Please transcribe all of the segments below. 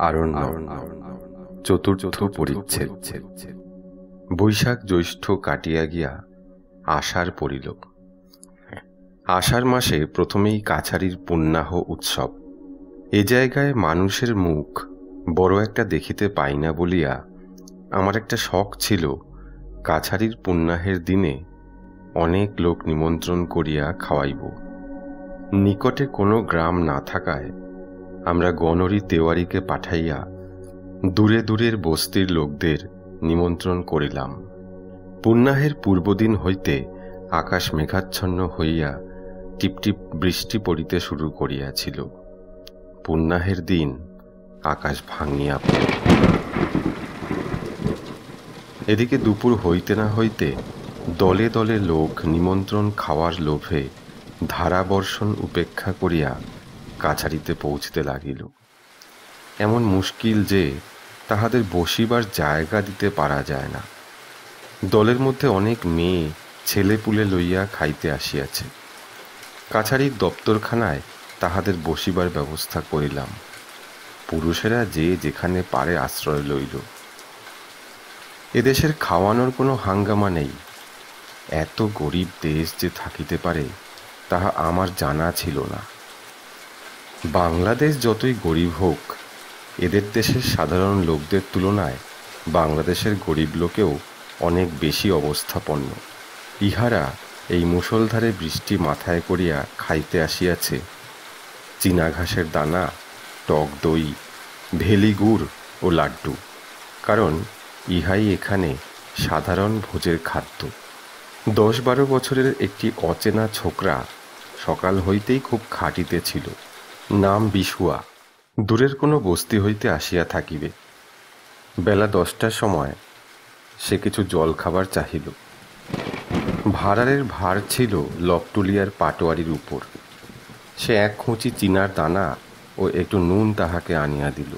আরণ্যক চতুর্থ পরিচ্ছেদ। বৈশাখ জ্যৈষ্ঠ কাটিয়া গিয়া আষাঢ় পড়িল। আষাঢ় মাসে প্রথমেই কাছারির পুণ্যাহ উৎসব। এ জায়গায় মানুষের মুখ বড় একটা দেখিতে পাই না বলিয়া আমার একটা শখ ছিল কাছারির পুণ্যাহের দিনে অনেক লোক নিমন্ত্রণ করিয়া খাওয়াইব। নিকটে কোনো গ্রাম না থাকায় আমরা গণরি তেওয়ারিকে পাঠাইয়া দূরে দূরের বস্তির লোকদের নিমন্ত্রণ করিলাম। পুণ্যাহের পূর্বদিন হইতে আকাশ মেঘাচ্ছন্ন হইয়া টিপটিপ বৃষ্টি পড়িতে শুরু করিয়াছিল। পুণ্যাহের দিন আকাশ ভাঙিয়া পড়ে। এদিকে দুপুর হইতে না হইতে দলে দলে লোক নিমন্ত্রণ খাওয়ার লোভে ধারাবর্ষণ উপেক্ষা করিয়া কাছারিতে পৌঁছতে লাগিল। এমন মুশকিল যে তাহাদের বসিবার জায়গা দিতে পারা যায় না। দলের মধ্যে অনেক মেয়ে ছেলেপুলে লইয়া খাইতে আসিয়াছে। কাছারির দপ্তরখানায় তাহাদের বসিবার ব্যবস্থা করিলাম। পুরুষেরা যে যেখানে পারে আশ্রয় লইল। এদেশের খাওয়ানোর কোনো হাঙ্গামা নেই। এত গরিব দেশ যে থাকিতে পারে তাহা আমার জানা ছিল না। বাংলাদেশ যতই গরিব হোক, এদের দেশের সাধারণ লোকদের তুলনায় বাংলাদেশের গরিব লোকেও অনেক বেশি অবস্থাপন্ন। ইহারা এই মুষলধারে বৃষ্টি মাথায় করিয়া খাইতে আসিয়াছে চীনা ঘাসের দানা, টক দই, ভেলি গুড় ও লাড্ডু। কারণ ইহাই এখানে সাধারণ ভোজের খাদ্য। 10-12 বছরের একটি অচেনা ছোকরা সকাল হইতেই খুব খাটিতে ছিল। নাম বিশুয়া। দূরের কোনো বস্তি হইতে আসিয়া থাকিবে। বেলা 10টার সময় সে কিছু জল খাবার চাহিল। ভাড়ারের ভার ছিল লকটুলিয়ার পাটোয়ারির উপর। সে এক খুঁচি চিনার দানা ও একটু নুন তাহাকে আনিয়া দিল।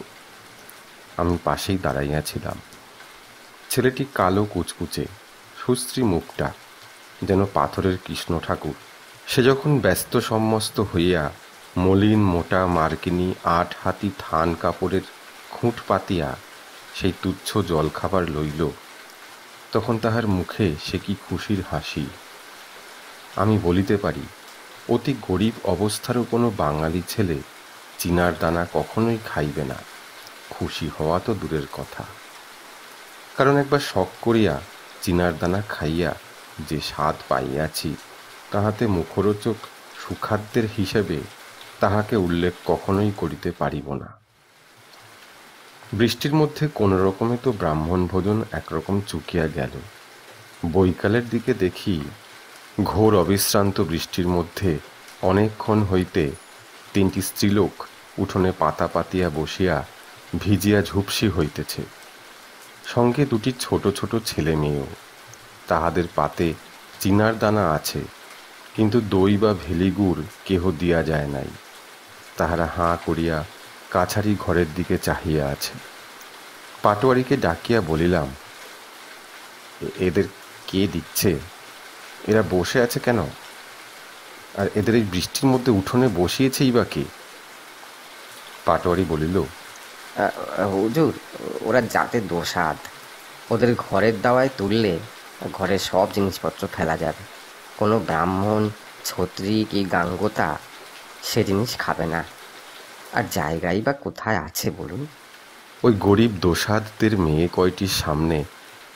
আমি পাশেই দাঁড়াইয়াছিলাম। ছেলেটি কালো কুচকুচে, সুশ্রী মুখটা যেন পাথরের কৃষ্ণ ঠাকুর। সে যখন ব্যস্ত সম্মস্ত হইয়া মলিন মোটা মার্কিনী 8 হাতি থান কাপড়ের খুঁট পাতিয়া সেই তুচ্ছ জলখাবার লইল, তখন তাহার মুখে সে কি খুশির হাসি! আমি বলিতে পারি, অতি গরিব অবস্থারও কোনো বাঙালি ছেলে চিনার দানা কখনোই খাইবে না। খুশি হওয়া তো দূরের কথা। কারণ একবার শখ করিয়া চিনার দানা খাইয়া যে স্বাদ পাইয়াছি, তাহাতে মুখরোচক সুখাদ্যের হিসেবে তাহাকে উল্লেখ কখনোই করিতে পারিব না। বৃষ্টির মধ্যে কোনো রকমে তো ব্রাহ্মণ ভোজন একরকম চুকিয়া গেল। বৈকালের দিকে দেখি ঘোর অবিশ্রান্ত বৃষ্টির মধ্যে অনেকক্ষণ হইতে 3টি স্ত্রীলোক উঠোনে পাতা পাতিয়া বসিয়া ভিজিয়া ঝুপসি হইতেছে। সঙ্গে 2টি ছোট ছোট ছেলে মেয়েও। তাহাদের পাতে চিনার দানা আছে, কিন্তু দই বা ভেলিগুড় কেহ দিয়া যায় নাই। তাহারা হাঁ করিয়া কাছারি ঘরের দিকে চাহিয়া আছে। পাটোয়ারিকে ডাকিয়া বলিলাম, এদের কে দিচ্ছে? এরা বসে আছে কেন? আর এদের এই বৃষ্টির মধ্যে উঠোনে বসিয়েছেই বা কে? পাটোয়ারি বলিল, হুজুর, ওরা জাতে দোসাদ। ওদের ঘরের দাওয়ায় তুললে ঘরের সব জিনিসপত্র ফেলা যাবে। কোনো ব্রাহ্মণ, ছত্রী কি গাঙ্গোতা সে জিনিস খাবে না। আর জায়গাই বা কোথায় আছে বলুন? ওই গরিব দোসাদদের মেয়ে কয়টির সামনে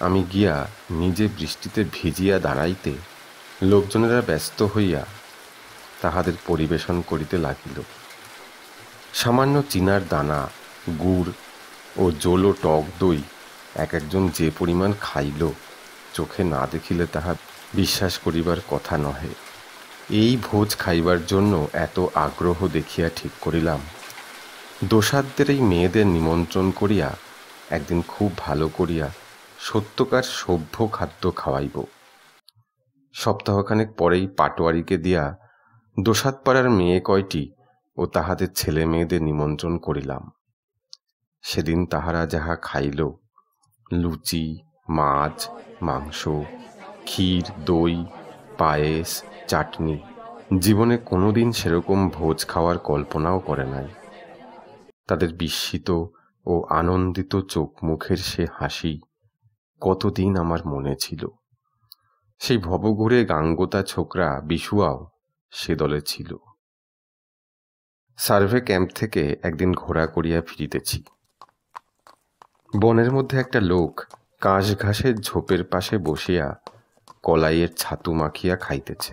আমি গিয়া নিজে বৃষ্টিতে ভিজিয়া দাঁড়াইতে লোকজনেরা ব্যস্ত হইয়া তাহাদের পরিবেশন করিতে লাগিল। সামান্য চিনার দানা, গুড় ও জোলো টক দই এক একজন যে পরিমাণ খাইল, চোখে না দেখিলে তাহা বিশ্বাস করিবার কথা নহে। এই ভোজ খাইবার জন্য এত আগ্রহ দেখিয়া ঠিক করিলাম, দোসাদদের এই মেয়েদের নিমন্ত্রণ করিয়া একদিন খুব ভালো করিয়া সত্যকার সভ্য খাদ্য খাওয়াইব। সপ্তাহখানেক পরেই পাটোয়ারিকে দিয়া দোসাদপাড়ার মেয়ে কয়টি ও তাহাদের ছেলে মেয়েদের নিমন্ত্রণ করিলাম। সেদিন তাহারা যাহা খাইল, লুচি, মাছ, মাংস, ক্ষীর, দই, পায়েস, চাটনি, জীবনে কোনোদিন সেরকম ভোজ খাওয়ার কল্পনাও করে নাই। তাদের বিস্মিত ও আনন্দিত চোখ মুখের সে হাসি কতদিন আমার মনে ছিল। সেই ভবঘুরে গাঙ্গোতা ছোকরা বিশুয়াও সে দলে ছিল। সার্ভে ক্যাম্প থেকে একদিন ঘোড়া করিয়া ফিরিতেছি। বনের মধ্যে একটা লোক কাশ ঘাসের ঝোপের পাশে বসিয়া কলাইয়ের ছাতু মাখিয়া খাইতেছে।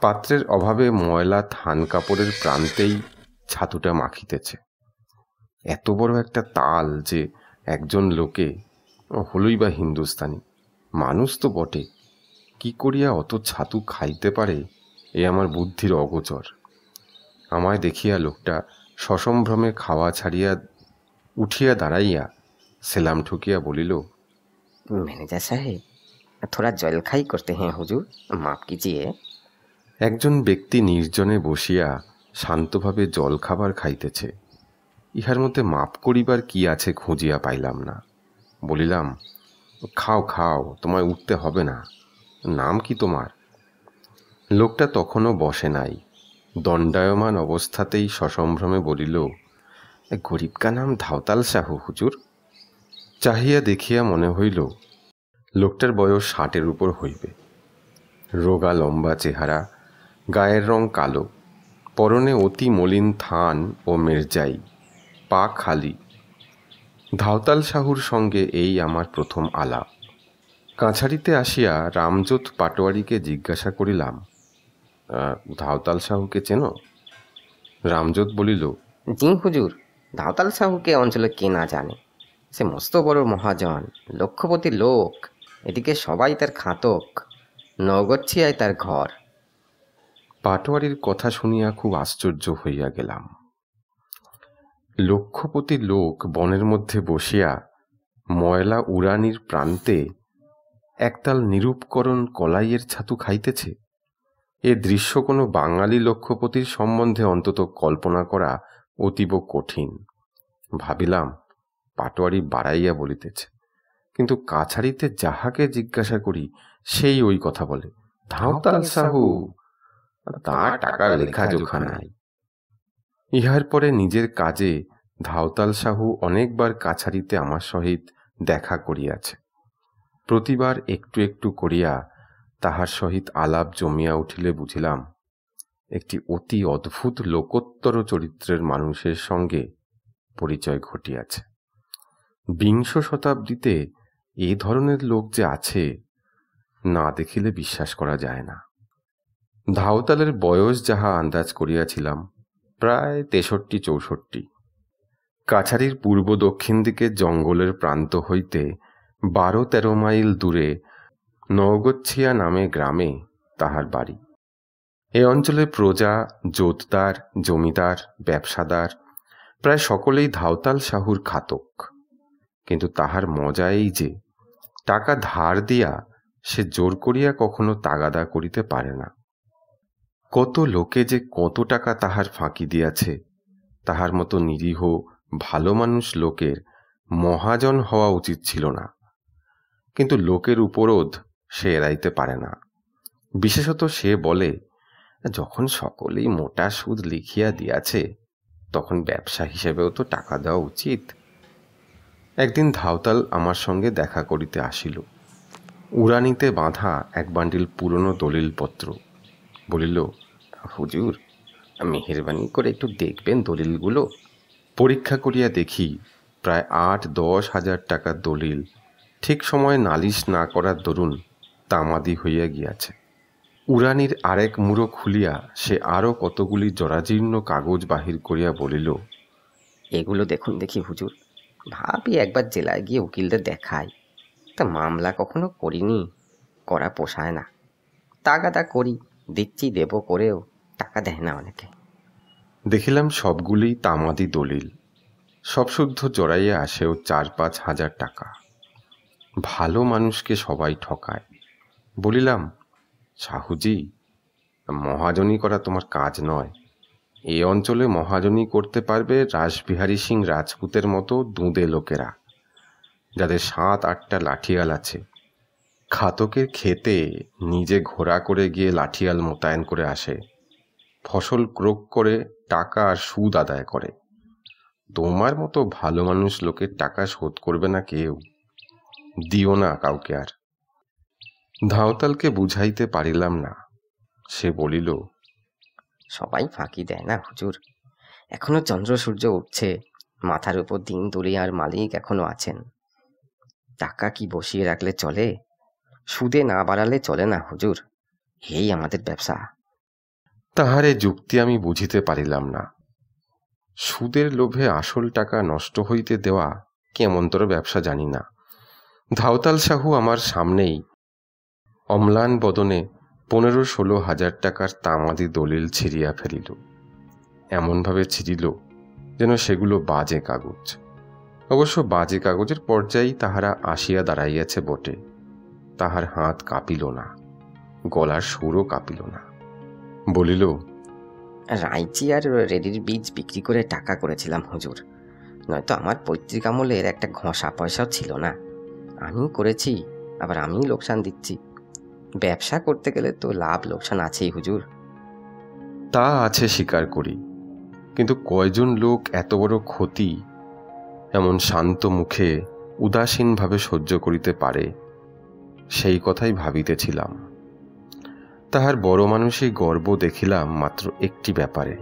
পাত্রের অভাবে ময়লা থান কাপড়ের প্রান্তেই ছাতুটা মাখিতেছে। এত বড় একটা তাল যে একজন লোকে, হলই বা হিন্দুস্তানি মানুষ তো বটে, কি করিয়া অত ছাতু খাইতে পারে এ আমার বুদ্ধির অগোচর। আমায় দেখিয়া লোকটা সসম্ভ্রমে খাওয়া ছাড়িয়া উঠিয়া দাঁড়াইয়া সেলাম ঠুকিয়া বলিল, मैनेजर साहेब, थोड़ा जलखाई करते हैं हुजूर, माफ कीजिए। একজন ব্যক্তি নির্জনে বসিয়া শান্তভাবে জল খাবার খাইতেছে। ইহার মধ্যে মাপ করিবার কি আছে খুঁজিয়া পাইলাম না। বলিলাম, খাও খাও, তোমায় উঠতে হবে না। নাম কি তোমার? লোকটা তখনও বসে নাই, দণ্ডায়মান অবস্থাতেই সসম্ভ্রমে বলিল, গরিব কা নাম ধাওতাল সাহু হুজুর। চাহিয়া দেখিয়া মনে হইল লোকটার বয়স 60-এর উপর হইবে। রোগা লম্বা চেহারা, গায়ের রং কালো, পরনে অতি মলিন থান ও মেরজাই, পা খালি। ধাওতাল সাহুর সঙ্গে এই আমার প্রথম আলাপ। কাছারিতে আসিয়া রামজোত পাটোয়ারিকে জিজ্ঞাসা করিলাম, ধাওতাল সাহুকে চেনো? রামজোত বলিল, জি হুজুর, ধাওতাল সাহুকে অঞ্চলে কে না জানে। সে মস্ত বড় মহাজন, লক্ষপতি লোক। এদিকে সবাই তার খাতক, নগচ্ছিয়ায় তার ঘর। পাটোয়ারির কথা শুনিয়া খুব আশ্চর্য হইয়া গেলাম। লক্ষপতি লোক বনের মধ্যে বসিয়া ময়লা উড়ানির প্রান্তে একতাল নিরূপকরণ কলাইয়ের ছাতু খাইতেছে। এ দৃশ্য কোনো বাঙালি লক্ষপতির সম্বন্ধে অন্তত কল্পনা করা অতীব কঠিন। ভাবিলাম পাটোয়ারি বাড়াইয়া বলিতেছে, কিন্তু কাছারিতে যাহাকে জিজ্ঞাসা করি সেই ওই কথা বলে, ধাওতাল সাহু, তার টাকার লেখা জোখা নাই। ইহার পরে নিজের কাজে ধাওতাল সাহু অনেকবার কাছারিতে আমার সহিত দেখা করিয়াছে। প্রতিবার একটু একটু করিয়া তাহার সহিত আলাপ জমিয়া উঠিলে বুঝিলাম একটি অতি অদ্ভুত লোকোত্তর চরিত্রের মানুষের সঙ্গে পরিচয় ঘটিয়াছে। বিংশ শতাব্দীতে এ ধরনের লোক যে আছে, না দেখিলে বিশ্বাস করা যায় না। ধাওতালের বয়স যাহা আন্দাজ করিয়াছিলাম, প্রায় 63-64। কাছারির পূর্ব দক্ষিণ দিকে জঙ্গলের প্রান্ত হইতে 12-13 মাইল দূরে নওগচ্ছিয়া নামে গ্রামে তাহার বাড়ি। এ অঞ্চলে প্রজা, জোতদার, জমিদার, ব্যবসাদার প্রায় সকলেই ধাওতাল সাহুর খাতক। কিন্তু তাহার মজা এই যে টাকা ধার দিয়া সে জোর করিয়া কখনো তাগাদা করিতে পারে না। কত লোকে যে কত টাকা তাহার ফাঁকি দিয়াছে, তাহার মতো নিরীহ ভালো মানুষ লোকের মহাজন হওয়া উচিত ছিল না। কিন্তু লোকের উপরোধ সে এড়াইতে পারে না। বিশেষত সে বলে, যখন সকলেই মোটা সুদ লিখিয়া দিয়াছে, তখন ব্যবসা হিসেবেও তো টাকা দেওয়া উচিত। একদিন ধাওতাল আমার সঙ্গে দেখা করিতে আসিল। উড়ানিতে বাঁধা এক বান্ডিল পুরনো দলিলপত্র। বলিল, হুজুর, মেহেরবানি করে একটু দেখবেন দলিলগুলো। পরীক্ষা করিয়া দেখি প্রায় 8-10 হাজার টাকার দলিল ঠিক সময়ে নালিশ না করার দরুন তামাদি হইয়া গিয়াছে। উড়ানির আরেক মুড়ো খুলিয়া সে আরও কতগুলি জরাজীর্ণ কাগজ বাহির করিয়া বলিল, এগুলো দেখুন দেখি হুজুর, ভাবি একবার জেলায় গিয়ে উকিলদের দেখাই। তা মামলা কখনো করিনি, করা পোষায় না। তাগাদা করি, দিচ্ছি দেব করেও টাকা দেয় না অনেকে। দেখিলাম সবগুলি তামাদি দলিল, সব শুদ্ধ জড়াইয়া আসেও 4-5 হাজার টাকা। ভালো মানুষকে সবাই ঠকায়। বলিলাম, সাহুজি, মহাজনী করা তোমার কাজ নয়। এই অঞ্চলে মহাজনী করতে পারবে রাসবিহারী সিং রাজপুতের মতো দুঁদে লোকেরা, যাদের 7-8টা লাঠিয়াল আছে। খাতকের খেতে নিজে ঘোড়া করে গিয়ে লাঠিয়াল মোতায়েন করে আসে, ফসল ক্রোক করে টাকা আর সুদ আদায় করে। তোমার মতো ভালো মানুষ লোকের টাকা শোধ করবে না কেউ। দিও না কাউকে আর। ধাওতালকে বুঝাইতে পারিলাম না। সে বলিল, সবাই ফাঁকি দেয় না হুজুর, এখনো চন্দ্র সূর্য উঠছে, মাথার উপর দিন দুনিয়ার মালিক এখনো আছেন। টাকা কি বসিয়ে রাখলে চলে? সুদে না বাড়ালে চলে না হুজুর, এই আমাদের ব্যবসা। তাহারে যুক্তি আমি বুঝিতে পারিলাম না। সুদের লোভে আসল টাকা নষ্ট হইতে দেওয়া কেমনতর ব্যবসা জানি না। ধাওতাল সাহু আমার সামনেই অম্লান বদনে 15-16 হাজার টাকার তামাদি দলিল ছিঁড়িয়া ফেলিল। এমনভাবে ছিঁড়িল যেন সেগুলো বাজে কাগজ। অবশ্য বাজে কাগজের পর্যায়েই তাহারা আসিয়া দাঁড়াইয়াছে বটে। তাহার হাত কাঁপিল না, গলার সুরও কাঁপিল না। বলিল, রাইচি আর রেডির বীজ বিক্রি করে টাকা করেছিলাম হুজুর, নয়তো আমার পৈতৃক আমলের একটা ঘষা পয়সাও ছিল না। আমি করেছি, আবার আমি লোকসান দিচ্ছি। ব্যবসা করতে গেলে তো লাভ লোকসান আছেই হুজুর। তা আছে স্বীকার করি, কিন্তু কয়জন লোক এত বড় ক্ষতি এমন শান্ত মুখে উদাসীনভাবে সহ্য করিতে পারে, সেই কথাই ভাবিতেছিলাম। তাহার বড় মানুষই গর্ব দেখিলাম মাত্র একটি ব্যাপারে।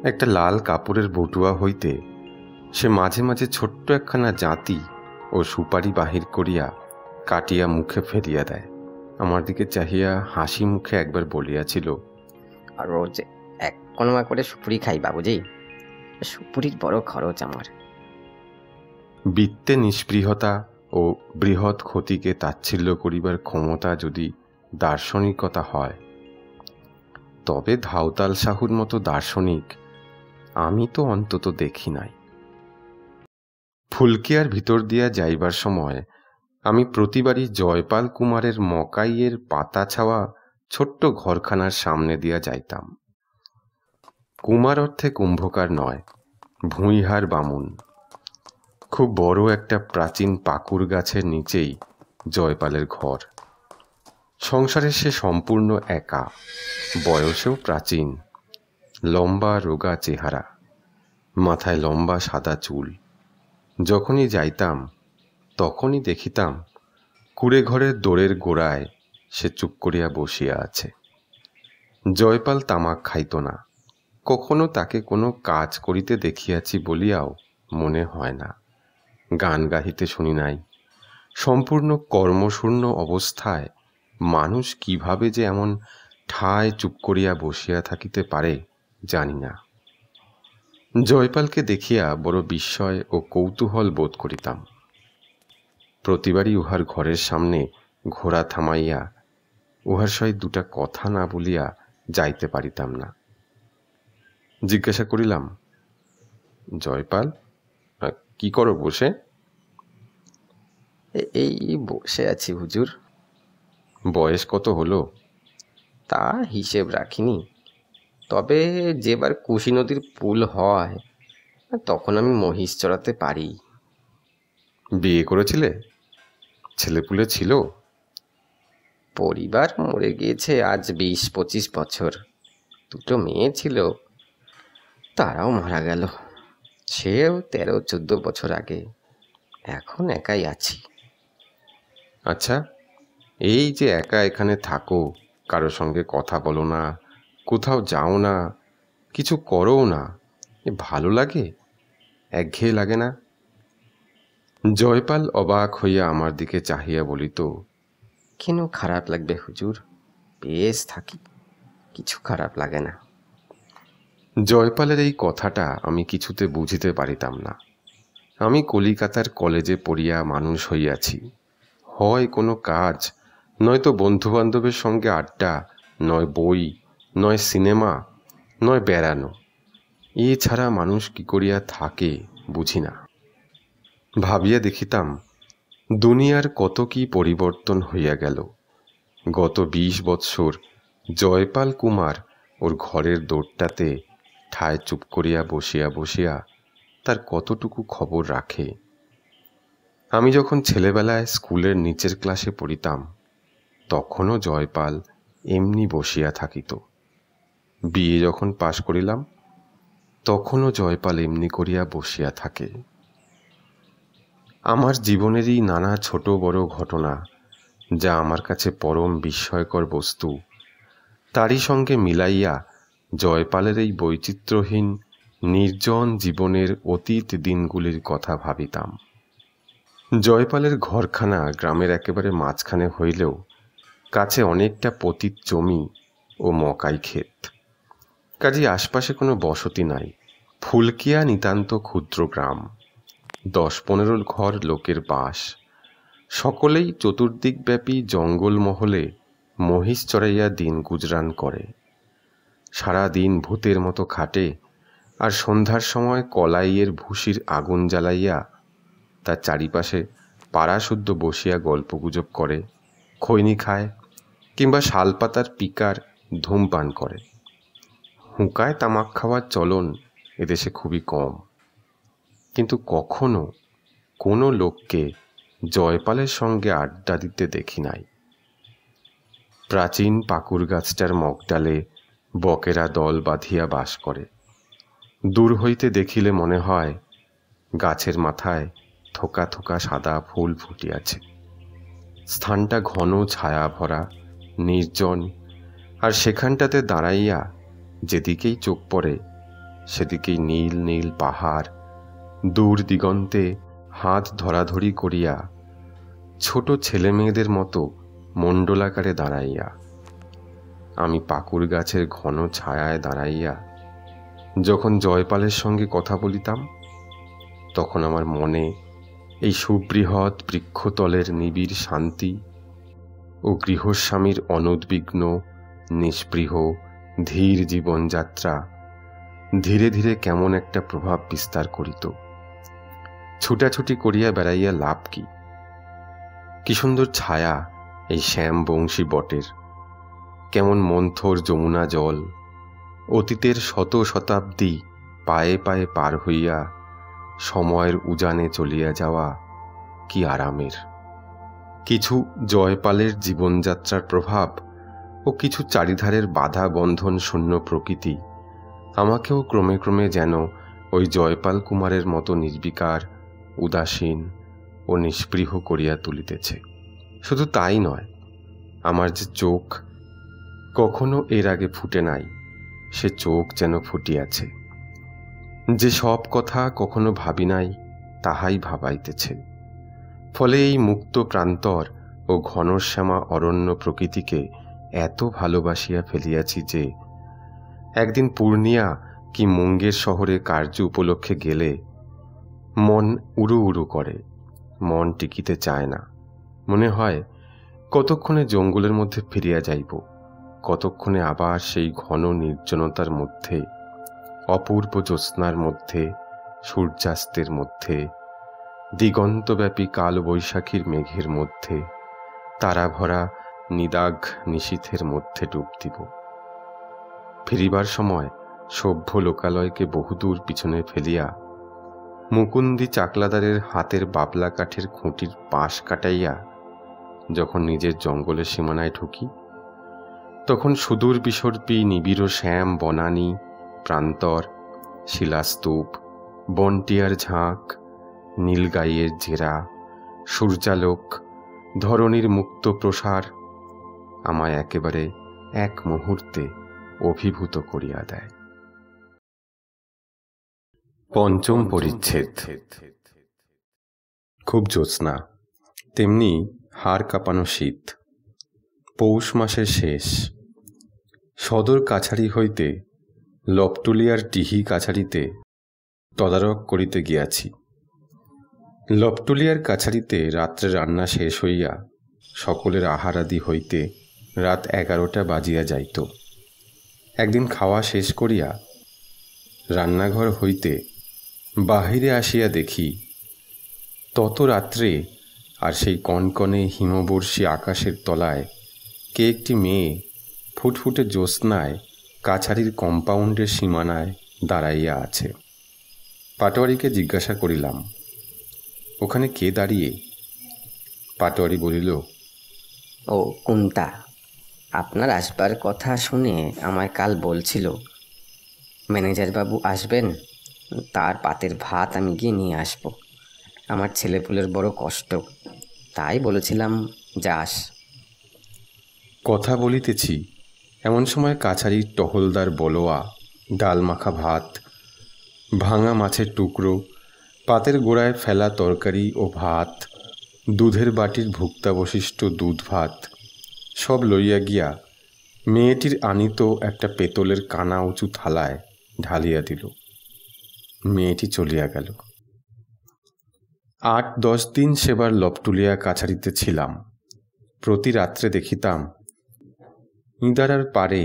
একটা লাল কাপড়ের বটুয়া হইতে সে মাঝে মাঝে ছোট্ট একখানা জাতি ও সুপারি বাহির করিয়া কাটিয়া মুখে ফেলিয়া দেয়। আমার দিকে চাহিয়া হাসি মুখে একবার বলিয়াছিল, আর রোজ 1 কোণা করে সুপুরি খাই বাবুজি, সুপুরির বড় খরচ আমার। বৃত্তে নিষ্পৃহতা ও বৃহৎ ক্ষতিকে তাচ্ছিল্য করিবার ক্ষমতা যদি দার্শনিকতা হয়, তবে ধাওতাল সাহুর মতো দার্শনিক আমি তো অন্তত দেখি নাই। ফুলকিয়ার ভিতর দিয়া যাইবার সময় আমি প্রতিবারই জয়পাল কুমারের মকাইয়ের পাতা ছাওয়া ছোট্ট ঘরখানার সামনে দিয়া যাইতাম। কুমার অর্থে কুম্ভকার নয়, ভুঁইহার বামুন। খুব বড় একটা প্রাচীন পাকুর গাছের নিচেই জয়পালের ঘর। সংসারে সে সম্পূর্ণ একা, বয়সেও প্রাচীন, লম্বা রোগা চেহারা, মাথায় লম্বা সাদা চুল। যখনই যাইতাম তখনই দেখিতাম কুড়ে ঘরের দোরের গোড়ায় সে চুপ করিয়া বসিয়া আছে। জয়পাল তামাক খাইত না, কখনো তাকে কোনো কাজ করিতে দেখিয়াছি বলিয়াও মনে হয় না। গান গাহিতে শুনি নাই। সম্পূর্ণ কর্মশূন্য অবস্থায় মানুষ কিভাবে যে এমন ঠায় চুপ করিয়া বসিয়া থাকিতে পারে জানি না। জয়পালকে দেখিয়া বড় বিস্ময় ও কৌতূহল বোধ করিতাম। প্রতিবারই উহার ঘরের সামনে ঘোড়া থামাইয়া উহার সহিত 2টা কথা না বলিয়া যাইতে পারিতাম না। জিজ্ঞাসা করিলাম, জয়পাল, কি করো বসে? এই বসে আছি হুজুর। বয়স কত হলো? তা হিসেব রাখিনি, তবে যেবার কুশি নদীর পুল হয় তখন আমি মহিষ চড়াতে পারি। বিয়ে করেছিলে? ছেলেপুলে ছিল? পরিবার মরে গিয়েছে আজ 20-25 বছর। 2টো মেয়ে ছিল, তারাও মারা গেল, সেও 13-14 বছর আগে। এখন একাই আছি। আচ্ছা, এই যে একা এখানে থাকো, কারো সঙ্গে কথা বলো না, কোথাও যাও না, কিছু করো না, এ ভালো লাগে? একঘেয়ে লাগে না? জয়পাল অবাক হইয়া আমার দিকে চাহিয়া বলিত, কেন খারাপ লাগবে হুজুর? বেশ থাকি, কিছু খারাপ লাগে না। জয়পালের এই কথাটা আমি কিছুতে বুঝিতে পারিতাম না। আমি কলিকাতার কলেজে পড়িয়া মানুষ হইয়াছি। হয় কোনো কাজ, নয়তো বন্ধুবান্ধবের সঙ্গে আড্ডা, নয় বই, নয় সিনেমা, নয় বেড়ানো। এছাড়া মানুষ কি করিয়া থাকে বুঝি না। ভাবিয়া দেখিতাম দুনিয়ার কত কি পরিবর্তন হইয়া গেল। গত 20 বৎসর জয়পাল কুমার ওর ঘরের দোরটাতে ঠায় চুপ করিয়া বসিয়া বসিয়া তার কতটুকু খবর রাখে। আমি যখন ছেলেবেলায় স্কুলের নিচের ক্লাসে পড়িতাম তখনও জয়পাল এমনি বসিয়া থাকিত। বিয়ে যখন পাশ করিলাম তখনও জয়পাল এমনি করিয়া বসিয়া থাকে। আমার জীবনেরই নানা ছোট বড় ঘটনা, যা আমার কাছে পরম বিস্ময়কর বস্তু, তারই সঙ্গে মিলাইয়া জয়পালের এই বৈচিত্র্যহীন নির্জন জীবনের অতীত দিনগুলির কথা ভাবিতাম। জয়পালের ঘরখানা গ্রামের একেবারে মাঝখানে হইলেও কাছে অনেকটা পতিত জমি ও মকাই ক্ষেত। কাজেই আশপাশে কোনো বসতি নাই। ফুলকিয়া নিতান্ত ক্ষুদ্র গ্রাম, 10-15 ঘর লোকের বাস। সকলেই চতুর্দিকব্যাপী জঙ্গলমহলে মহিষ চড়াইয়া দিন গুজরান করে। সারা দিন ভূতের মতো খাটে, আর সন্ধ্যার সময় কলাইয়ের ভুসির আগুন জ্বালাইয়া তার চারিপাশে পাড়াশুদ্ধ বসিয়া গল্পগুজব করে, খৈনি খায়, কিংবা শালপাতার পিকার ধূমপান করে। হুঁকায় তামাক খাওয়ার চলন এদেশে খুবই কম, কিন্তু কখনো কোনো লোককে জয়পালের সঙ্গে আড্ডা দিতে দেখি নাই। প্রাচীন পাকুর গাছটার মগডালে বকেরা দল বাঁধিয়া বাস করে। দূর হইতে দেখিলে মনে হয় গাছের মাথায় থোকা থোকা সাদা ফুল ফুটিয়াছে। স্থানটা ঘন ছায়া ভরা, নির্জন, আর সেখানটাতে দাঁড়াইয়া যেদিকেই চোখ পড়ে সেদিকেই নীল নীল পাহাড়, দূর দিগন্তে হাত ধরাধরি করিয়া ছোট ছেলে মেয়েদের মতো মণ্ডলাকারে দাঁড়াইয়া। আমি পাকুর গাছের ঘন ছায়ায় দাঁড়াইয়া যখন জয়পালের সঙ্গে কথা বলিতাম, তখন আমার মনে এই সুবৃহৎ বৃক্ষতলের নিবিড় শান্তি ও গৃহস্বামীর অনুদ্বিগ্ন নিস্পৃহ ধীর জীবনযাত্রা ধীরে ধীরে কেমন একটা প্রভাব বিস্তার করিত। ছুটাছুটি করিয়া বেড়াইয়া লাভ কি? কি সুন্দর ছায়া এই শ্যাম বংশী বটের! কেমন মন্থর যমুনা জল, অতীতের শত শতাব্দী পায়ে পায়ে পার হইয়া সময়ের উজানে চলিয়া যাওয়া কি আরামের! কিছু জয়পালের জীবনযাত্রার প্রভাব ও কিছু চারিধারের বাধা বন্ধন শূন্য প্রকৃতি আমাকেও ক্রমে ক্রমে যেন ওই জয়পাল কুমারের মতো নির্বিকার, উদাসীন ও নিস্পৃহ করিয়া তুলিতেছে। শুধু তাই নয়, আমার যে চোখ কখনো এর আগে ফুটে নাই, সে চোখ যেন ফুটিয়াছে। যে সব কথা কখনো ভাবি নাই, তাহাই ভাবাইতেছে। ফলে এই মুক্ত প্রান্তর ও ঘনশ্যামা অরণ্য প্রকৃতিকে এত ভালোবাসিয়া ফেলিয়াছি যে একদিন পূর্ণিয়া কি মুঙ্গের শহরে কার্য উপলক্ষে গেলে মন উড়ু উড়ু করে, মন টিকিতে চায় না। মনে হয় কতক্ষণে জঙ্গলের মধ্যে ফিরিয়া যাইব, কতক্ষণে আবার সেই ঘন নির্জনতার মধ্যে, অপূর্ব জ্যোৎস্নার মধ্যে, সূর্যাস্তের মধ্যে, দিগন্তব্যাপী কালবৈশাখীর মেঘের মধ্যে, তারাভরা নিদাঘ নিশীথের মধ্যে ডুব দিব। ফিরিবার সময় সভ্য লোকালয়কে বহুদূর পিছনে ফেলিয়া মুকুন্দি চাকলাদারের হাতের বাবলা কাঠের খুঁটির পাশ কাটাইয়া যখন নিজের জঙ্গলের সীমানায় ঢুকি, তখন সুদূর বিসর্পী নিবিড় শ্যাম বনানী প্রান্তর, শিলাস্তূপ, বনটিয়ার ঝাঁক, নীলগাইয়ের জেরা, সূর্যালোক, ধরণীর মুক্ত প্রসার আমায় একেবারে এক মুহূর্তে অভিভূত করিয়া দেয়। পঞ্চম পরিচ্ছেদ। খুব জ্যোৎস্না, তেমনি হাড় কাঁপানো শীত। পৌষ মাসের শেষ। সদর কাছারি হইতে লপটুলিয়ার টিহি কাছারিতে তদারক করিতে গিয়াছি। লপটুলিয়ার কাছারিতে রাত্রে রান্না শেষ হইয়া সকলের আহারাদি হইতে রাত 11টা বাজিয়া যাইত। একদিন খাওয়া শেষ করিয়া রান্নাঘর হইতে বাহিরে আসিয়া দেখি তত রাত্রে আর সেই কনকনে হিমবর্ষী আকাশের তলায় কে একটি মেয়ে ফুটফুটে জ্যোৎস্নায় কাছারির কম্পাউন্ডের সীমানায় দাঁড়াইয়া আছে। পাটোয়ারিকে জিজ্ঞাসা করিলাম, ওখানে কে দাঁড়িয়ে? পাটোয়ারি বলিল, ও কুন্তা, আপনার আসবার কথা শুনে আমায় কাল বলছিল। ম্যানেজার বাবু আসবেন, তার পাতের ভাত আমি গিয়ে নিয়ে আসবো। আমার ছেলেপুলের বড় কষ্ট, তাই বলেছিলাম যাস। কথা বলিতেছি, এমন সময় কাছারির টহলদার বলোয়া ডাল মাখা ভাত, ভাঙা মাছের টুকরো, পাতের গোড়ায় ফেলা তরকারি ও ভাত, দুধের বাটির ভুক্তাবশিষ্ট দুধ ভাত সব লইয়া গিয়া মেয়েটির আনিত একটা পেতলের কানা উঁচু থালায় ঢালিয়া দিল। মেয়েটি চলিয়া গেল। 8-10 দিন সেবার লপটুলিয়া কাছারিতে ছিলাম। প্রতি রাত্রে দেখিতাম ইঁদারার পারে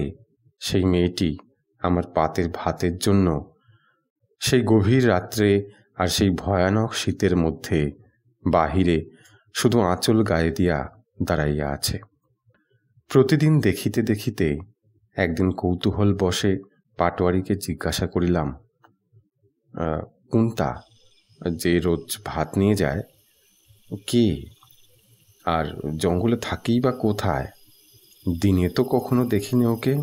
সেই মেয়েটি আমার পাতের ভাতের জন্য সেই গভীর রাত্রে আর সেই ভয়ানক শীতের মধ্যে বাহিরে শুধু আঁচল গায়ে দিয়া দাঁড়াইয়া আছে। প্রতিদিন দেখিতে দেখিতে একদিন কৌতূহল বশে পাটোয়ারিকে জিজ্ঞাসা করিলাম, কোনটা যে রোজ ভাত নিয়ে যায়? কে? আর জঙ্গলে থাকেই বা কোথায়? দিনে তো কখনো দেখিনি ওকে।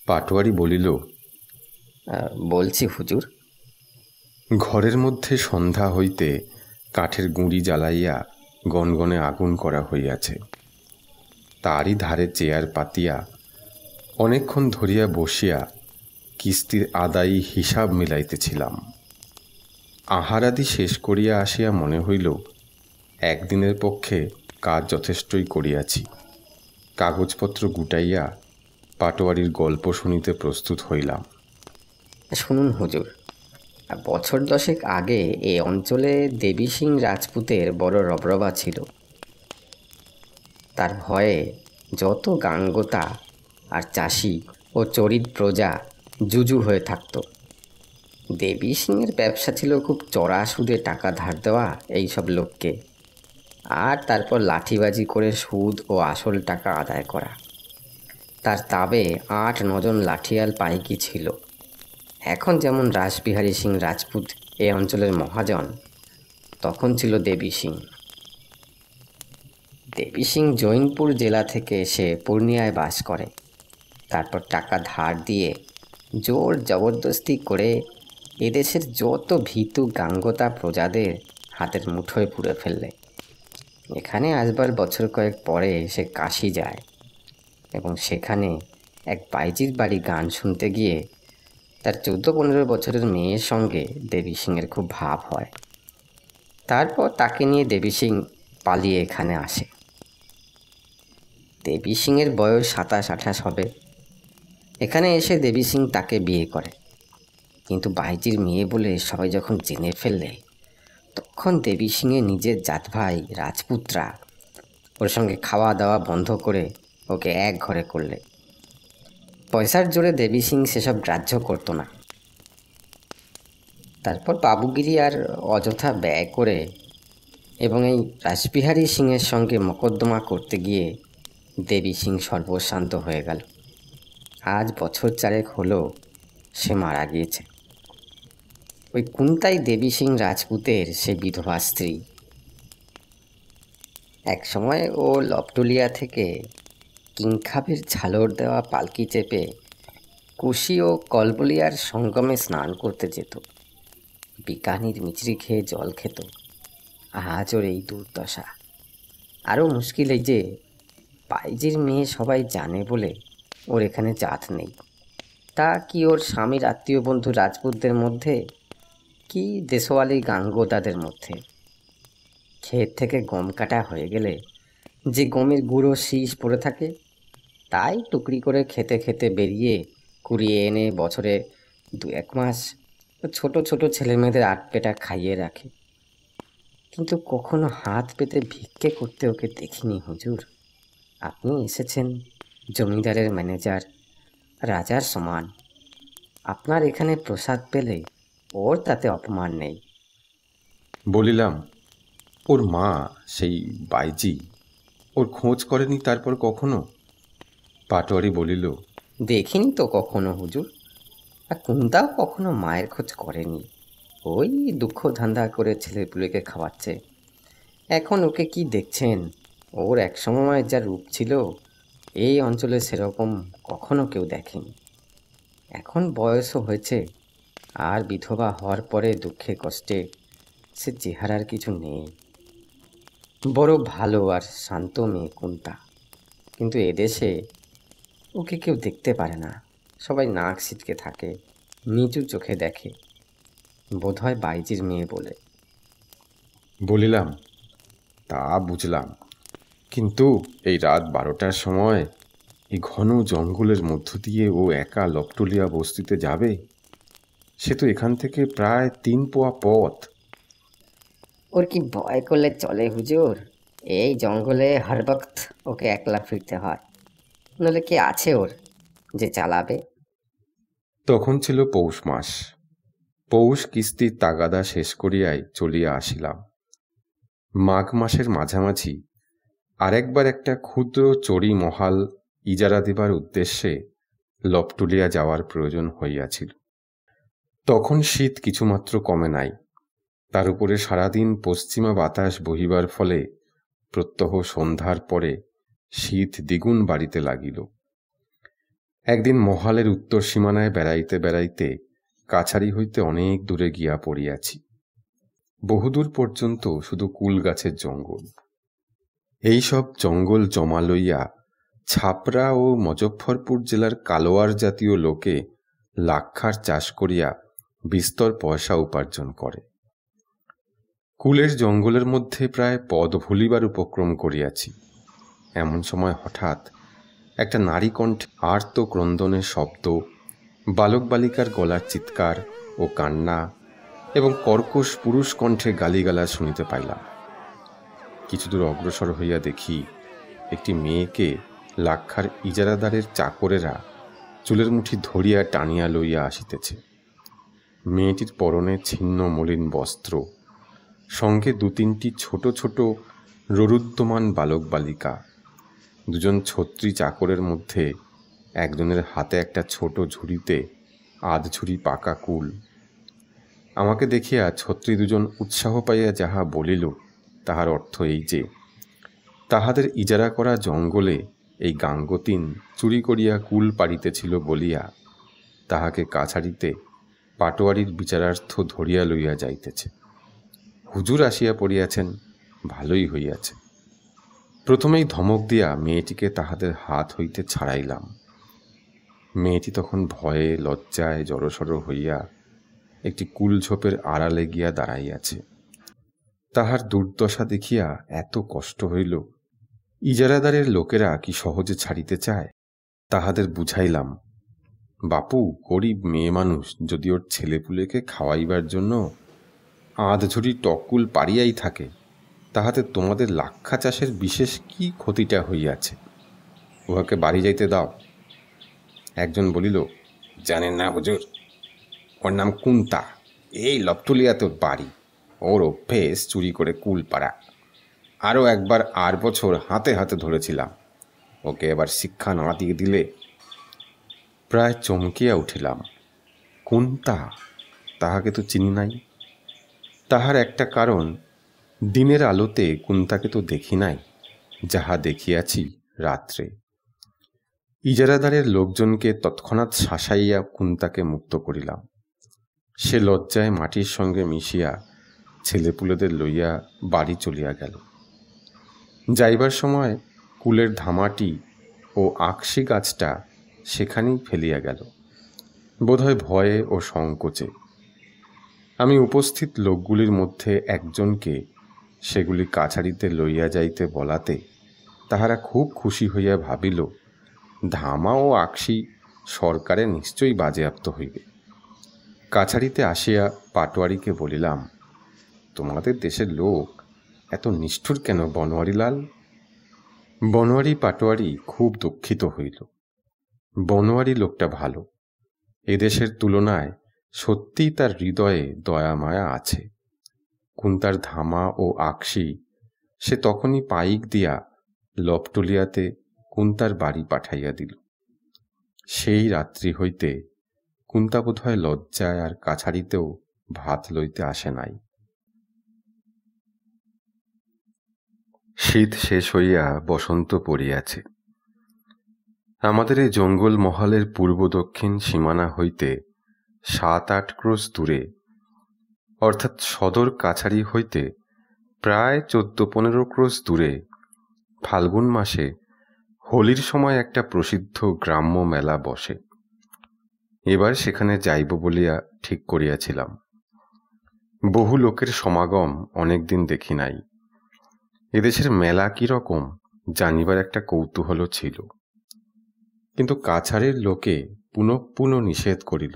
পাটোয়ারি বলিল, বলছি হুজুর। ঘরের মধ্যে সন্ধ্যা হইতে কাঠের গুঁড়ি জ্বালাইয়া গনগনে আগুন করা হইয়াছে। তারই ধারে চেয়ার পাতিয়া অনেকক্ষণ ধরিয়া বসিয়া কিস্তির আদায়ী হিসাব মিলাইতেছিলাম। আহারাদি শেষ করিয়া আসিয়া মনে হইল একদিনের পক্ষে কাজ যথেষ্টই করিয়াছি। কাগজপত্র গুটাইয়া পাটোয়ারির গল্প শুনিতে প্রস্তুত হইলাম। শুনুন হুজুর, বছর 10 আগে এ অঞ্চলে দেবী সিং রাজপুতের বড় রবরবা ছিল। তার ভয়ে যত গাঙ্গোতা আর চাষি ও চরিত প্রজা জুজু হয়ে থাকত। দেবী সিংয়ের ব্যবসা ছিল খুব চড়া সুদে টাকা ধার দেওয়া এই সব লোককে, আর তারপর লাঠিবাজি করে সুদ ও আসল টাকা আদায় করা। তার তাবে 8-9 জন লাঠিয়াল পাইকি ছিল। এখন যেমন রাসবিহারী সিং রাজপুত এ অঞ্চলের মহাজন, তখন ছিল দেবী সিং। দেবী সিং জৈনপুর জেলা থেকে এসে পূর্ণিয়ায় বাস করে। তারপর টাকা ধার দিয়ে জোর জবরদস্তি করে এদেশের যত ভীতু গাঙ্গতা প্রজাদের হাতের মুঠোয় পুরে ফেললে। এখানে আসবার বছর কয়েক পরে সে কাশি যায় এবং সেখানে এক বাইজির বাড়ি গান শুনতে গিয়ে তার 14-15 বছরের মেয়ের সঙ্গে দেবী সিংয়ের খুব ভাব হয়। তারপর তাকে নিয়ে দেবী সিং পালিয়ে এখানে আসে। দেবী সিংয়ের বয়স 27-28 হবে। এখানে এসে দেবী সিং তাকে বিয়ে করে, কিন্তু বাইজির মেয়ে বলে সবাই যখন জেনে ফেললে, তখন দেবী সিংয়ের নিজের জাত ভাই রাজপুতরা ওর সঙ্গে খাওয়া দাওয়া বন্ধ করে ওকে এক ঘরে করলে। পয়সার জোরে দেবী সিং সেসব গ্রাহ্য করতো না। তারপর বাবুগিরি আর অযথা ব্যয় করে এবং এই রাসবিহারী সিংয়ের সঙ্গে মকদ্দমা করতে গিয়ে দেবী সিং সর্বশান্ত হয়ে গেল। আজ বছর 4 হলো সে মারা গিয়েছে। ওই কুন্তাই দেবী সিং রাজপুতের সে বিধবা স্ত্রী। এক সময় ও লপটুলিয়া থেকে কিংখাবের ঝালর দেওয়া পালকি চেপে কুশি ও কলবলিয়ার সঙ্গমে স্নান করতে যেত। বিকানির মিচড়ি খেয়ে জল খেত। আজ ওর এই দুর্দশা। আরও মুশকিল এই যে বাইজির মেয়ে সবাই জানে বলে ওর এখানে জাত নেই। তা কি ওর স্বামীর আত্মীয় বন্ধু রাজপুতদের মধ্যে, কি দেশওয়ালি গাঙ্গোদাদের মধ্যে। ক্ষেত থেকে গম কাটা হয়ে গেলে যে গমের গুঁড়ো শীষ পড়ে থাকে, তাই টুকরি করে খেতে খেতে বেরিয়ে কুড়িয়ে এনে বছরে 2-1 মাস ছোট ছোট ছেলেমেয়েদের আটপেটা খাইয়ে রাখে। কিন্তু কখনো হাত পেতে ভিক্ষে করতে ওকে দেখিনি হুজুর। আপনি এসেছেন জমিদারের ম্যানেজার, রাজার সমান। আপনার এখানে প্রসাদ পেলে ওর তাতে অপমান নেই। বলিলাম, ওর মা সেই বাইজি ওর খোঁজ করেনি তারপর কখনো? পাটোয়ারি বলিল, দেখিনি তো কখনো হুজুর। আর কুন্তাও কখনো মায়ের খোঁজ করেনি। ওই দুঃখ ধান্দা করে ছেলেপুলেকে খাওয়াচ্ছে। এখন ওকে কি দেখছেন? ওর এক সময় যা রূপ ছিল, এই অঞ্চলে সেরকম কখনো কেউ দেখেনি। এখন বয়সও হয়েছে, আর বিধবা হওয়ার পরে দুঃখে কষ্টে সে চেহারার কিছু নেই। বড় ভালো আর শান্ত মেয়ে কুন্তা, কিন্তু এদেশে ওকে কেউ দেখতে পারে না। সবাই নাক ছিটকে থাকে, নিচু চোখে দেখে। বোধহয় বাইজির মেয়ে বলে। বলিলাম, তা বুঝলাম, কিন্তু এই রাত 12টার সময় এই ঘন জঙ্গলের মধ্য দিয়ে ও একা লপটলিয়া বস্তিতে যাবে? সে তো এখান থেকে প্রায় 3 পোয়া পথ। ওর কি ভয় করলে চলে হুজুর? এই জঙ্গলে হর বক্ত ওকে একলা ফিরতে হয়, নইলে কে আছে ওর যে চালাবে? তখন ছিল পৌষ মাস। পৌষ কিস্তির তাগাদা শেষ করিয়াই চলিয়া আসিলাম। মাঘ মাসের মাঝামাঝি আরেকবার একটা ক্ষুদ্র চড়ি মহাল ইজারা দিবার উদ্দেশ্যে লপটুলিয়া যাওয়ার প্রয়োজন হইয়াছিল। তখন শীত কিছুমাত্র কমে নাই, তার উপরে সারাদিন পশ্চিমা বাতাস বহিবার ফলে প্রত্যহ সন্ধ্যার পরে শীত দ্বিগুণ বাড়িতে লাগিল। একদিন মহালের উত্তর সীমানায় বেড়াইতে বেড়াইতে কাছারি হইতে অনেক দূরে গিয়া পড়িয়াছি। বহুদূর পর্যন্ত শুধু কুল গাছের জঙ্গল। এইসব জঙ্গল জমা লইয়া ছাপড়া ও মজফ্ফরপুর জেলার কালোয়ার জাতীয় লোকে লাক্ষার চাষ করিয়া বিস্তর পয়সা উপার্জন করে। কুলের জঙ্গলের মধ্যে প্রায় পদ ভুলিবার উপক্রম করিয়াছি। এমন সময় হঠাৎ একটা নারী কণ্ঠে আর্ত ক্রন্দনের শব্দ, বালক বালিকার গলার চিৎকার ও কান্না এবং কর্কশ পুরুষ কণ্ঠে গালিগালাজ শুনিতে পাইলাম। কিছুদূর অগ্রসর হইয়া দেখি একটি মেয়েকে লাক্ষার ইজারাদারের চাকরেরা চুলের মুঠি ধরিয়া টানিয়া লইয়া আসিতেছে। মেয়েটির পরনে ছিন্ন মলিন বস্ত্র, সঙ্গে 2-3টি ছোট ছোট ররুদ্যমান বালক বালিকা। দুজন ছত্রী চাকরের মধ্যে একজনের হাতে একটা ছোট ঝুড়িতে আধ ঝুড়ি পাকা কুল। আমাকে দেখিয়া ছত্রী দুজন উৎসাহ পাইয়া যাহা বলিল, তাহার অর্থ এই যে তাহাদের ইজারা করা জঙ্গলে এই গাঙ্গতিন চুরি করিয়া কুল পাড়িতেছিল বলিয়া তাহাকে কাছারিতে পাটোয়ারির বিচারার্থ ধরিয়া লইয়া যাইতেছে। হুজুর আসিয়া পড়িয়াছেন, ভালোই হইয়াছে। প্রথমেই ধমক দিয়া মেয়েটিকে তাহাদের হাত হইতে ছাড়াইলাম। মেয়েটি তখন ভয়ে লজ্জায় জড়সড় হইয়া একটি কুলঝোপের আড়ালে গিয়া দাঁড়াইয়াছে। তাহার দুর্দশা দেখিয়া এত কষ্ট হইল, ইজারাদারের লোকেরা কি সহজে ছাড়িতে চায়? তাহাদের বুঝাইলাম, বাপু গরিব মেয়ে মানুষ, যদি ওর ছেলেপুলেকে খাওয়াইবার জন্য আধ ঝুড়ি টকুল পাড়িয়াই থাকে, তাহাতে তোমাদের লাক্ষা চাষের বিশেষ কি ক্ষতিটা হইয়াছে? উহাকে বাড়ি যাইতে দাও। একজন বলিল, জানেন না হুজুর, ওর নাম কুন্তা, এই লপটুলিয়া তোর বাড়ি, ওর অভ্যেস চুরি করে কুল পাড়া। আরও একবার 8 বছর হাতে হাতে ধরেছিলাম, ওকে এবার শিক্ষা না দিয়ে দিলে। প্রায় চমকিয়া উঠিলাম। কুন্তা? তাহাকে তো চিনি নাই। তাহার একটা কারণ, দিনের আলোতে কুন্তাকে তো দেখি নাই, যাহা দেখিয়াছি রাত্রে। ইজারাদারের লোকজনকে তৎক্ষণাৎ শাসাইয়া কুন্তাকে মুক্ত করিলাম। সে লজ্জায় মাটির সঙ্গে মিশিয়া ছেলেপুলেদের লইয়া বাড়ি চলিয়া গেল। যাইবার সময় কুলের ধামাটি ও আকশি গাছটা সেখানেই ফেলিয়া গেল, বোধহয় ভয়ে ও সংকোচে। আমি উপস্থিত লোকগুলির মধ্যে একজনকে সেগুলি কাছারিতে লইয়া যাইতে বলাতে তাহারা খুব খুশি হইয়া ভাবিল, ধামা ও আকশি সরকারে নিশ্চয়ই বাজেয়াপ্ত হইবে। কাছারিতে আসিয়া পাটোয়ারিকে বলিলাম, তোমাদের দেশের লোক এত নিষ্ঠুর কেন বনোয়ারিলাল? বনোয়ারি পাটোয়ারি খুব দুঃখিত হইল। বনোয়ারি লোকটা ভালো, এদেশের তুলনায় সত্যিই তার হৃদয়ে দয়া মায়া আছে। কুন্তার ধামা ও আকশি সে তখনই পাইক দিয়া লপটলিয়াতে কুন্তার বাড়ি পাঠাইয়া দিল। সেই রাত্রি হইতে কুন্তা বোধহয় লজ্জায় আর কাছারিতেও ভাত লইতে আসে নাই। শীত শেষ হইয়া বসন্ত পড়িয়াছে। আমাদের এই জঙ্গল মহলের পূর্ব দক্ষিণ সীমানা হইতে 7-8 ক্রোশ দূরে, অর্থাৎ সদর কাছারি হইতে প্রায় 14-15 ক্রোশ দূরে, ফাল্গুন মাসে হোলির সময় একটা প্রসিদ্ধ গ্রাম্য মেলা বসে। এবার সেখানে যাইব বলিয়া ঠিক করিয়াছিলাম। বহু লোকের সমাগম অনেকদিন দেখি নাই। এদেশের মেলা কি রকম জানিবার একটা কৌতূহল ছিল, কিন্তু কাছাড়ের লোকে পুনঃ নিষেধ করিল।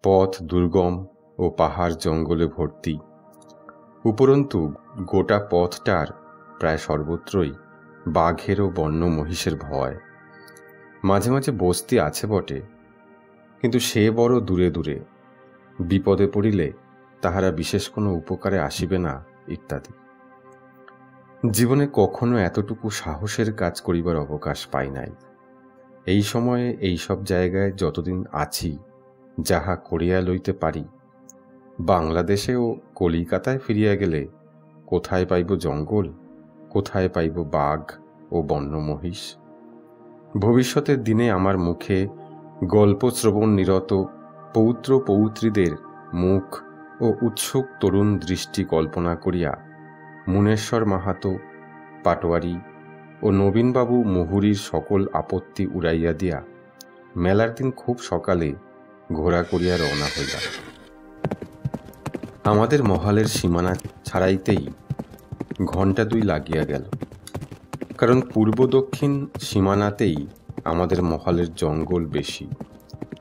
পথ দুর্গম ও পাহাড় জঙ্গলে ভর্তি, উপরন্তু গোটা পথটার প্রায় সর্বত্রই বাঘের ও বন্য মহিষের ভয়। মাঝে মাঝে বস্তি আছে বটে, কিন্তু সে বড় দূরে দূরে, বিপদে পড়িলে তাহারা বিশেষ কোনো উপকারে আসিবে না ইত্যাদি। জীবনে কখনো এতটুকু সাহসের কাজ করিবার অবকাশ পাই নাই। এই সময়ে এই সব জায়গায় যতদিন আছি, যাহা করিয়া লইতে পারি, বাংলাদেশে ও কলিকাতায় ফিরিয়া গেলে কোথায় পাইব জঙ্গল, কোথায় পাইব বাঘ ও বন্য মহিষ? ভবিষ্যতের দিনে আমার মুখে গল্প শ্রবণ নিরত পৌত্র পৌত্রীদের মুখ ও উৎসুক তরুণ দৃষ্টি কল্পনা করিয়া মুনেশ্বর মাহাতো, পাটোয়ারি ও নবীনবাবু মুহুরীর সকল আপত্তি উড়াইয়া দিয়া মেলার দিন খুব সকালে ঘোড়া করিয়া রওনা হইলাম। আমাদের মহলের সীমানা ছাড়াইতেই 2 ঘণ্টা লাগিয়া গেল, কারণ পূর্ব দক্ষিণ সীমানাতেই আমাদের মহলের জঙ্গল বেশি,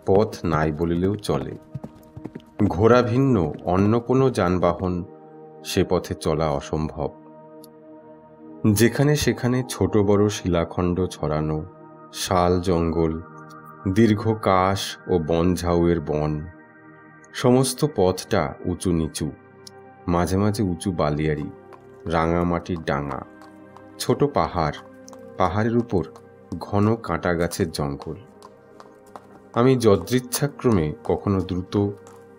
পথ নাই বলিলেও চলে। ঘোড়া ভিন্ন অন্য কোনো যানবাহন সে পথে চলা অসম্ভব। যেখানে সেখানে ছোট বড় শিলাখণ্ড ছড়ানো, শাল জঙ্গল, দীর্ঘ কাশ ও বনঝাউয়ের বন। সমস্ত পথটা উঁচু নিচু, মাঝে মাঝে উঁচু বালিয়াড়ি, রাঙামাটির ডাঙা, ছোট পাহাড়, পাহাড়ের উপর ঘন কাঁটা গাছের জঙ্গল। আমি যদৃচ্ছাক্রমে কখনো দ্রুত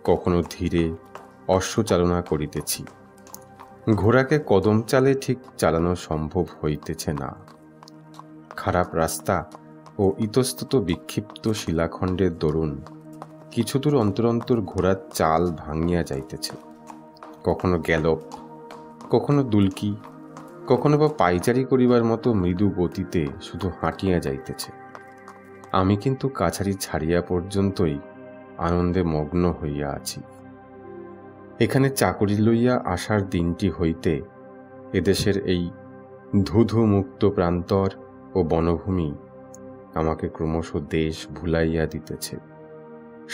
কখনো ধীরে অশ্বচালনা করিতেছি। ঘোড়াকে কদম চালে ঠিক চালানো সম্ভব হইতেছে না। খারাপ রাস্তা ও ইতস্তত বিক্ষিপ্ত শিলাখণ্ডের দরুন কিছু দূর অন্তর অন্তর ঘোড়ার চাল ভাঙিয়া যাইতেছে। কখনো গ্যালপ, কখনো দুলকি, কখনো বা পাইচারি করিবার মতো মৃদু গতিতে শুধু হাঁটিয়া যাইতেছে। আমি কিন্তু কাছারি ছাড়িয়া পর্যন্তই আনন্দে মগ্ন হইয়া আছি। এখানে চাকরি লইয়া আসার দিনটি হইতে এদেশের এই ধুধু মুক্ত প্রান্তর ও বনভূমি আমাকে ক্রমশ দেশ ভুলাইয়া দিতেছে।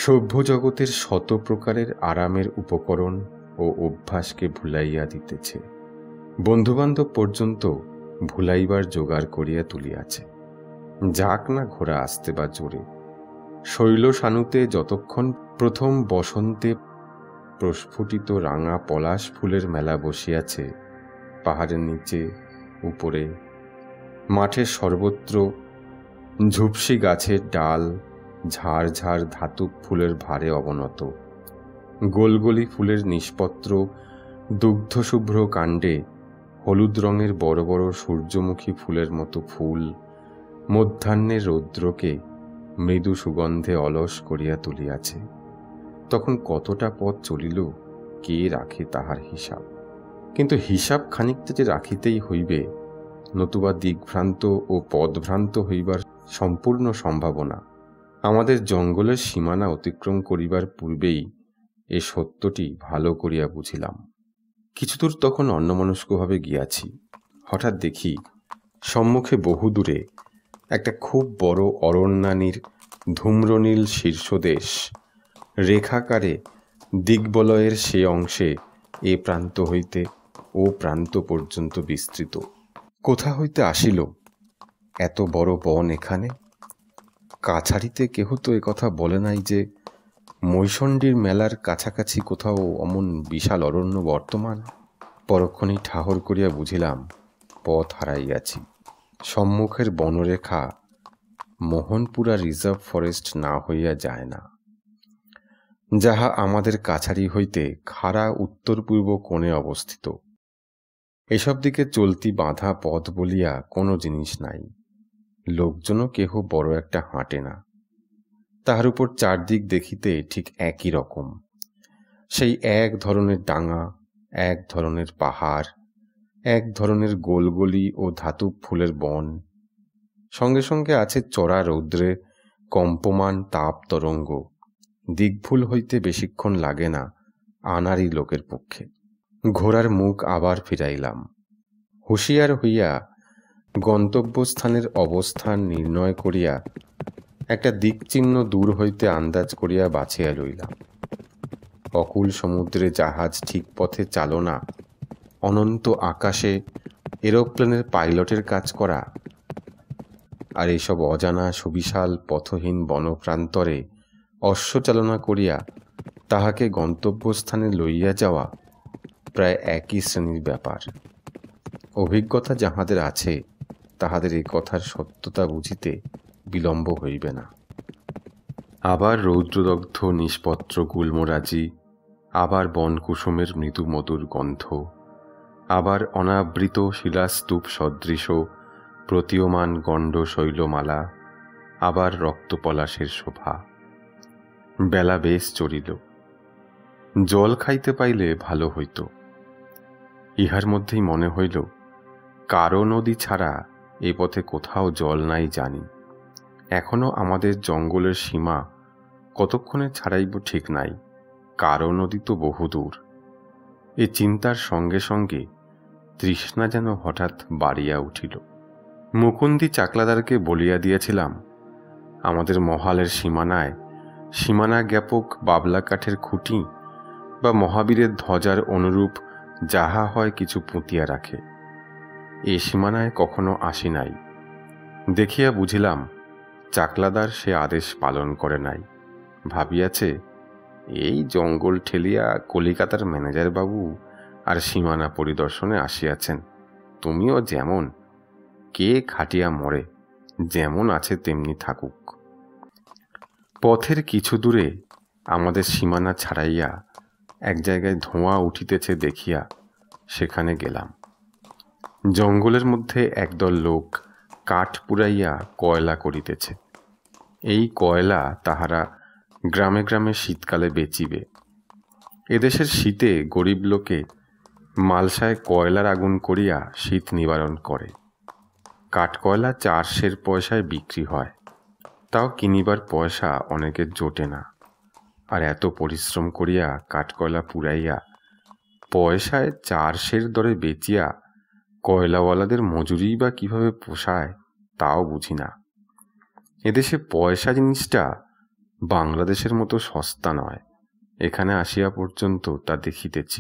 সভ্য জগতের শত প্রকারের আরামের উপকরণ ও অভ্যাসকে ভুলাইয়া দিতেছে। বন্ধুবান্ধব পর্যন্ত ভুলাইবার জোগাড় করিয়া তুলিয়াছে। যাক না ঘোড়া আসতে বা জোরে। শৈল সানুতে যতক্ষণ প্রথম বসন্তে প্রস্ফুটিত রাঙা পলাশ ফুলের মেলা বসিয়াছে, পাহাড়ের নিচে উপরে মাঠের সর্বত্র ঝুপসি গাছের ডাল ঝাড় ঝাড় ধাতুক ফুলের ভারে অবনত। গোলগলি ফুলের নিষ্পত্র দুগ্ধশুভ্র কাণ্ডে হলুদ রঙের বড় বড় সূর্যমুখী ফুলের মতো ফুল মধ্যাহ্নের রৌদ্রকে মৃদু সুগন্ধে অলস করিয়া তুলিয়াছে। তখন কতটা পথ চলিল কে রাখে তাহার হিসাব? কিন্তু হিসাব খানিকটা যে রাখিতেই হইবে, নতুবা দিগ্ভ্রান্ত ও পদভ্রান্ত হইবার সম্পূর্ণ সম্ভাবনা। আমাদের জঙ্গলের সীমানা অতিক্রম করিবার পূর্বেই এ সত্যটি ভালো করিয়া বুঝিলাম। কিছুদূর তখন অন্যমনস্কভাবে গিয়াছি। হঠাৎ দেখি সম্মুখে বহুদূরে একটা খুব বড় অরণ্যানীর ধূম্রনীল শীর্ষদেশ রেখাকারে দিগ্বলয়ের সে অংশে এ প্রান্ত হইতে ও প্রান্ত পর্যন্ত বিস্তৃত। কোথা হইতে আসিল এত বড় বন এখানে? কাছারিতে কেহ তো একথা বলে নাই যে মৈশণ্ডীর মেলার কাছাকাছি কোথাও অমন বিশাল অরণ্য বর্তমান। পরক্ষণেই ঠাহর করিয়া বুঝিলাম পথ হারাইয়াছি। সম্মুখের বনরেখা মোহনপুরা রিজার্ভ ফরেস্ট না হইয়া যায় না, যাহা আমাদের কাছারি হইতে খাড়া উত্তর পূর্ব কোণে অবস্থিত। এসব দিকে চলতি বাঁধা পথ বলিয়া কোনো জিনিস নাই। লোকজনও কেহ বড় একটা হাঁটে না। তাহার উপর চারদিক দেখিতে ঠিক একই রকম, সেই এক ধরনের ডাঙা, এক ধরনের পাহাড়, এক ধরনের গোলগলি ও ধাতব ফুলের বন, সঙ্গে সঙ্গে আছে চড়া রৌদ্রে কম্পমান তাপ তরঙ্গ। দিকভুল হইতে বেশিক্ষণ লাগে না আনারি লোকের পক্ষে। ঘোড়ার মুখ আবার ফিরাইলাম। হুঁশিয়ার হইয়া গন্তব্যস্থানের অবস্থান নির্ণয় করিয়া একটা দিকচিহ্ন দূর হইতে আন্দাজ করিয়া বাছিয়া লইলাম। অকুল সমুদ্রে জাহাজ ঠিক পথে চালনা, অনন্ত আকাশে এরোপ্লেনের পাইলটের কাজ করা, আর এইসব অজানা সুবিশাল পথহীন বনপ্রান্তরে অশ্বচালনা করিয়া তাহাকে গন্তব্যস্থানে লইয়া যাওয়া প্রায় একই শ্রেণীর ব্যাপার। অভিজ্ঞতা যাহাদের আছে তাহাদের এই কথার সত্যতা বুঝিতে বিলম্ব হইবে না। আবার রৌদ্রদগ্ধ নিষ্পত্র গুল্মরাজি, আবার বনকুসুমের মৃদু মধুর গন্ধ, আবার অনাবৃত শিলাস্তূপ সদৃশ প্রতীয়মান গণ্ড শৈলমালা, আবার রক্তপলাশের শোভা। বেলা বেশ চড়িল। জল খাইতে পাইলে ভালো হইত। ইহার মধ্যেই মনে হইল, কারো নদী ছাড়া এ পথে কোথাও জল নাই জানি। এখনো আমাদের জঙ্গলের সীমা কতক্ষণে ছাড়াইব ঠিক নাই, কারো নদী তো বহুদূর। এ চিন্তার সঙ্গে সঙ্গে তৃষ্ণা যেন হঠাৎ বাড়িয়া উঠিল। মুকুন্দি চাকলাদারকে বলিয়া দিয়েছিলাম, আমাদের মহালের সীমানা জ্ঞাপক বাবলা কাঠের খুঁটি বা মহাবীরের ধ্বজার অনুরূপ যাহা হয় কিছু পুঁতিয়া রাখে। এ সীমানায় কখনো আসি নাই। দেখিয়া বুঝিলাম চাকলাদার সে আদেশ পালন করে নাই। ভাবিয়াছে, এই জঙ্গল ঠেলিয়া কলিকাতার ম্যানেজার বাবু আর সীমানা পরিদর্শনে আসিয়াছেন, তুমিও যেমন, কে খাটিয়া মরে, যেমন আছে তেমনি থাকুক। পথের কিছু দূরে আমাদের সীমানা ছাড়াইয়া এক জায়গায় ধোঁয়া উঠিতেছে দেখিয়া সেখানে গেলাম। জঙ্গলের মধ্যে একদল লোক কাঠ পুড়াইয়া কয়লা করিতেছে। এই কয়লা তাহারা গ্রামে গ্রামে শীতকালে বেচিবে। এদেশের শীতে গরিব লোকে মালসায় কয়লার আগুন করিয়া শীত নিবারণ করে। কাঠকয়লা 4 সের পয়সায় বিক্রি হয়, তাও কিনিবার পয়সা অনেকের জোটে না। আর এত পরিশ্রম করিয়া কাঠকয়লা পুড়াইয়া পয়সায় 4 সের দরে বেচিয়া কয়লাওয়ালাদের মজুরি বা কিভাবে পোষায় তাও বুঝি না। এদেশে পয়সা জিনিসটা বাংলাদেশের মতো সস্তা নয়, এখানে আসিয়া পর্যন্ত তা দেখিতেছি।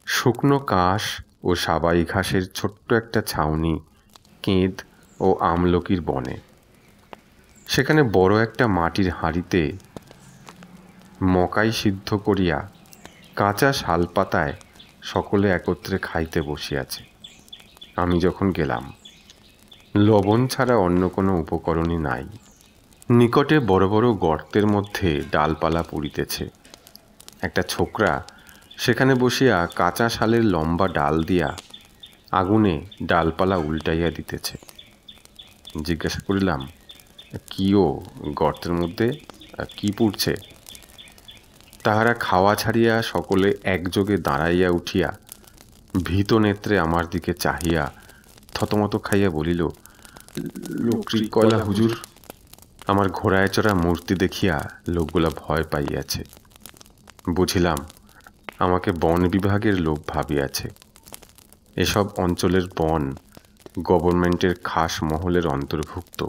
শুকনো কাশ ও সাবাই ঘাসের ছোট্ট একটা ছাউনি কেঁদ ও আমলকির বনে। সেখানে বড় একটা মাটির হাঁড়িতে মকাই সিদ্ধ করিয়া কাঁচা শালপাতায় সকলে একত্রে খাইতে বসিয়াছে। আমি যখন গেলাম, লবণ ছাড়া অন্য কোনো উপকরণই নাই। নিকটে বড় বড় গর্তের মধ্যে ডালপালা পুড়িতেছে। একটা ছোকরা সেখানে বসিয়া কাঁচা শালের লম্বা ডাল দিয়া আগুনে ডালপালা উল্টাইয়া দিতেছে। জিজ্ঞাসা করিলাম, কি ও গর্তের মধ্যে কি পুড়ছে? তাহারা খাওয়া ছাড়িয়া সকলে একযোগে দাঁড়াইয়া উঠিয়া ভীত নেত্রে আমার দিকে চাহিয়া থতমত খাইয়া বলিল, লক্ষ্মীর কয়লা হুজুর। আমার ঘোড়ায় চড়া মূর্তি দেখিয়া লোকগুলা ভয় পাইয়াছে। বুঝিলাম আমাকে বন বিভাগের লোক ভাবিয়াছে। এসব অঞ্চলের বন গভর্নমেন্টের খাস মহলের অন্তর্ভুক্ত।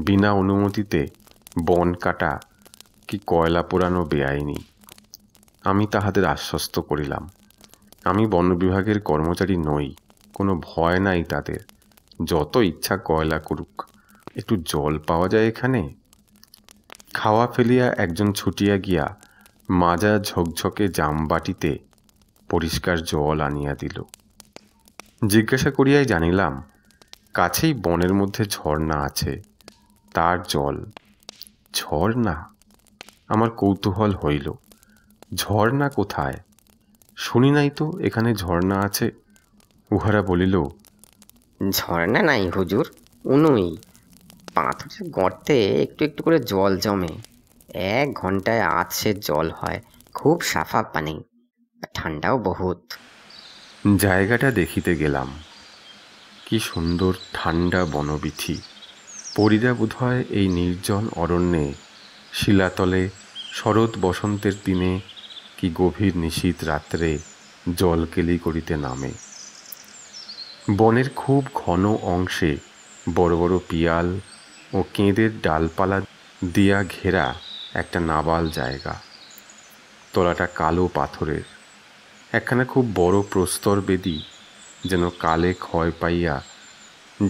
বিনা অনুমতিতে বন কাটা কি কয়লা পোড়ানো বেআইনি। আমি তাহাদের আশ্বস্ত করিলাম, আমি বন বিভাগের কর্মচারী নই, কোনো ভয় নাই তাদের, যত ইচ্ছা কয়লা করুক, একটু জল পাওয়া যায় এখানে। খাওয়া ফেলিয়া একজন ছুটিয়া গিয়া মাজা ঝকঝকে জামবাটিতে পরিষ্কার জল আনিয়া দিল। জিজ্ঞাসা করিয়াই জানিলাম কাছেই বনের মধ্যে ঝর্ণা আছে, তার জল। ঝর্ণা? আমার কৌতূহল হইল, ঝর্ণা কোথায়? শুনি নাই তো এখানে ঝর্ণা আছে। উহারা বলিল, ঝর্ণা নাই হুজুর, উনুই। পাথরের গর্তে একটু একটু করে জল জমে। 1 ঘন্টায় সে জল হয়, খুব সাফা পানি, আর ঠান্ডাও বহুত। জায়গাটা দেখিতে গেলাম। কি সুন্দর ঠান্ডা বনবীথি। পরীরা বোধহয় এই নির্জন অরণ্যে শিলাতলে শরৎ বসন্তের দিনে কি গভীর নিশীথ রাত্রে জলকেলি করিতে নামে। বনের খুব ঘন অংশে বড় বড় পিয়াল ও কেঁদের ডালপালা দিয়া ঘেরা একটা নাবাল জায়গা। তলাটা কালো পাথরের। একখানা খুব বড় প্রস্তর বেদি যেন কালে ক্ষয় পাইয়া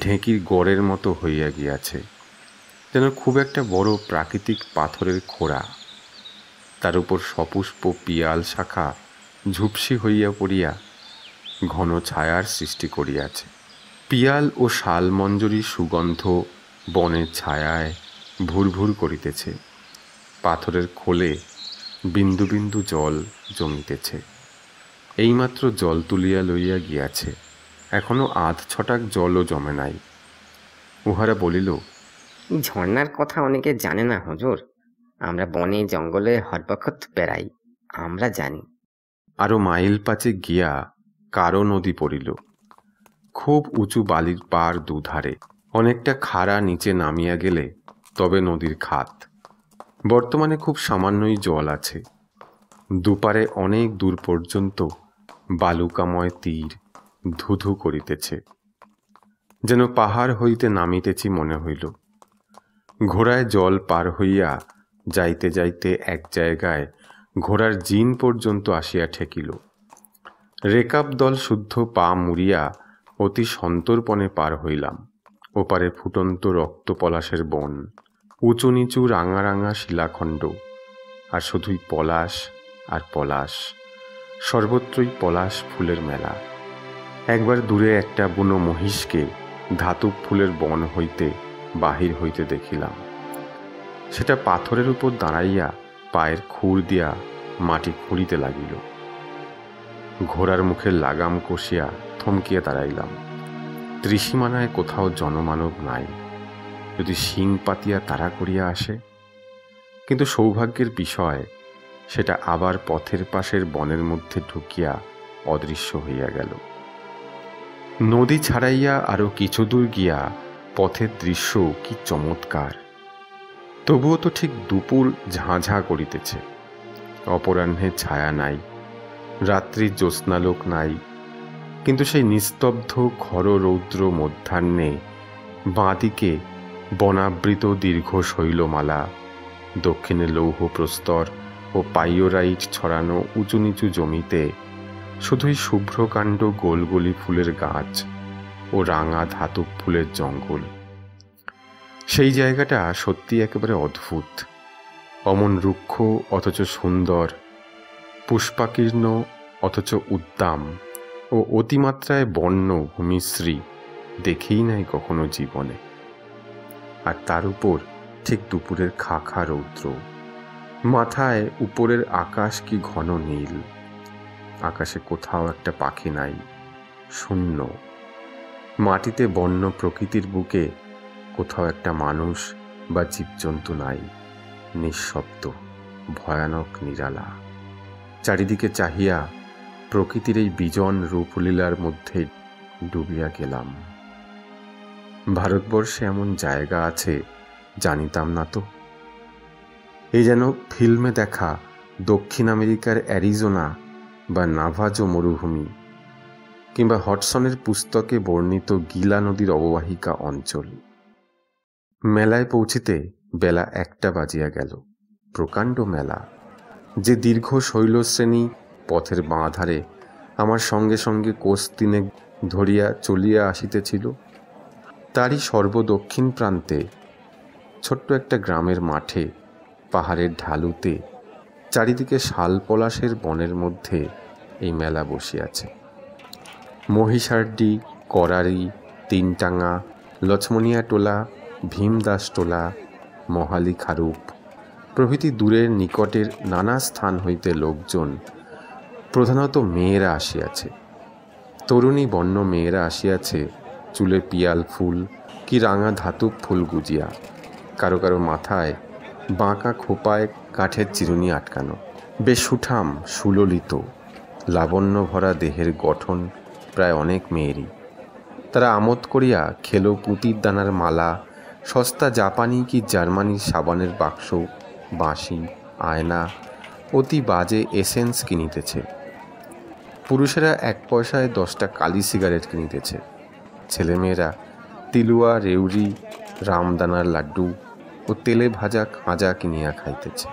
ঢেঁকির গড়ের মতো হইয়া গিয়াছে, যেন খুব একটা বড় প্রাকৃতিক পাথরের খোড়া। তার উপর সপুষ্প পিয়াল শাখা ঝুপসি হইয়া পড়িয়া ঘন ছায়ার সৃষ্টি করিয়াছে। পিয়াল ও শালমঞ্জরির সুগন্ধ বনের ছায়ায় ভুরভুর করিতেছে। পাথরের খোলে বিন্দু বিন্দু জল জমিতেছে। এইমাত্র জল তুলিয়া লইয়া গিয়াছে, এখনো ৮-৬ জলও জমে নাই। উহারা বলিল, ঝর্ণার কথা অনেকে জানে না হুজুর। আমরা বনে জঙ্গলে হরবক্ষত বেড়াই, আমরা জানি। আরো মাইল ৫ গিয়া কারো নদী পড়িল। খুব উঁচু বালির পাড় দুধারে। অনেকটা খাড়া নিচে নামিয়া গেলে তবে নদীর খাত। বর্তমানে খুব সামান্যই জল আছে। দুপারে অনেক দূর পর্যন্ত বালুকাময় তীর ধুধু করিতেছে, যেন পাহাড় হইতে নামিতেছি মনে হইল। ঘোড়ায় জল পার হইয়া যাইতে যাইতে এক জায়গায় ঘোড়ার জিন পর্যন্ত আসিয়া ঠেকিল। রেকাব দল শুদ্ধ পা মুড়িয়া অতি সন্তর্পণে পার হইলাম। ওপারে ফুটন্ত রক্ত পলাশের বন, উঁচু নিচু রাঙা রাঙা শিলাখণ্ড, আর শুধুই পলাশ আর পলাশ, সর্বত্রই পলাশ ফুলের মেলা। একবার দূরে একটা বুনো মহিষকে ধাতব ফুলের বন হইতে বাহির হইতে দেখিলাম। সেটা পাথরের উপর দাঁড়াইয়া পায়ের খুর দিয়া মাটি খুঁড়িতে লাগিল। ঘোড়ার মুখের লাগাম কষিয়া থমকিয়া দাঁড়াইলাম। ত্রিসীমানায় কোথাও জনমানব নাই, যদি শিং পাতিয়া তাড়া করিয়া আসে। কিন্তু সৌভাগ্যের বিষয়, সেটা আবার পথের পাশের বনের মধ্যে ঢুকিয়া অদৃশ্য হইয়া গেল। নদী ছাড়াইয়া আরো কিছু দূর গিয়া পথের দৃশ্য কি চমৎকার। তবুও তো ঠিক দুপুর ঝাঁঝা করিতেছে। অপরাহ্নে ছায়া নাই, রাত্রির জ্যোৎস্নালোক নাই। কিন্তু সেই নিস্তব্ধ খর রৌদ্র মধ্যাহ্নে বাঁদিকে বনাবৃত দীর্ঘ শৈলমালা, দক্ষিণে লৌহ প্রস্তর ও পাইওরাইট ছড়ানো উঁচু নিচু জমিতে শুধুই শুভ্রকাণ্ড গোলগলি ফুলের গাছ ও রাঙা ধাতব ফুলের জঙ্গল। সেই জায়গাটা সত্যি একেবারে অদ্ভুত। অমন রুক্ষ অথচ সুন্দর, পুষ্পাকীর্ণ অথচ উদ্দাম ও অতিমাত্রায় বন্য ভূমিশ্রী দেখেই নাই কখনো জীবনে। আর তার উপর ঠিক দুপুরের খা খা রৌদ্র। মাথায় উপরের আকাশ কি ঘন নীল। আকাশে কোথাও একটা পাখি নাই, শূন্য। মাটিতে বন্য প্রকৃতির বুকে কোথাও একটা মানুষ বা জীবজন্তু নাই, নিঃশব্দ, ভয়ানক নিরালা। চারিদিকে চাহিয়া প্রকৃতির এই বিজন রূপলীলার মধ্যে ডুবিয়া গেলাম। ভারতবর্ষে এমন জায়গা আছে জানিতাম না তো। এই যেন ফিল্মে দেখা দক্ষিণ আমেরিকার অ্যারিজোনা বা নাভাজো মরুভূমি, কিংবা হডসনের পুস্তকে বর্ণিত গিলা নদীর অববাহিকা অঞ্চল। মেলায় পৌঁছিতে বেলা 1টা বাজিয়া গেল। প্রকাণ্ড মেলা, যে দীর্ঘ শৈলশ্রেণী পথের বাঁ ধারে আমার সঙ্গে সঙ্গে কোষ 3 ধরিয়া চলিয়া আসিতেছিল, তারই সর্বদক্ষিণ প্রান্তে ছোট্ট একটা গ্রামের মাঠে পাহাড়ের ঢালুতে চারিদিকে শাল পলাশের বনের মধ্যে এই মেলা বসিয়াছে। মহিষারডি, করারি, তিনটাঙ্গা, লছমনিয়া টোলা, ভীমদাস টোলা, মহালি খারুপ প্রভৃতি দূরের নিকটের নানা স্থান হইতে লোকজন, প্রধানত মেয়েরা আসিয়াছে। তরুণী বন্য মেয়েরা আসিয়াছে চুলে পিয়াল ফুল কি রাঙা ধাতব ফুল গুজিয়া, কারো কারো মাথায় বাঁকা খোপায় কাঠের চিরুনি আটকানো, বেশ সুঠাম সুললিত লাবণ্য ভরা দেহের গঠন প্রায় অনেক মেয়েরই। তারা আমোদ করিয়া খেলো পুঁতির দানার মালা, সস্তা জাপানি কি জার্মানির সাবানের বাক্স, বাঁশি, আয়না, অতি বাজে এসেন্স কিনিতেছে। পুরুষেরা 1 পয়সায় 10টা কালি সিগারেট কিনিতেছে। ছেলেমেয়েরা তিলুয়া, রেউড়ি, রামদানার লাড্ডু ও তেলে ভাজা খাঁজা কিনিয়া খাইতেছে।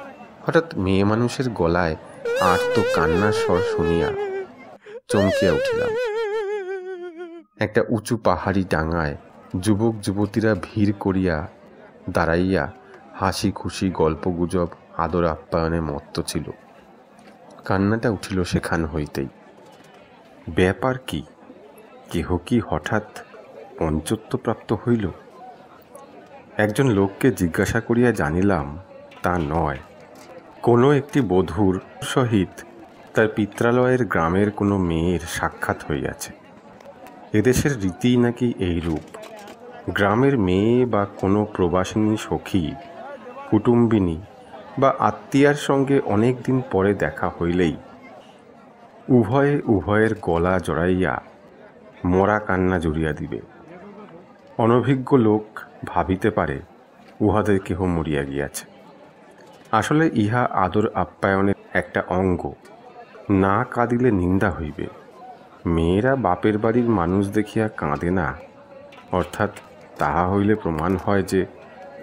হঠাৎ মেয়ে মানুষের গলায় আর্ত কান্নার স্বর শুনিয়া চমকিয়া উঠিলাম। একটা উঁচু পাহাড়ি ডাঙায় যুবক যুবতীরা ভিড় করিয়া দাঁড়াইয়া হাসি খুশি গল্প গুজব আদর আপ্যায়নে মত্ত ছিল। কান্নাটা উঠিল সেখান হইতেই। ব্যাপার কি? কেহ কি হঠাৎ পঞ্চত্বপ্রাপ্ত হইল? একজন লোককে জিজ্ঞাসা করিয়া জানিলাম তা নয়, কোনো একটি বধূর সহিত তার পিত্রালয়ের গ্রামের কোনো মেয়ের সাক্ষাৎ হইয়াছে। এদেশের রীতি নাকি এইরূপ, গ্রামের মেয়ে বা কোনো প্রবাসিনী সখী, কুটুম্বিনী বা আত্মীয়ার সঙ্গে অনেক দিন পরে দেখা হইলেই উভয়ে উভয়ের গলা জড়াইয়া মরা কান্না জুড়িয়া দিবে। অনভিজ্ঞ লোক ভাবিতে পারে উহাদের কেহ মরিয়া গিয়াছে। আসলে ইহা আদর আপ্যায়নের একটা অঙ্গ। না কাঁদিলে নিন্দা হইবে। মেয়েরা বাপের বাড়ির মানুষ দেখিয়া কাঁদে না, অর্থাৎ তাহা হইলে প্রমাণ হয় যে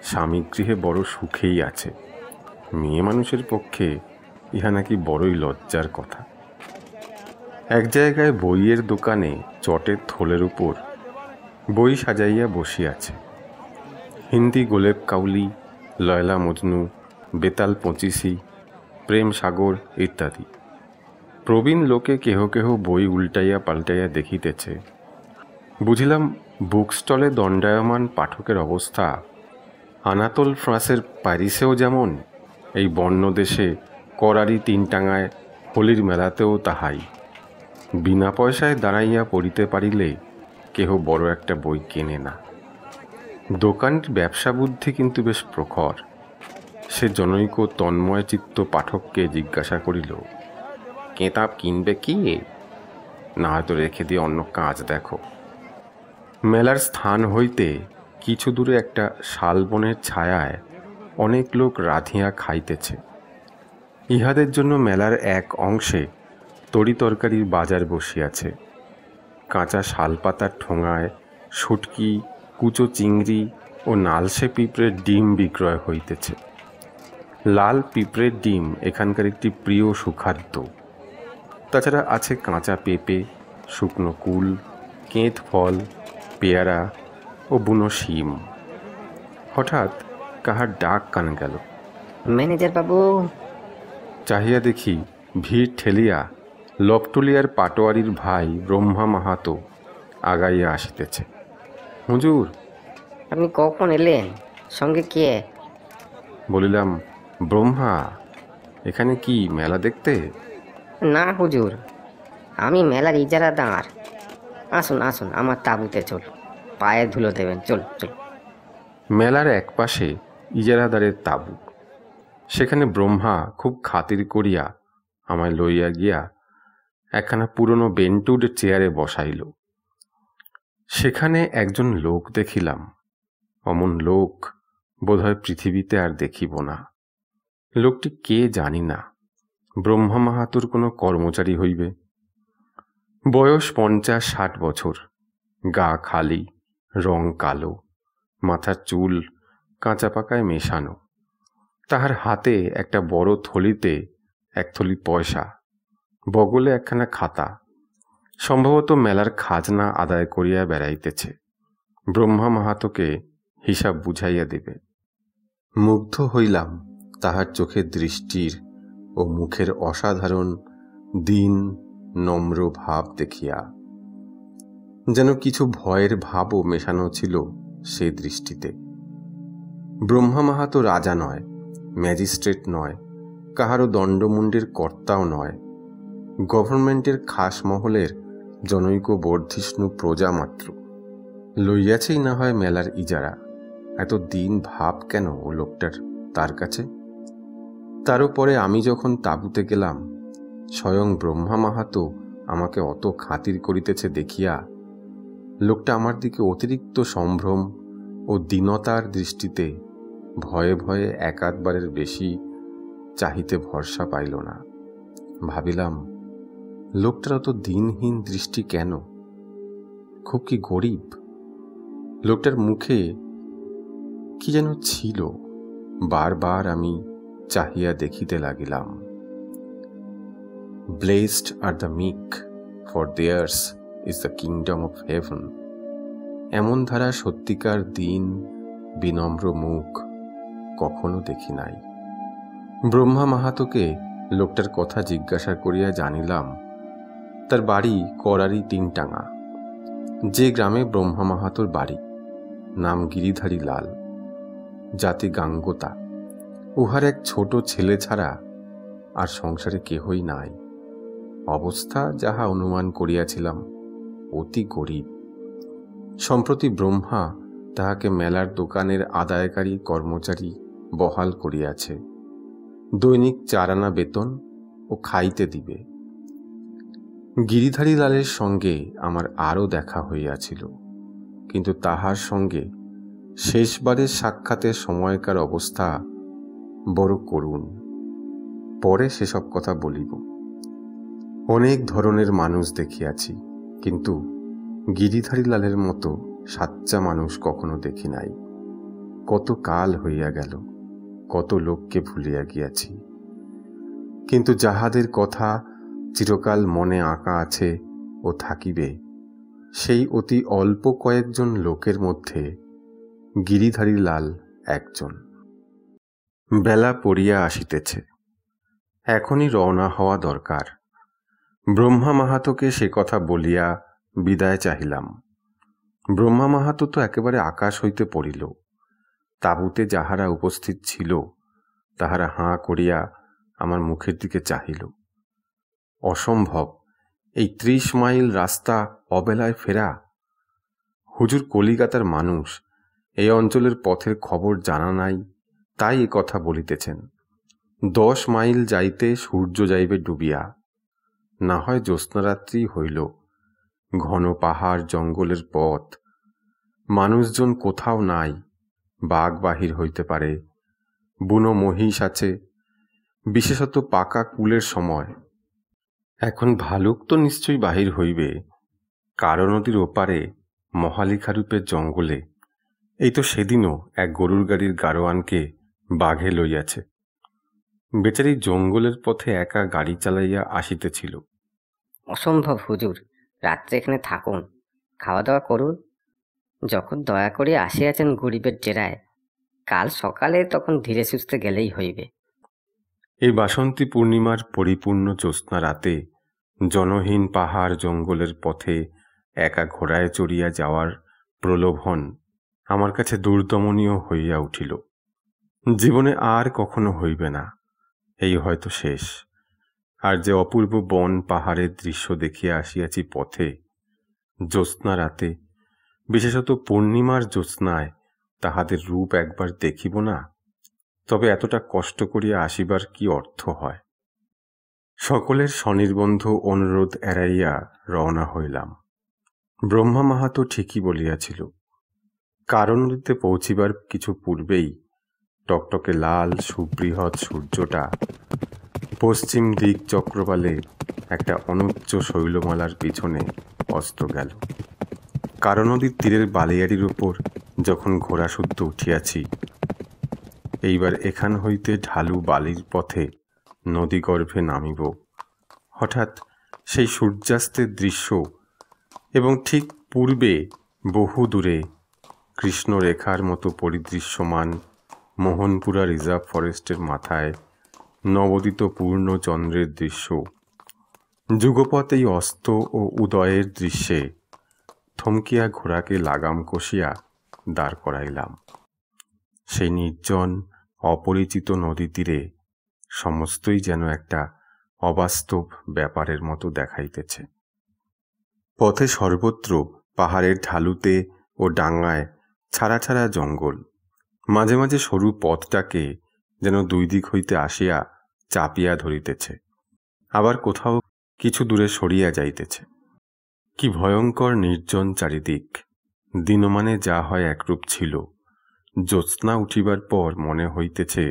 স্বামী গৃহে বড় সুখেই আছে। মেয়ে মানুষের পক্ষে ইহা নাকি বড়ই লজ্জার কথা। এক জায়গায় বইয়ের দোকানে চটের থলের উপর বই সাজাইয়া বসিয়াছে। হিন্দি গোলেব কাউলি, লয়লা মজনু, বেতাল 25 প্রেম সাগর ইত্যাদি। প্রবীণ লোকে কেহ কেহ বই উল্টাইয়া পাল্টাইয়া দেখিতেছে। বুঝিলাম বুক স্টলে দণ্ডায়মান পাঠকের অবস্থা আনাতোল ফ্রাঁসের প্যারিসেও যেমন, এই বন্য দেশে করারি 3 টাঙায় হোলির মেলাতেও তাহাই। বিনা পয়সায় দাঁড়াইয়া পড়িতে পারিলে কেহ বড় একটা বই কেনে না। দোকানটির ব্যবসা বুদ্ধি কিন্তু বেশ প্রখর। সে জনৈক তন্ময় চিত্ত পাঠককে জিজ্ঞাসা করিল, কেতাব কিনবে কি? না হয়তো রেখে দিয়ে অন্য কাজ দেখো। মেলার স্থান হইতে কিছু দূরে একটা শালবনের ছায়ায় অনেক লোক রাঁধিয়া খাইতেছে। ইহাদের জন্য মেলার এক অংশে তরি তরকারির বাজার বসিয়াছে। কাঁচা শালপাতার ঠোঙায় শুটকি, কুচো চিংড়ি ও নালসে পিঁপড়ের ডিম বিক্রয় হইতেছে। লাল পিঁপড়ের ডিম এখানকার একটি প্রিয় সুখাদ্য। তাছাড়া আছে কাঁচা পেঁপে, শুকনো কুল, কেঁত ফল, পেয়ারা ও বুনো শিম। হঠাৎ কাহার ডাক কানে গেল। ম্যানেজার বাবু। চাহিয়া দেখি ভিড় ঠেলিয়া লপটুলিয়ার পাটোয়ারির ভাই ব্রহ্মা মাহাতো আগাইয়া আসিতেছে। হুজুর, আপনি কখন এলেন? সঙ্গে কে? বলিলাম, ব্রহ্মা, এখানে কি মেলা দেখতে? না হুজুর, আমি মেলার ইজারাদার। আসুন আসুন, আমার তাঁবুতে চল, পায়ে ধুলো দেবেন, চল চল। মেলার একপাশে ইজারাদারের তাঁবু। সেখানে ব্রহ্মা খুব খাতির করিয়া আমায় লইয়া গিয়া একখানা পুরনো বেন্টুড চেয়ারে বসাইল। সেখানে একজন লোক দেখিলাম। অমন লোক বোধহয় পৃথিবীতে আর দেখিব না। লোকটি কে জানি না, ব্রহ্মা মাহাতুর কোনো কর্মচারী হইবে। বয়স 50-60 বছর, গা খালি, রং কালো, মাথার চুল কাঁচা পাকায় মেশানো। তাহার হাতে একটা বড় থলিতে 1 থলি পয়সা, বগলে একখানা খাতা। সম্ভবত মেলার খাজনা আদায় করিয়া বেড়াইতেছে। ব্রহ্মা মাহাতোকে হিসাব বুঝাইয়া দেবে। মুগ্ধ হইলাম তাহার চোখের দৃষ্টির ও মুখের অসাধারণ দীন নম্র ভাব দেখিয়া। যেন কিছু ভয়ের ভাবও মেশানো ছিল সে দৃষ্টিতে। ব্রহ্মা মাহাতো রাজা নয়, ম্যাজিস্ট্রেট নয়, কাহারও দণ্ডমুণ্ডের কর্তাও নয়, গভর্নমেন্টের খাস মহলের জনৈক বর্ধিষ্ণু প্রজা মাত্র। লইয়াছেই না হয় মেলার ইজারা, এত দিন ভাব কেন ও লোকটার তার কাছে? তারও পরে আমি যখন তাঁবুতে গেলাম, স্বয়ং ব্রহ্মা মাহাতো আমাকে অত খাতির করিতেছে দেখিয়া লোকটা আমার দিকে অতিরিক্ত সম্ভ্রম ও দীনতার দৃষ্টিতে ভয়ে ভয়ে একাধবারের বেশি চাহিতে ভরসা পাইল না। ভাবিলাম, লোকটার অত দিনহীন দৃষ্টি কেন? খুব কি গরিব? লোকটার মুখে কি যেন ছিল, বারবার আমি চাহিয়া দেখিতে লাগিলাম। Blessed are the meek, for theirs is the kingdom of heaven. এমন ধারা সত্যিকার দিন বিনম্র মুখ কখনো দেখি নাই। ব্রহ্মা মাহাতোকে লোকটার কথা জিজ্ঞাসা করিয়া জানিলাম তার বাড়ি করারি তিনটাঙা। যে গ্রামে ব্রহ্মা মাহাতোর বাড়ি, নাম গিরিধারী লাল, জাতি গাঙ্গোতা। উহার এক ছোট ছেলে ছাড়া আর সংসারে কেহই নাই। অবস্থা যাহা অনুমান করিয়াছিলাম, অতি গরিব। সম্প্রতি ব্রহ্মা তাহাকে মেলার দোকানের আদায়কারী কর্মচারী বহাল করিয়াছে। দৈনিক 4 আনা বেতন ও খাইতে দিবে। গিরিধারী লালের সঙ্গে আমার আরও দেখা হইয়াছিল, কিন্তু তাহার সঙ্গে শেষবারের সাক্ষাতের সময়কার অবস্থা বড় করুণ। পরে সেসব কথা বলিব। অনেক ধরনের মানুষ দেখিয়াছি, কিন্তু গিরিধারী লালের মতো সাচ্চা মানুষ কখনো দেখি নাই। কত কাল হইয়া গেল, কত লোককে ভুলিয়া গিয়াছি, কিন্তু যাহাদের কথা চিরকাল মনে আঁকা আছে ও থাকিবে, সেই অতি অল্প কয়েকজন লোকের মধ্যে গিরিধারী লাল একজন। বেলা পড়িয়া আসিতেছে, এখনই রওনা হওয়া দরকার। ব্রহ্মা মাহাতোকে সে কথা বলিয়া বিদায় চাহিলাম। ব্রহ্মা মাহাতো তো একেবারে আকাশ হইতে পড়িল। তাঁবুতে যাহারা উপস্থিত ছিল তাহারা হাঁ করিয়া আমার মুখের দিকে চাহিল। অসম্ভব, এই 30 মাইল রাস্তা অবেলায় ফেরা। হুজুর কলিকাতার মানুষ, এই অঞ্চলের পথের খবর জানা নাই, তাই এ কথা বলিতেছেন। 10 মাইল যাইতে সূর্য যাইবে ডুবিয়া, না হয় জ্যোৎস্নারাত্রি হইল। ঘন পাহাড় জঙ্গলের পথ, মানুষজন কোথাও নাই। বাঘ বাহির হইতে পারে, বুনো মহিষ আছে, বিশেষত পাকা কুলের সময়। এখন ভালুক তো নিশ্চয়ই বাহির হইবে। কারো নদীর ওপারে মহালিখারূপের জঙ্গলে এই তো সেদিনও এক গরুর গাড়ির গাড়োয়ানকে বাঘে লইয়াছে। বেচারি জঙ্গলের পথে একা গাড়ি চালাইয়া আসিতেছিল। অসম্ভব হুজুর, রাত্রে এখানে থাকুন, খাওয়া দাওয়া করুন। যখন দয়া করে আসিয়াছেন গরিবের ডেরায়, কাল সকালে তখন ধীরে সুস্থে গেলেই হইবে। এই বাসন্তী পূর্ণিমার পরিপূর্ণ জ্যোৎস্না রাতে জনহীন পাহাড় জঙ্গলের পথে একা ঘোড়ায় চড়িয়া যাওয়ার প্রলোভন আমার কাছে দুর্দমনীয় হইয়া উঠিল। জীবনে আর কখনো হইবে না, এই হয়তো শেষ। আর যে অপূর্ব বন পাহাড়ের দৃশ্য দেখিয়া আসিয়াছি পথে, জ্যোৎস্না রাতে, বিশেষত পূর্ণিমার জ্যোৎস্নায় তাহাদের রূপ একবার দেখিব না, তবে এতটা কষ্ট করিয়া আসিবার কি অর্থ হয়? সকলের স্বনির্বন্ধ অনুরোধ এড়াইয়া রওনা হইলাম। ব্রহ্মা মাহাতো ঠিকই বলিয়াছিল, কারণ নদীতে পৌঁছিবার কিছু পূর্বেই টকটকে লাল সুবৃহৎ সূর্যটা পশ্চিম দিক চক্রবালে একটা অনুচ্চ শৈলমালার পিছনে অস্ত গেল। কারণ নদীর তীরের বালিয়াড়ির উপর যখন ঘোড়া শুদ্ধ উঠিয়াছি, এইবার এখান হইতে ঢালু বালির পথে নদীগর্ভে নামিব, হঠাৎ সেই সূর্যাস্তের দৃশ্য এবং ঠিক পূর্বে বহু দূরে কৃষ্ণরেখার মতো পরিদৃশ্যমান মোহনপুরা রিজার্ভ ফরেস্টের মাথায় নবোদিত পূর্ণ চন্দ্রের দৃশ্য, যুগপৎ এই অস্ত ও উদয়ের দৃশ্যে থমকিয়া ঘোড়াকে লাগাম কষিয়া দাঁড় করাইলাম। সেই নির্জন অপরিচিত নদী তীরে সমস্তই যেন একটা অবাস্তব ব্যাপারের মতো দেখাইতেছে। পথে সর্বত্র পাহাড়ের ঢালুতে ও ডাঙায় ছাড়া ছাড়া জঙ্গল, মাঝে মাঝে সরু পথটাকে যেন দুই দিক হইতে আসিয়া চাপিয়া ধরিতেছে, আবার কোথাও কিছু দূরে সরিয়া যাইতেছে। কি ভয়ঙ্কর নির্জন চারিদিক! দিনমানে যা হয় একরূপ ছিল, জ্যোৎস্না উঠিবার পর মনে হইতেছে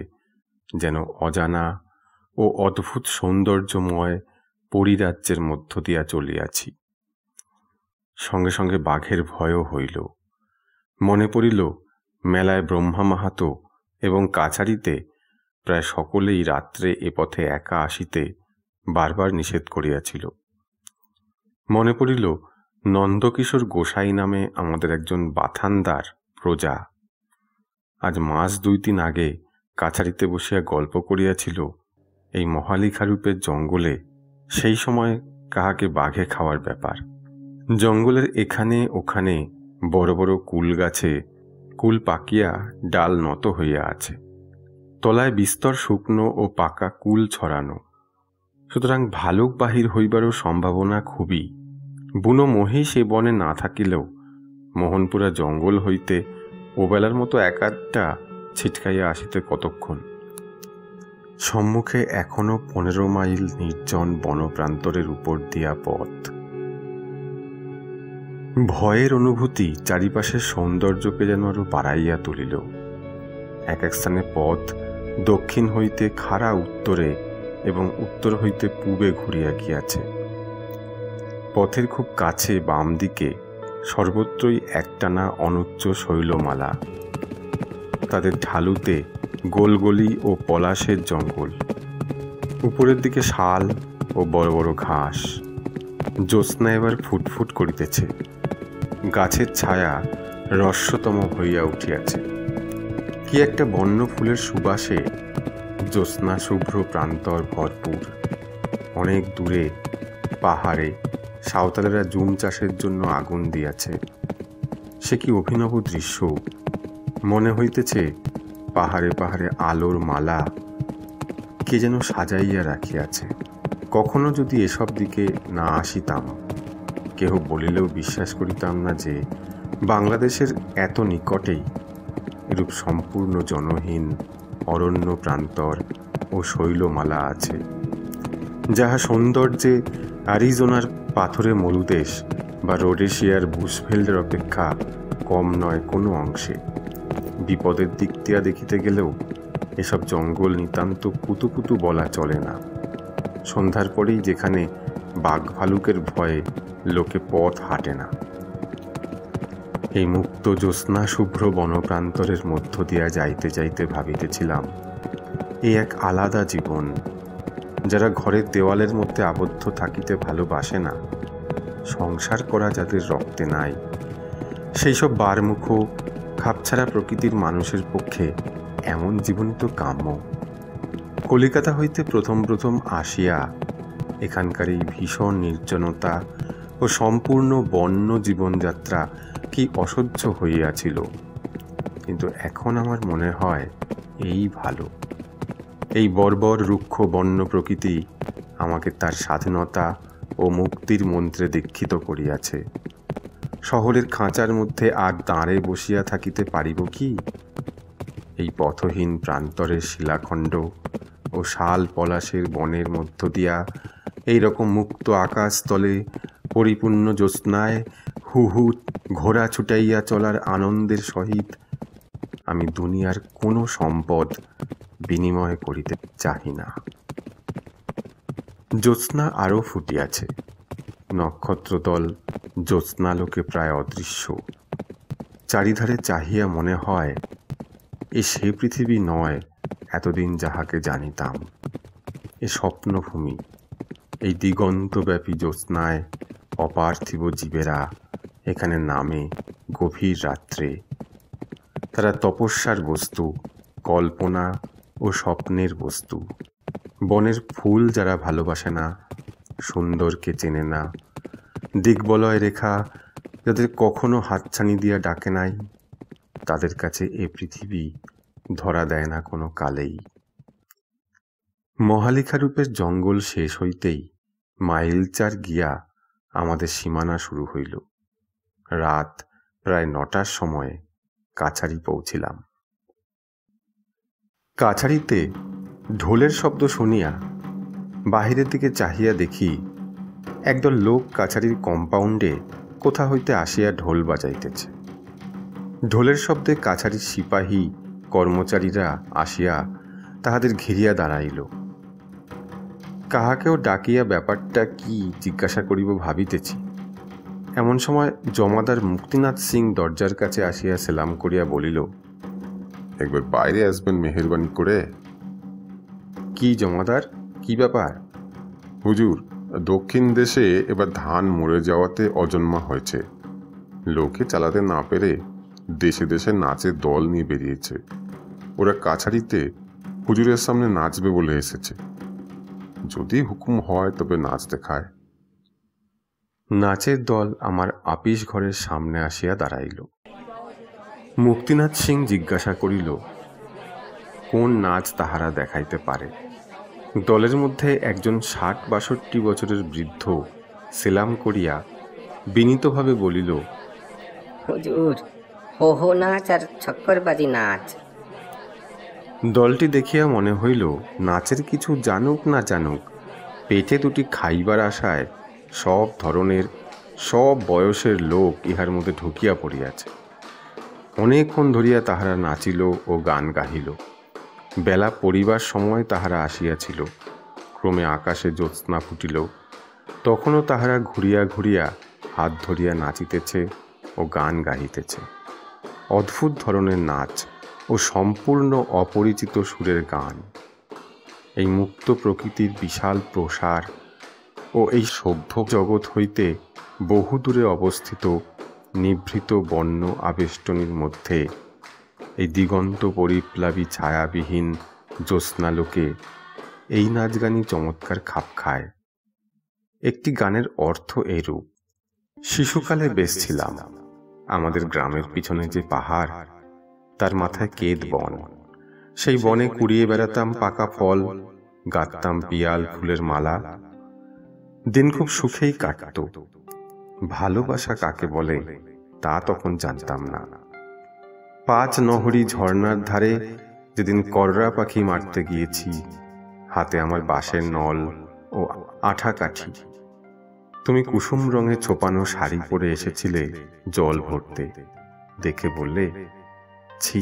যেন অজানা ও অদ্ভুত সৌন্দর্যময় পরিরাজ্যের মধ্য দিয়া চলিয়াছি। সঙ্গে সঙ্গে বাঘের ভয়ও হইল। মনে পড়িল মেলায় ব্রহ্মা মাহাতো এবং কাছারিতে প্রায় সকলেই রাত্রে এ পথে একা আসিতে বারবার নিষেধ করিয়াছিল। মনে পড়িল নন্দকিশোর গোসাই নামে আমাদের একজন বাথানদার প্রজা আজ মাস 2-3 আগে কাছারিতে বসিয়া গল্প করিয়াছিল এই মহালিখারূপের জঙ্গলে সেই সময় কাহাকে বাঘে খাওয়ার ব্যাপার। জঙ্গলের এখানে ওখানে বড় বড় কুল গাছে কুল পাকিয়া ডাল নত হইয়া আছে, তলায় বিস্তর শুকনো ও পাকা কুল ছড়ানো, সুতরাং ভালুক বাহির হইবারও সম্ভাবনা খুবই। বুনো মহি সে বনে না থাকিলেও মোহনপুরা জঙ্গল হইতে ওবেলার মতো এক-আধটা ছিটকাইয়া আসিতে কতক্ষণ। সম্মুখে এখনো 15 মাইল নির্জন বনপ্রান্তরের উপর দিয়া পথ। ভয়ের অনুভূতি চারিপাশের সৌন্দর্যকে যেন আরো বাড়াইয়া তুলিল। এক এক স্থানে পথ দক্ষিণ হইতে খাড়া উত্তরে এবং উত্তর হইতে পূবে ঘুরিয়া গিয়াছে। পথের খুব কাছে বাম দিকে সর্বত্রই একটানা অনুচ্চ শৈলমালা, তাদের ঢালুতে গোলগলি ও পলাশের জঙ্গল, উপরের দিকে শাল ও বড় বড় ঘাস। জ্যোৎস্না এবার ফুটফুট করিতেছে, গাছের ছায়া রস্যতম হইয়া উঠিয়াছে। কি একটা বন্য ফুলের সুবাসে জ্যোৎস্না শুভ্র প্রান্তর ভরপুর। অনেক দূরে পাহাড়ে সাঁওতালেরা জুম চাষের জন্য আগুন দিয়াছে। সে কি অভিনব দৃশ্য! মনে হইতেছে পাহাড়ে পাহাড়ে আলোর মালা কে যেন সাজাইয়া রাখিয়াছে। কখনো যদি এসব দিকে না আসিতাম, কেহ বলিলেও বিশ্বাস করিতাম না যে বাংলাদেশের এত নিকটেই এরূপ সম্পূর্ণ জনহীন অরণ্য প্রান্তর ও শৈলমালা আছে, যাহা সৌন্দর্যে অ্যারিজোনার পাথরে মরুদেশ বা রোডেশিয়ার বুশফিল্ডের অপেক্ষা কম নয় কোনো অংশে। বিপদের দিক দিয়া দেখিতে গেলেও এসব জঙ্গল নিতান্ত পুতুপুতু বলা চলে না। সন্ধ্যার পরেই যেখানে বাঘ ভালুকের ভয়ে লোকে পথ হাঁটে না। এই মুক্ত জ্যোৎস্না শুভ্র বনপ্রান্তরের মধ্য দিয়া যাইতে যাইতে ভাবিতেছিলাম, এই এক আলাদা জীবন। যারা ঘরের দেওয়ালের মধ্যে আবদ্ধ থাকিতে ভালোবাসে না, সংসার করা যাদের রক্তে নাই, সেই সব বারমুখ খাপছাড়া প্রকৃতির মানুষের পক্ষে এমন জীবনই তো কাম্য। কলিকাতা হইতে প্রথম প্রথম আসিয়া এখানকার এই ভীষণ নির্জনতা ও সম্পূর্ণ বন্য জীবনযাত্রা কি অসহ্য হইয়াছিল, কিন্তু এখন আমার মনে হয় এই ভালো। এই বর্বর রুক্ষ বন্য প্রকৃতি আমাকে তার স্বাধীনতা ও মুক্তির মন্ত্রে দীক্ষিত করিয়াছে। শহরের খাঁচার মধ্যে আর দাঁড়ে বসিয়া থাকিতে পারিব কি? এই পথহীন প্রান্তরের শিলাখণ্ড ও শাল পলাশের বনের মধ্য দিয়া এই রকম মুক্ত আকাশতলে পরিপূর্ণ জ্যোৎস্নায় হু হু ঘোড়া ছুটাইয়া চলার আনন্দের সহিত আমি দুনিয়ার কোনো সম্পদ বিনিময় করিতে চাহি না। জ্যোৎস্না আরও ফুটিয়াছে, নক্ষত্রদল জ্যোৎস্নালোকে প্রায় অদৃশ্য। চারিধারে চাহিয়া মনে হয় এ সে পৃথিবী নয় এতদিন যাহাকে জানিতাম, এ স্বপ্নভূমি। এই দিগন্তব্যাপী জ্যোৎস্নায় অপার্থিব জীবেরা এখানে নামে গভীর রাত্রে। তারা তপস্যার বস্তু, কল্পনা ও স্বপ্নের বস্তু। বনের ফুল যারা ভালোবাসে না, সুন্দরকে চেনে না, দিগ্বলয় রেখা যাদের কখনো হাতছানি দিয়া ডাকে নাই, তাদের কাছে এ পৃথিবী ধরা দেয় না কোনো কালেই। মহালিখারূপের জঙ্গল শেষ হইতেই মাইল 4 গিয়া আমাদের সীমানা শুরু হইল। রাত প্রায় 9টার সময় কাছারি পৌঁছিলাম। কাছারিতে ঢোলের শব্দ শুনিয়া বাহিরের দিকে চাহিয়া দেখি একদল লোক কাছারির কম্পাউন্ডে কোথা হইতে আসিয়া ঢোল বাজাইতেছে। ঢোলের শব্দে কাছারির সিপাহী কর্মচারীরা আসিয়া তাহাদের ঘিরিয়া দাঁড়াইল। কাহাকেও ডাকিয়া ব্যাপারটা কি জিজ্ঞাসা করিব ভাবিতেছি, এমন সময় জমাদার মুক্তিনাথ সিং দরজার কাছে আসিয়া সেলাম করিয়া বলিল, একবার বাইরে আসবেন মেহেরবানি করে। কি জমাদার, কি ব্যাপার? হুজুর, দক্ষিণ দেশে এবার ধান মরে যাওয়াতে অজন্মা হয়েছে। লোকে চালাতে না পেরে দেশে দেশে নাচের দল নিয়ে বেরিয়েছে। ওরা কাছারিতে হুজুরের সামনে নাচবে বলে এসেছে। যদি হুকুম হয় তবে নাচ দেখায়। নাচের দল আমার আপিস ঘরের সামনে আসিয়া দাঁড়াইল। মুক্তিনাথ সিং জিজ্ঞাসা করিল, কোন নাচ তাহারা দেখাইতে পারে? দলের মধ্যে একজন 60-62 বছরের বৃদ্ধ সেলাম করিয়া বিনীতভাবে বলিল, হুজুর, হো হো নাচ আর ছক্করবাজি নাচ। দলটি দেখিয়া মনে হইল নাচের কিছু জানুক না জানুক, পেটে দুটি খাইবার আশায় সব ধরনের সব বয়সের লোক ইহার মধ্যে ঢুকিয়া পড়িয়াছে। অনেকক্ষণ ধরিয়া তাহারা নাচিল ও গান গাহিল। বেলা পড়িবার সময় তাহারা আসিয়াছিল। ক্রমে আকাশে জ্যোৎস্না ফুটিল। তখনও তাহারা ঘুরিয়া ঘুরিয়া হাত ধরিয়া নাচিতেছে ও গান গাহিতেছে। অদ্ভুত ধরনের নাচ ও সম্পূর্ণ অপরিচিত সুরের গান। এই মুক্ত প্রকৃতির বিশাল প্রসার ও এই সভ্য জগৎ হইতে বহুদূরে অবস্থিত নিভৃত বন্য আবেষ্টনীর মধ্যে এই দিগন্ত পরিপ্লাবী ছায়াবিহীন জ্যোৎস্নালোকে এই নাচ গানই চমৎকার খাপ খায়। একটি গানের অর্থ এরূপ: শিশুকালে বেশ ছিলাম, আমাদের গ্রামের পিছনে যে পাহাড়, তার মাথায় কেদ বন। সেই বনে কুড়িয়ে বেড়াতাম পাকা ফল, গাঁথতাম পিয়াল ফুলের মালা। দিন খুব সুখেই কাটত। ভালোবাসা কাকে বলে তা তখন জানতাম না। 5 নহরি ঝর্ণার ধারে যেদিন কররা পাখি মারতে গিয়েছি, হাতে আমার বাঁশের নল ও আঠা কাঠি। তুমি কুসুম রঙে ছোপানো শাড়ি পরে এসেছিলে জল ভরতে। দেখে বললে, ছি,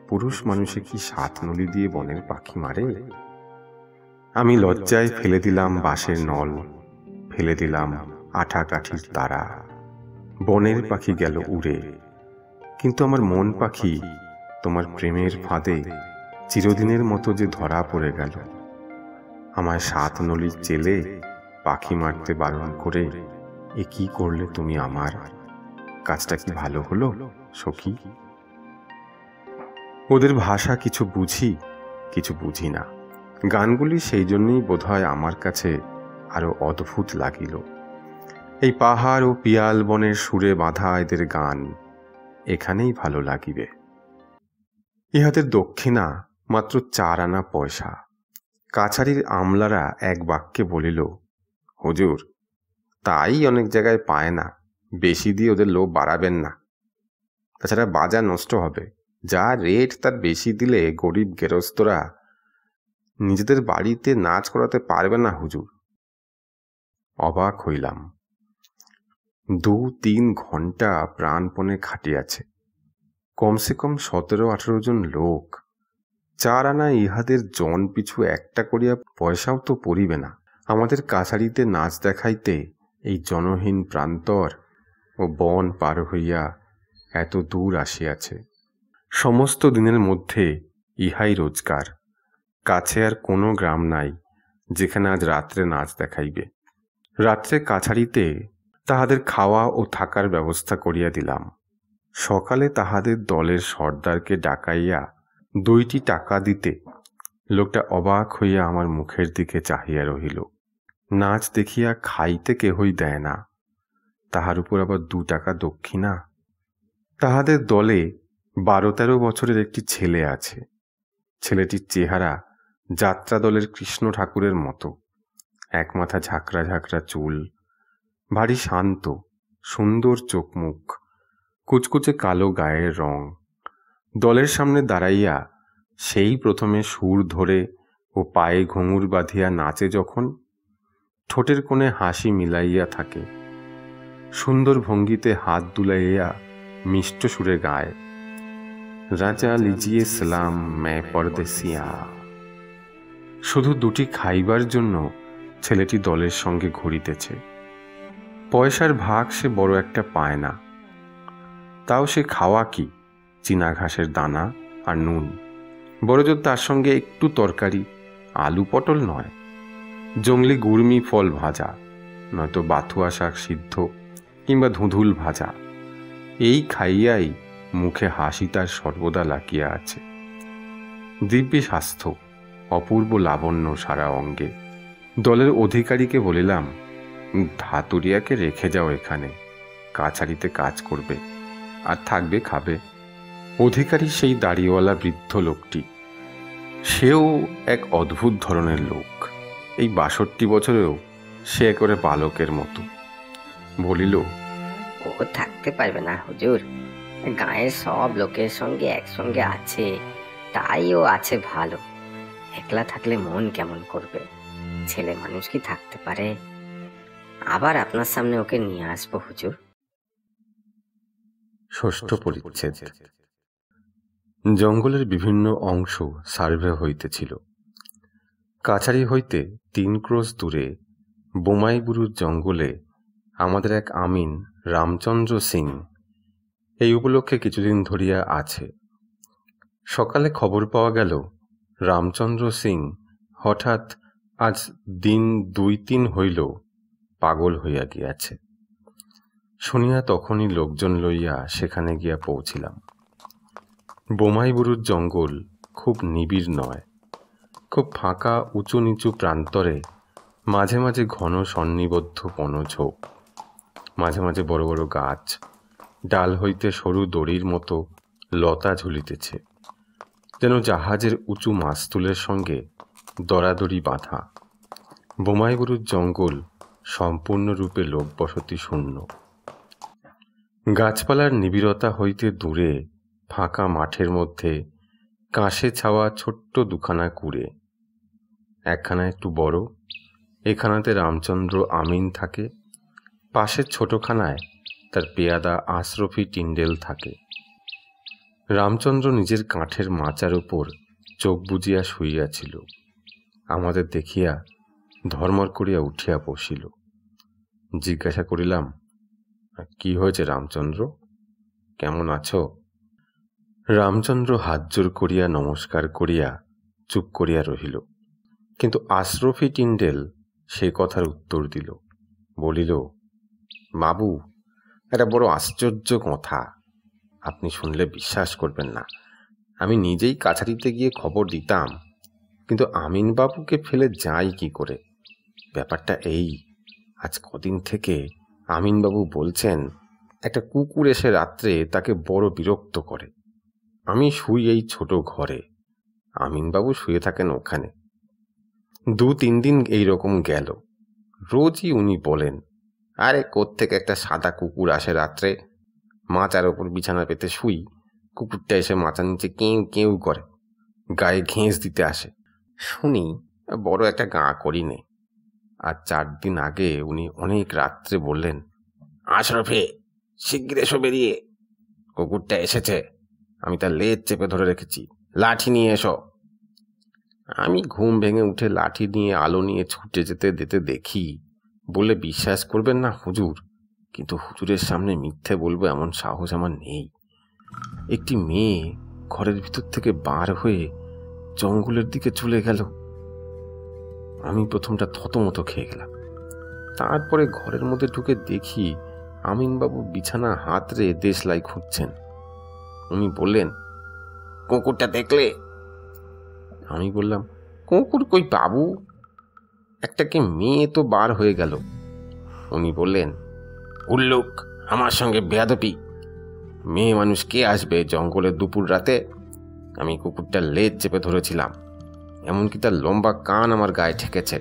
পুরুষ মানুষে কি 7 নলি দিয়ে বনের পাখি মারে? আমি লজ্জায় ফেলে দিলাম বাঁশের নল, ফেলে দিলাম আঠা কাঠির তারা। বনের পাখি গেল উড়ে, কিন্তু আমার মন পাখি তোমার প্রেমের ফাঁদে চিরদিনের মতো যে ধরা পড়ে গেল। আমায় 7 নলির চেলে পাখি মারতে বারণ করে এ কি করলে তুমি আমার? কাজটা কি ভালো হলো সখী? ওদের ভাষা কিছু বুঝি, কিছু বুঝি না। গানগুলি সেই জন্যই বোধহয় আমার কাছে আরো অদ্ভুত লাগিল। এই পাহাড় ও পিয়াল বনের সুরে বাঁধা এদের গান এখানেই ভালো লাগিবে। ইহাদের দক্ষিণা মাত্র 4 আনা পয়সা। কাছারির আমলারা এক বাক্যে বলিল, হুজুর, তাই অনেক জায়গায় পায় না, বেশি দিয়ে ওদের লোভ বাড়াবেন না। তাছাড়া বাজার নষ্ট হবে। যা রেট তার বেশি দিলে গরিব গেরস্তরা নিজেদের বাড়িতে নাচ করাতে পারবে না হুজুর। অবাক হইলাম। 2-3 ঘন্টা প্রাণপণে খাটিয়াছে। কমসে কম 17-18 জন লোক। 4 আনা ইহাদের জন পিছু একটা করিয়া পয়সাও তো পড়িবে না। আমাদের কাছারিতে নাচ দেখাইতে এই জনহীন প্রান্তর ও বন পার হইয়া এত দূর আসিয়াছে। সমস্ত দিনের মধ্যে ইহাই রোজগার। কাছে আর কোনো গ্রাম নাই যেখানে আজ রাত্রে নাচ দেখাইবে। রাত্রে কাছারিতে তাহাদের খাওয়া ও থাকার ব্যবস্থা করিয়া দিলাম। সকালে তাহাদের দলের সর্দারকে ডাকাইয়া 2টি টাকা দিতে লোকটা অবাক হইয়া আমার মুখের দিকে চাহিয়া রহিল। নাচ দেখিয়া খাইতে কেহই দেয় না, তাহার উপর আবার 2 টাকা দক্ষিণা। তাহাদের দলে 12-13 বছরের একটি ছেলে আছে। ছেলেটির চেহারা যাত্রা দলের কৃষ্ণ ঠাকুরের মতো। এক মাথা ঝাঁকড়া ঝাঁকড়া চুল, ভারী শান্ত, সুন্দর চোখ মুখ, কুচকুচে কালো গায়ের রং। দলের সামনে দাঁড়াইয়া সেই প্রথমে সুর ধরে ও পায়ে ঘুঙুর বাঁধিয়া নাচে যখন, ঠোঁটের কোণে হাসি মিলাইয়া থাকে, সুন্দর ভঙ্গিতে হাত দুলাইয়া মিষ্ট সুরে গায়, রাজা লিজিয়ে সালাম মে পরদেসিয়া। শুধু দুটি খাইবার জন্য ছেলেটি দলের সঙ্গে ঘুরিতেছে। পয়সার ভাগ সে বড় একটা পায় না, তাও সে খাওয়া কি, চীনা ঘাসের দানা আর নুন, বড়জোর তার সঙ্গে একটু তরকারি, আলু পটল নয়, জংলি গুড়মি ফল ভাজা, নয়তো বাথুয়া শাক সিদ্ধ কিংবা ধুঁধুল ভাজা। এই খাইয়াই মুখে হাসি তার সর্বদা লাকিয়া আছে। দিব্যি স্বাস্থ্য, অপূর্ব লাবণ্য সারা অঙ্গে। দলের অধিকারীকে বলিলাম, ধাতুরিয়াকে রেখে যাও এখানে, কাছারিতে কাজ করবে আর থাকবে খাবে। অধিকারী সেই দাড়িওয়ালা বৃদ্ধ লোকটি, সেও এক অদ্ভুত ধরনের লোক। এই 62 বছরেও সে একেবারে বালকের মতো। বলিল, ও থাকতে পারবে না হুজুর, গাঁয়ের সব লোকের সঙ্গে একসঙ্গে আছে, তাই ও আছে ভালো। একলা থাকলে মন কেমন করবে, ছেলে মানুষ কি থাকতে পারে? আবার আপনার সামনে ওকে নিয়ে আসবো হুজুর। ষষ্ঠ পরিচ্ছেদ। জঙ্গলের বিভিন্ন অংশ সার্ভে হইতেছিল। কাছারি হইতে 3 ক্রোশ দূরে বোমাইবুরুর জঙ্গলে আমাদের এক আমিন রামচন্দ্র সিং এই উপলক্ষে কিছুদিন ধরিয়া আছে। সকালে খবর পাওয়া গেল রামচন্দ্র সিং হঠাৎ আজ দিন 2-3 হইল পাগল হইয়া গিয়াছে। শুনিয়া তখনই লোকজন লইয়া সেখানে গিয়া পৌঁছিলাম। বোমাইবুরুর জঙ্গল খুব নিবিড় নয়, খুব ফাঁকা উঁচু নিচু প্রান্তরে মাঝে মাঝে ঘন সন্নিবদ্ধ বনঝোপ, মাঝে মাঝে বড় বড় গাছ, ডাল হইতে সরু দড়ির মতো লতা ঝুলিতেছে, যেন জাহাজের উঁচু মাস্তুলের সঙ্গে দরাদরি বাঁধা। বোমাইবুরুর জঙ্গল সম্পূর্ণরূপে লোকবসতি শূন্য। গাছপালার নিবিড়তা হইতে দূরে ফাঁকা মাঠের মধ্যে কাঁসে ছাওয়া ছোট্ট 2খানা কুড়ে, একখানা একটু বড়, এখানাতে রামচন্দ্র আমিন থাকে, পাশের ছোটখানায় তার পেয়াদা আশরফি টিন্ডেল থাকে। রামচন্দ্র নিজের কাঠের মাচার উপর চোখ বুজিয়া শুইয়াছিল। আমাদের দেখিয়া ধর্মর করিয়া উঠিয়া বসিল। জিজ্ঞাসা করিলাম, কি হয়েছে রামচন্দ্র, কেমন আছো? রামচন্দ্র হাত জোর করিয়া নমস্কার করিয়া চুপ করিয়া রহিল। কিন্তু আশরফি টিন্ডেল সে কথার উত্তর দিল, বলিল, বাবু, এটা বড় আশ্চর্য কথা, আপনি শুনলে বিশ্বাস করবেন না। আমি নিজেই কাছারিতে গিয়ে খবর দিতাম, কিন্তু আমিন বাবুকে ফেলে যাই কি করে? ব্যাপারটা এই, আজ কদিন থেকে আমিনবাবু বলছেন একটা কুকুর এসে রাত্রে তাকে বড় বিরক্ত করে। আমি শুই এই ছোট ঘরে, আমিনবাবু শুয়ে থাকেন ওখানে। 2-3 দিন এইরকম গেল। রোজই উনি বলেন, আরে কোত্থেকে একটা সাদা কুকুর আসে রাত্রে, মাচার ওপর বিছানা পেতে শুই, কুকুরটা এসে মাচার নিচে কেউ কেউ করে, গায়ে ঘেঁস দিতে আসে। শুনি, বড় একটা গা করি নে। আর 4 দিন আগে উনি অনেক রাত্রে বললেন, আশরফে, শিগগির এসো বেরিয়ে, কুকুরটা এসেছে, আমি তার লেজ চেপে ধরে রেখেছি, লাঠি নিয়ে এসো। আমি ঘুম ভেঙে উঠে লাঠি নিয়ে আলো নিয়ে ছুটে যেতে দেখি, বলে বিশ্বাস করবেন না হুজুর, কিন্তু হুজুরের সামনে মিথ্যে বলবো এমন সাহস আমার নেই। একটি মেয়ে ঘরের ভিতর থেকে বার হয়ে জঙ্গলের দিকে চলে গেল। আমি প্রথমটা থতমত খেয়ে গেলাম। তারপরে ঘরের মধ্যে ঢুকে দেখি আমিনবাবু বিছানা হাতড়ে দেশলাই খুঁজছেন। উনি বললেন, কুকুরটা দেখলে? আমি বললাম, কুকুর কই বাবু, একটা কি মেয়ে তো বার হয়ে গেল। উনি বললেন, উল্লুক, আমার সঙ্গে বেয়াদবি, মেয়ে মানুষ কে আসবে জঙ্গলে দুপুর রাতে? আমি কুকুরটার লেজ চেপে ধরেছিলাম, এমনকি তার লম্বা কান আমার গায়ে ঠেকেছে,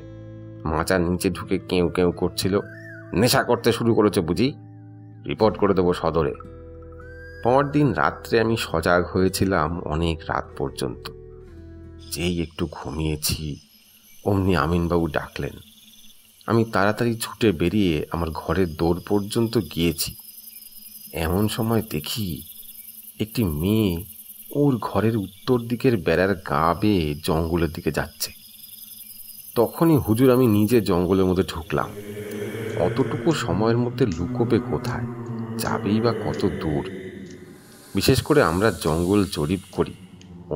মাচার নিচে ঢুকে কেউ কেউ করছিল, নেশা করতে শুরু করেছে বুঝি, রিপোর্ট করে দেবো সদরে। পরদিন রাত্রে আমি সজাগ হয়েছিলাম অনেক রাত পর্যন্ত। যেই একটু ঘুমিয়েছি অমনি আমিনবাবু ডাকলেন। আমি তাড়াতাড়ি ছুটে বেরিয়ে আমার ঘরের দৌড় পর্যন্ত গিয়েছি। এমন সময় দেখি একটি মেয়ে ওর ঘরের উত্তর দিকের বেড়ার গা বেয়ে জঙ্গলের দিকে যাচ্ছে। তখনই হুজুর আমি নিজে জঙ্গলের মধ্যে ঢুকলাম। অতটুকু সময়ের মধ্যে লুকোবে কোথায়, যাবেই বা কত দূর। বিশেষ করে আমরা জঙ্গল জরিপ করি,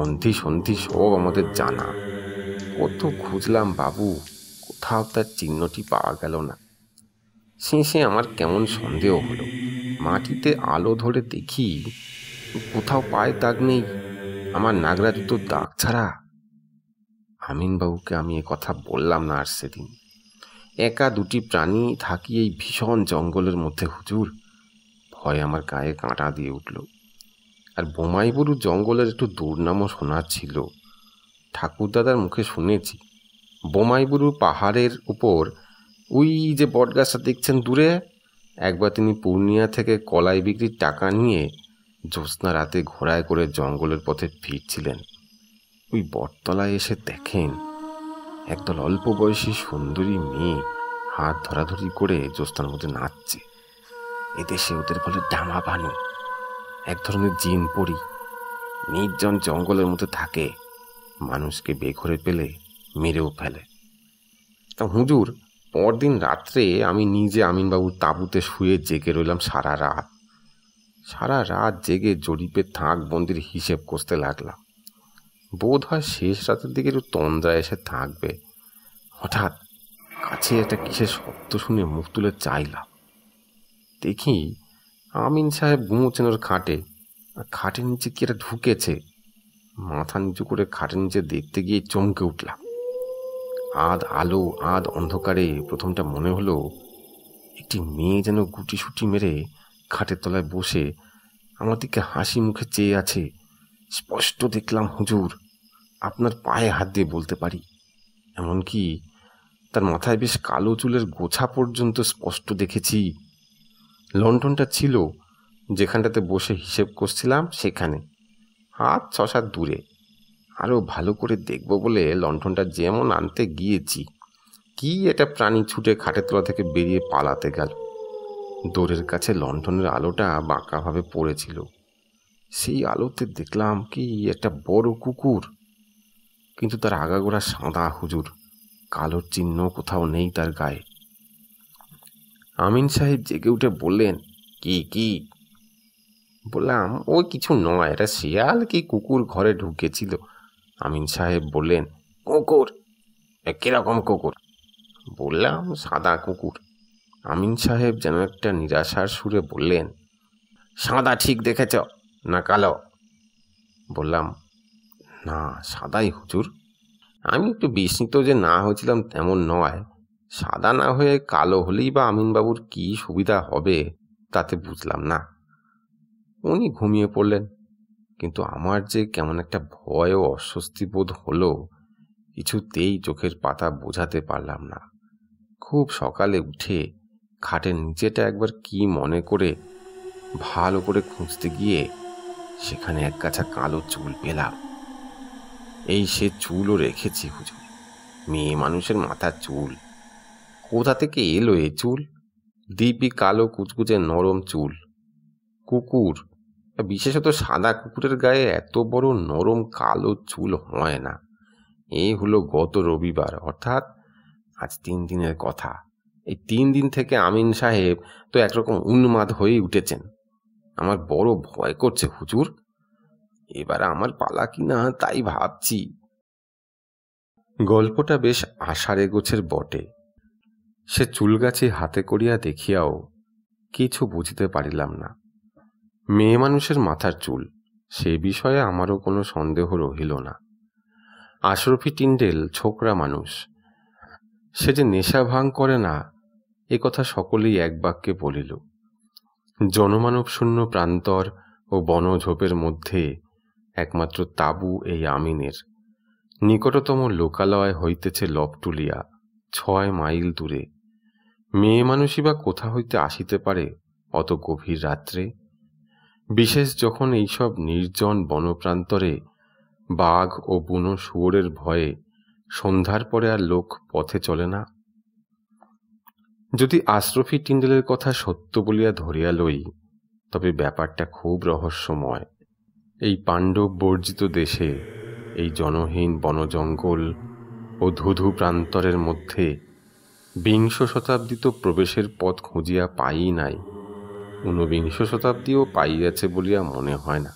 অন্ধি সন্ধি সব আমাদের জানা। কত খুঁজলাম বাবু, কোথাও তার চিহ্নটি পাওয়া গেল না। শেষে আমার কেমন সন্দেহ হলো। মাটিতে আলো ধরে দেখি কোথাও পায়ের দাগ নেই, আমার নাগরা জুতোর দাগ ছাড়া। আমিনবাবুকে আমি এ কথা বললাম না আর সেদিন। একা দুটি প্রাণী থাকি এই ভীষণ জঙ্গলের মধ্যে হুজুর, ভয় আমার গায়ে কাঁটা দিয়ে উঠল। আর বোমাইবুরু জঙ্গলের একটু দুর্নামও শোনা ছিল। ঠাকুরদাদার মুখে শুনেছি বোমাইবুরু পাহাড়ের উপর ওই যে বটগাছটা দেখছেন দূরে, একবার তিনি পূর্ণিয়া থেকে কলাই বিক্রির টাকা নিয়ে জ্যোৎস্না রাতে ঘোড়ায় করে জঙ্গলের পথে ফিরছিলেন। ওই বটতলায় এসে দেখেন একদল অল্প বয়সী সুন্দরী মেয়ে হাত ধরাধরি করে জ্যোৎস্নার মধ্যে নাচছে। এদেশে ওদের বলে ডামা বানু, এক ধরনের জিন পড়ি। নির্জন জঙ্গলের মধ্যে থাকে, মানুষকে বেঘরে পেলে মেরেও ফেলে। তা হুজুর, পরদিন রাত্রে আমি নিজে আমিনবাবুর তাঁবুতে শুয়ে জেগে রইলাম সারা রাত। সারা রাত জেগে জরিপের থাক বন্দির হিসেব কষতে লাগলাম। বোধ হয় শেষ রাতের দিকে একটু তন্দ্রা এসে থাকবে। হঠাৎ কাছে একটা কিসের শব্দ শুনে মুখ তুলে চাইলাম। দেখি আমিন সাহেব ঘুমোচ্ছেন ওর খাটে, আর খাটের নিচে কি একটা ঢুকেছে। মাথা নিচু করে খাটের নিচে দেখতে গিয়ে চমকে উঠলাম। আধ আলো আধ অন্ধকারে প্রথমটা মনে হলো একটি মেয়ে যেন গুটি সুটি মেরে খাটের তলায় বসে আমার দিকে হাসি মুখে চেয়ে আছে। স্পষ্ট দেখলাম হুজুর, আপনার পায়ে হাত দিয়ে বলতে পারি। এমনকি তার মাথায় বেশ কালো চুলের গোছা পর্যন্ত স্পষ্ট দেখেছি। লণ্ঠনটা ছিল যেখানটাতে বসে হিসেব করছিলাম সেখানে, হাত 6-7 দূরে। আরও ভালো করে দেখব বলে লণ্ঠনটা যেমন আনতে গিয়েছি, কি এটা প্রাণী ছুটে খাটের তলা থেকে বেরিয়ে পালাতে গেল। দোরের কাছে লণ্ঠনের আলোটা বাঁকাভাবে পড়েছিল। সেই আলোতে দেখলাম কি একটা বড় কুকুর, কিন্তু তার আগাগোড়া সাদা হুজুর, কালোর চিহ্ন কোথাও নেই তার গায়ে। আমিন সাহেব জেগে উঠে বললেন, কি কি? বললাম, ওই কিছু নয়, এটা শিয়াল কি কুকুর ঘরে ঢুকেছিল। আমিন সাহেব বললেন, কুকুর? কিরকম কুকুর? বললাম, সাদা কুকুর। আমিন সাহেব যেন একটা নিরাশার সুরে বললেন, সাদা ঠিক দেখেছ না কালো? বললাম, না, সাদাই হুজুর। আমি একটু বিস্মিত যে না হয়েছিলাম তেমন নয়। সাদা না হয়ে কালো হলেই বা আমিনবাবুর কি সুবিধা হবে তাতে বুঝলাম না। উনি ঘুমিয়ে পড়লেন, কিন্তু আমার যে কেমন একটা ভয় ও অস্বস্তি বোধ হলো, কিছুতেই চোখের পাতা বোঝাতে পারলাম না। খুব সকালে উঠে খাটের নিচেটা একবার কি মনে করে ভালো করে খুঁজতে গিয়ে সেখানে এক গাছা কালো চুল পেলাম। এই সে চুলও রেখেছি হুজুর, মেয়ে মানুষের মাথার চুল। কোথা থেকে এলো এ চুল? দিব্যি কালো কুচকুচে নরম চুল। কুকুর, বিশেষত সাদা কুকুরের গায়ে এত বড় নরম কালো চুল হয় না। এই হলো গত রবিবার, অর্থাৎ আজ 3 দিনের কথা। এই 3 দিন থেকে আমিন সাহেব তো একরকম উন্মাদ হয়ে উঠেছেন। আমার বড় ভয় করছে হুজুর, এবার আমার পালা কিনা তাই ভাবছি। গল্পটা বেশ আষাঢ়ে গোছের বটে। সে চুলগাছি হাতে করিয়া দেখিয়াও কিছু বুঝিতে পারিলাম না। মেয়ে মানুষের মাথার চুল, সে বিষয়ে আমারও কোনো সন্দেহ রহিল না। আশরফি টিন্ডেল ছোকরা মানুষ, সে যে নেশা ভাঙ করে না এ কথা সকলেই এক বাক্যে বলিল। জনমানব শূন্য প্রান্তর ও বনঝোপের মধ্যে একমাত্র তাঁবু এই আমিনের। নিকটতম লোকালয় হইতেছে লবটুলিয়া, 6 মাইল দূরে। মেয়ে মানুষই বা কোথা হইতে আসিতে পারে অত গভীর রাত্রে? বিশেষ যখন এইসব নির্জন বনপ্রান্তরে বাঘ ও বুনো শুয়োরের ভয়ে সন্ধ্যার পরে আর লোক পথে চলে না। যদি আশরফি টিন্ডেলের কথা সত্য বলিয়া ধরিয়া লই, তবে ব্যাপারটা খুব রহস্যময়। এই পাণ্ডব বর্জিত দেশে, এই জনহীন বনজঙ্গল ও ধুধু প্রান্তরের মধ্যে বিংশ শতাব্দী তো প্রবেশের পথ খুঁজিয়া পাই নাই, ঊনবিংশ শতাব্দীও পাইয়াছে বলিয়া মনে হয় না।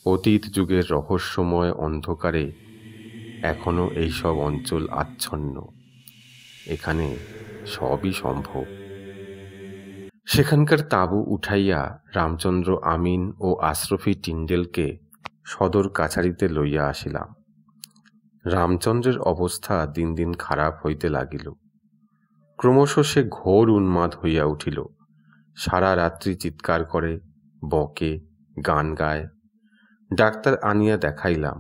অতীত যুগের রহস্যময় অন্ধকারে এখনো এইসব অঞ্চল আচ্ছন্ন। এখানে সবই সম্ভব। সেখানকার তাঁবু উঠাইয়া রামচন্দ্র আমিন ও আশরফি টিন্ডেলকে সদর কাছারিতে লইয়া আসিলাম। রামচন্দ্রের অবস্থা দিন দিন খারাপ হইতে লাগিল। ক্রমশ সে ঘোর উন্মাদ হইয়া উঠিল। সারা রাত্রি চিৎকার করে, বকে, গান গায়। ডাক্তার আনিয়া দেখাইলাম,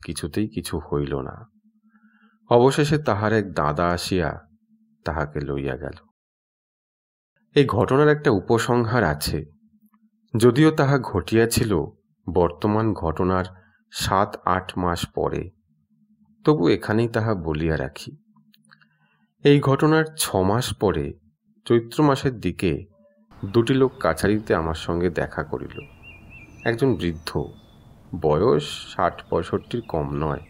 কিছুতেই কিছু হইল না। অবশেষে তাহার এক দাদা আসিয়া তাহাকে লইয়া গেল। এই ঘটনার একটা উপসংহার আছে, যদিও তাহা ঘটিয়াছিল বর্তমান ঘটনার 7-8 মাস পরে, তবু এখানেই তাহা বলিয়া রাখি। এই ঘটনার 6 মাস পরে চৈত্র মাসের দিকে দুটি লোক কাছারিতে আমার সঙ্গে দেখা করিল। একজন বৃদ্ধ, বয়স 60-65 কম নয়।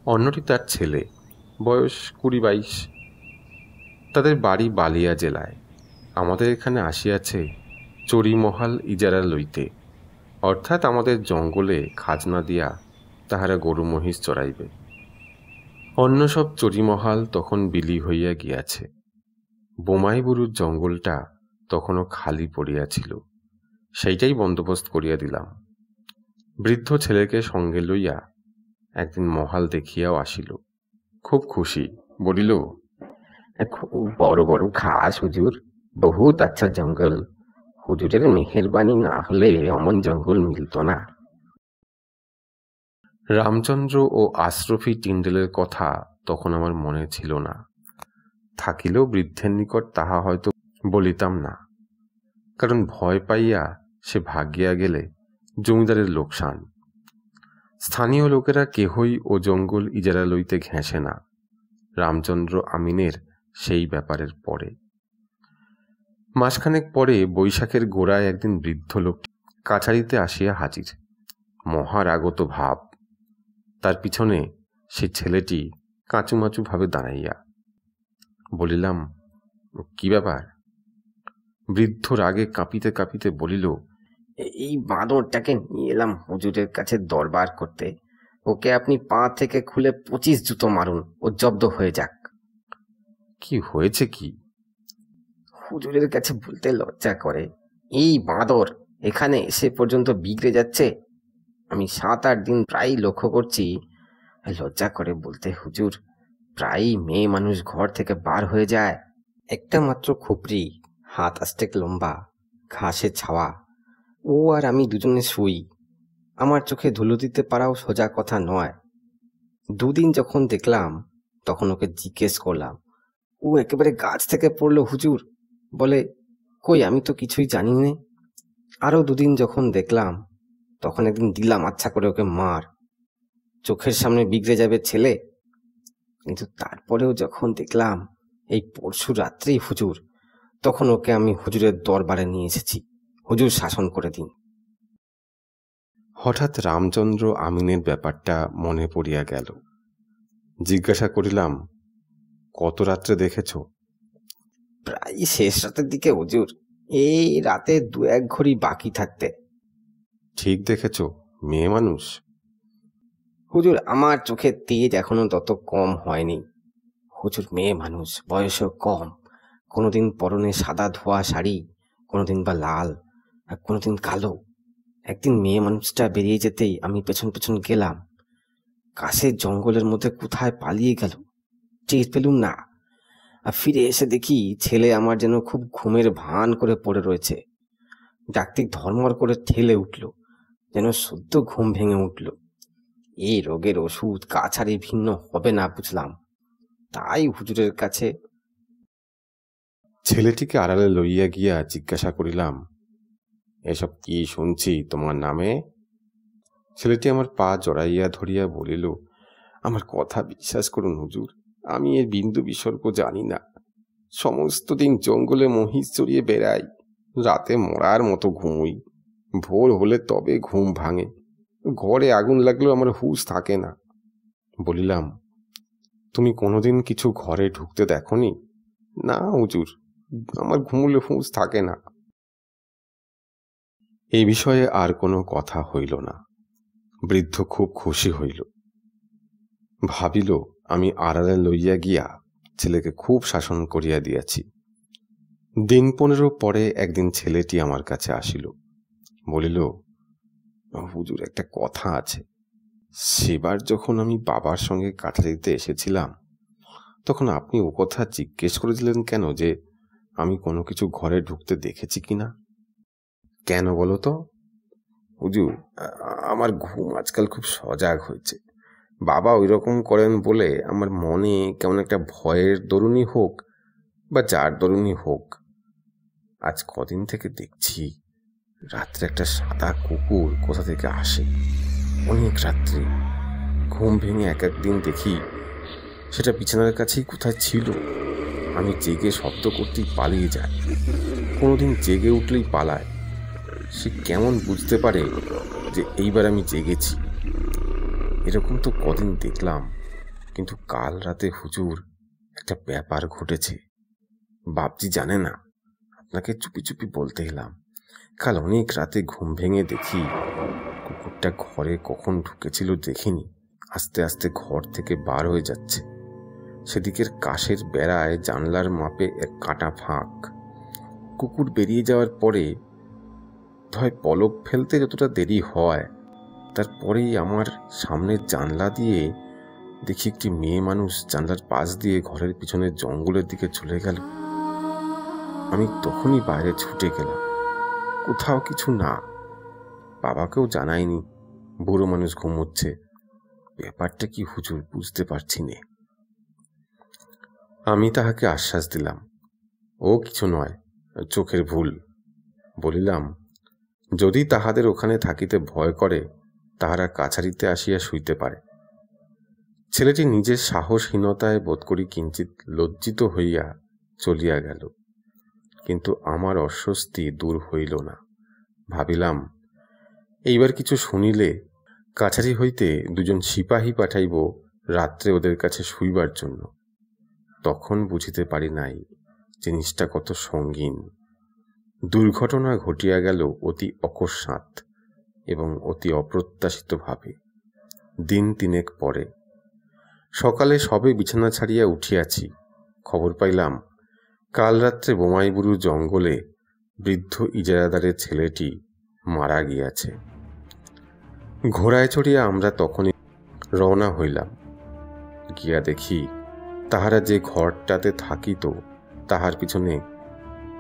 অন্যটি তার ছেলে, বয়স 20-22। তাদের বাড়ি বালিয়া জেলায়। আমাদের এখানে আসিয়াছে চড়িমহাল ইজারা লইতে, অর্থাৎ আমাদের জঙ্গলে খাজনা দিয়া তাহারা গরু মহিষ চড়াইবে। অন্য সব চড়িমহাল তখন বিলি হইয়া গিয়াছে। বোমাইবুরুর জঙ্গলটা তখনও খালি পড়িয়াছিল, সেইটাই বন্দোবস্ত করিয়া দিলাম। বৃদ্ধ ছেলেকে সঙ্গে লইয়া একদিন মহাল দেখিয়াও আসিল। খুব খুশি, বলিল, খুব বড় বড় ঘাস হুজুর, বহুত আচ্ছা জঙ্গল। হুজুরের মেহেরবানি না হলে অমন জঙ্গল মিলত না। রামচন্দ্র ও আশরফি টিন্ডেলের কথা তখন আমার মনে ছিল না। থাকিলেও বৃদ্ধের নিকট তাহা হয়তো বলিতাম না, কারণ ভয় পাইয়া সে ভাগিয়া গেলে জমিদারের লোকসান। স্থানীয় লোকেরা কেহই ও জঙ্গল ইজারা লইতে ঘেঁষে না, রামচন্দ্র আমিনের সেই ব্যাপারের পরে। মাসখানেক পরে বৈশাখের গোড়ায় একদিন বৃদ্ধ লোক কাছারিতে আসিয়া হাজির, মহারাগত ভাব। তার পিছনে সে ছেলেটি কাঁচুমাচু ভাবে দাঁড়াইয়া। বলিলাম, কি ব্যাপার? বৃদ্ধ রাগে কাঁপিতে কাঁপিতে বলিল, এই বাঁদরটাকে নিয়ে এলাম হুজুরের কাছে দরবার করতে। ওকে আপনি পা থেকে খুলে 25 জুতো মারুন, ও জব্দ হয়ে যাক। কি হয়েছে কি? হুজুরের কাছে বলতে লজ্জা করে। এই বাঁদর এখানে এসে পর্যন্ত বিগড়ে যাচ্ছে। আমি 7-8 দিন প্রায়ই লক্ষ্য করছি। লজ্জা করে বলতে হুজুর, প্রায়ই মেয়ে মানুষ ঘর থেকে বার হয়ে যায়। একটা মাত্র খুপড়ি, হাত আস্তেক লম্বা, ঘাসে ছাওয়া। ও আর আমি দুজনে শুই। আমার চোখে ধুলো দিতে পারাও সোজা কথা নয়। 2 দিন যখন দেখলাম, তখন ওকে জিজ্ঞেস করলাম। ও একেবারে গাছ থেকে পড়লো হুজুর। বলে, কই আমি তো কিছুই জানি নে। আরো 2 দিন যখন দেখলাম, তখন একদিন দিলাম আচ্ছা করে ওকে মার। চোখের সামনে বিগড়ে যাবে ছেলে। কিন্তু তারপরেও যখন দেখলাম এই পরশু রাত্রেই হুজুর, তখন ওকে আমি হুজুরের দরবারে নিয়ে এসেছি। হুজুর শাসন করে দিন। হঠাৎ রামচন্দ্র আমিনের ব্যাপারটা মনে পড়িয়া গেল। জিজ্ঞাসা করিলাম, কত রাত্রে দেখেছ? প্রায় শেষ রাতের দিকে হুজুর, এই রাতে 2-1 ঘড়ি বাকি থাকতে। ঠিক দেখেছ? মেয়ে মানুষ? হুজুর, আমার চোখের তেজ এখনো তত কম হয়নি। হুজুর মেয়ে মানুষ, বয়সও কম। কোনোদিন পরনে সাদা ধোয়া শাড়ি, কোনোদিন বা লাল, আর কোনোদিন কালো। একদিন মেয়ে মানুষটা বেরিয়ে যেতেই আমি পেছন পেছন গেলাম। কাছের জঙ্গলের মধ্যে কোথায় পালিয়ে গেল, টের পেলুম না। আর ফিরে এসে দেখি ছেলে আমার যেন খুব ঘুমের ভান করে পড়ে রয়েছে। ডাক্তার ধর্মর করে ঠেলে উঠল, যেন সদ্য ঘুম ভেঙে উঠল। এই রোগের ওষুধ কাছারি ভিন্ন হবে না বুঝলাম। তাই হুজুরের কাছে। ছেলেটিকে আড়ালে লইয়া গিয়া জিজ্ঞাসা করিলাম, এসব কি শুনছি তোমার নামে? ছেলেটি আমার পা জড়াইয়া ধরিয়া বলিল, আমার কথা বিশ্বাস করুন হুজুর, আমি এর বিন্দু বিসর্গ জানি না। সমস্ত দিন জঙ্গলে মহিষ চড়িয়ে বেড়াই, রাতে মরার মতো ঘুমোই, ভোর হলে তবে ঘুম ভাঙে, ঘরে আগুন লাগলেও আমার হুঁশ থাকে না। বলিলাম, তুমি কোনোদিন কিছু ঘরে ঢুকতে দেখনি? না হুজুর, আমার ঘুমলে হুঁশ থাকে না। এই বিষয়ে আর কোনো কথা হইল না। বৃদ্ধ খুব খুশি হইল, ভাবিল আমি আড়ালে লইয়া গিয়া ছেলেকে খুব শাসন করিয়া দিয়াছি। দিন 15 পরে একদিন ছেলেটি আমার কাছে আসিল, বলিল, হুজুর একটা কথা আছে। সেবার যখন আমি বাবার সঙ্গে কাঠালিতে এসেছিলাম, তখন আপনি ও কথা জিজ্ঞেস করেছিলেন কেন যে আমি কোনো কিছু ঘরে ঢুকতে দেখেছি কিনা? কেন বলো তো? হুজুর, আমার ঘুম আজকাল খুব সজাগ হয়েছে। বাবা ওই রকম করেন বলে আমার মনে কেমন একটা ভয়ের দরুনই হোক বা যার দরুনই হোক, আজ কদিন থেকে দেখছি রাত্রে একটা সাদা কুকুর কোথা থেকে আসে। অনেক রাত্রে ঘুম ভেঙে এক একদিন দেখি সেটা বিছানার কাছেই কোথায় ছিল। আমি জেগে শব্দ করতেই পালিয়ে যাই, কোনোদিন জেগে উঠলেই পালায়। সে কেমন বুঝতে পারে যে এইবার আমি জেগেছি? এরকম তো কদিন দেখলাম, কিন্তু কাল রাতে হুজুর একটা ব্যাপার ঘটেছে। বাপজি জানে না, আপনাকে চুপি চুপি বলতে এলাম। কাল অনেক রাতে ঘুম ভেঙে দেখি কুকুরটা ঘরে কখন ঢুকেছিল দেখিনি, আস্তে আস্তে ঘর থেকে বার হয়ে যাচ্ছে। সেদিকের কাঠের বেড়ায় জানলার মাপে এক কাঁটা ফাঁক। কুকুর বেরিয়ে যাওয়ার পরে হয় পলক ফেলতে যতটা দেরি হয়, তারপরেই আমার সামনের জানলা দিয়ে দেখি একটি মেয়ে মানুষ জানলার পাশ দিয়ে ঘরের পিছনে জঙ্গলের দিকে চলে গেল। আমি তখনই বাইরে ছুটে গেলাম, কোথাও কিছু না। বাবাকেও জানাইনি, বুড়ো মানুষ ঘুমোচ্ছে। ব্যাপারটা কি হুজুর বুঝতে পারছি নে। আমি তাহাকে আশ্বাস দিলাম, ও কিছু নয়, চোখের ভুল। বলিলাম, যদি তাহাদের ওখানে থাকিতে ভয় করে, তাহারা কাছারিতে আসিয়া শুইতে পারে। ছেলেটি নিজের সাহসহীনতায় বোধ করি কিঞ্চিত লজ্জিত হইয়া চলিয়া গেল, কিন্তু আমার অস্বস্তি দূর হইল না। ভাবিলাম, এইবার কিছু শুনিলে কাছারি হইতে 2জন সিপাহী পাঠাইব রাত্রে ওদের কাছে শুইবার জন্য। তখন বুঝিতে পারি নাই জিনিসটা কত সঙ্গীন। দুর্ঘটনা ঘটিয়া গেল অতি অকস্মাৎ এবং অতি অপ্রত্যাশিতভাবে। দিন 3 পরে সকালে সবে বিছানা ছাড়িয়া উঠিয়াছি, খবর পাইলাম কাল রাত্রে বোমাইবুরু জঙ্গলে বৃদ্ধ ইজারাদারের ছেলেটি মারা গিয়াছে। ঘোড়ায় চড়িয়া আমরা তখনই রওনা হইলাম। গিয়া দেখি তাহারা যে ঘরটাতে থাকিত, তাহার পিছনে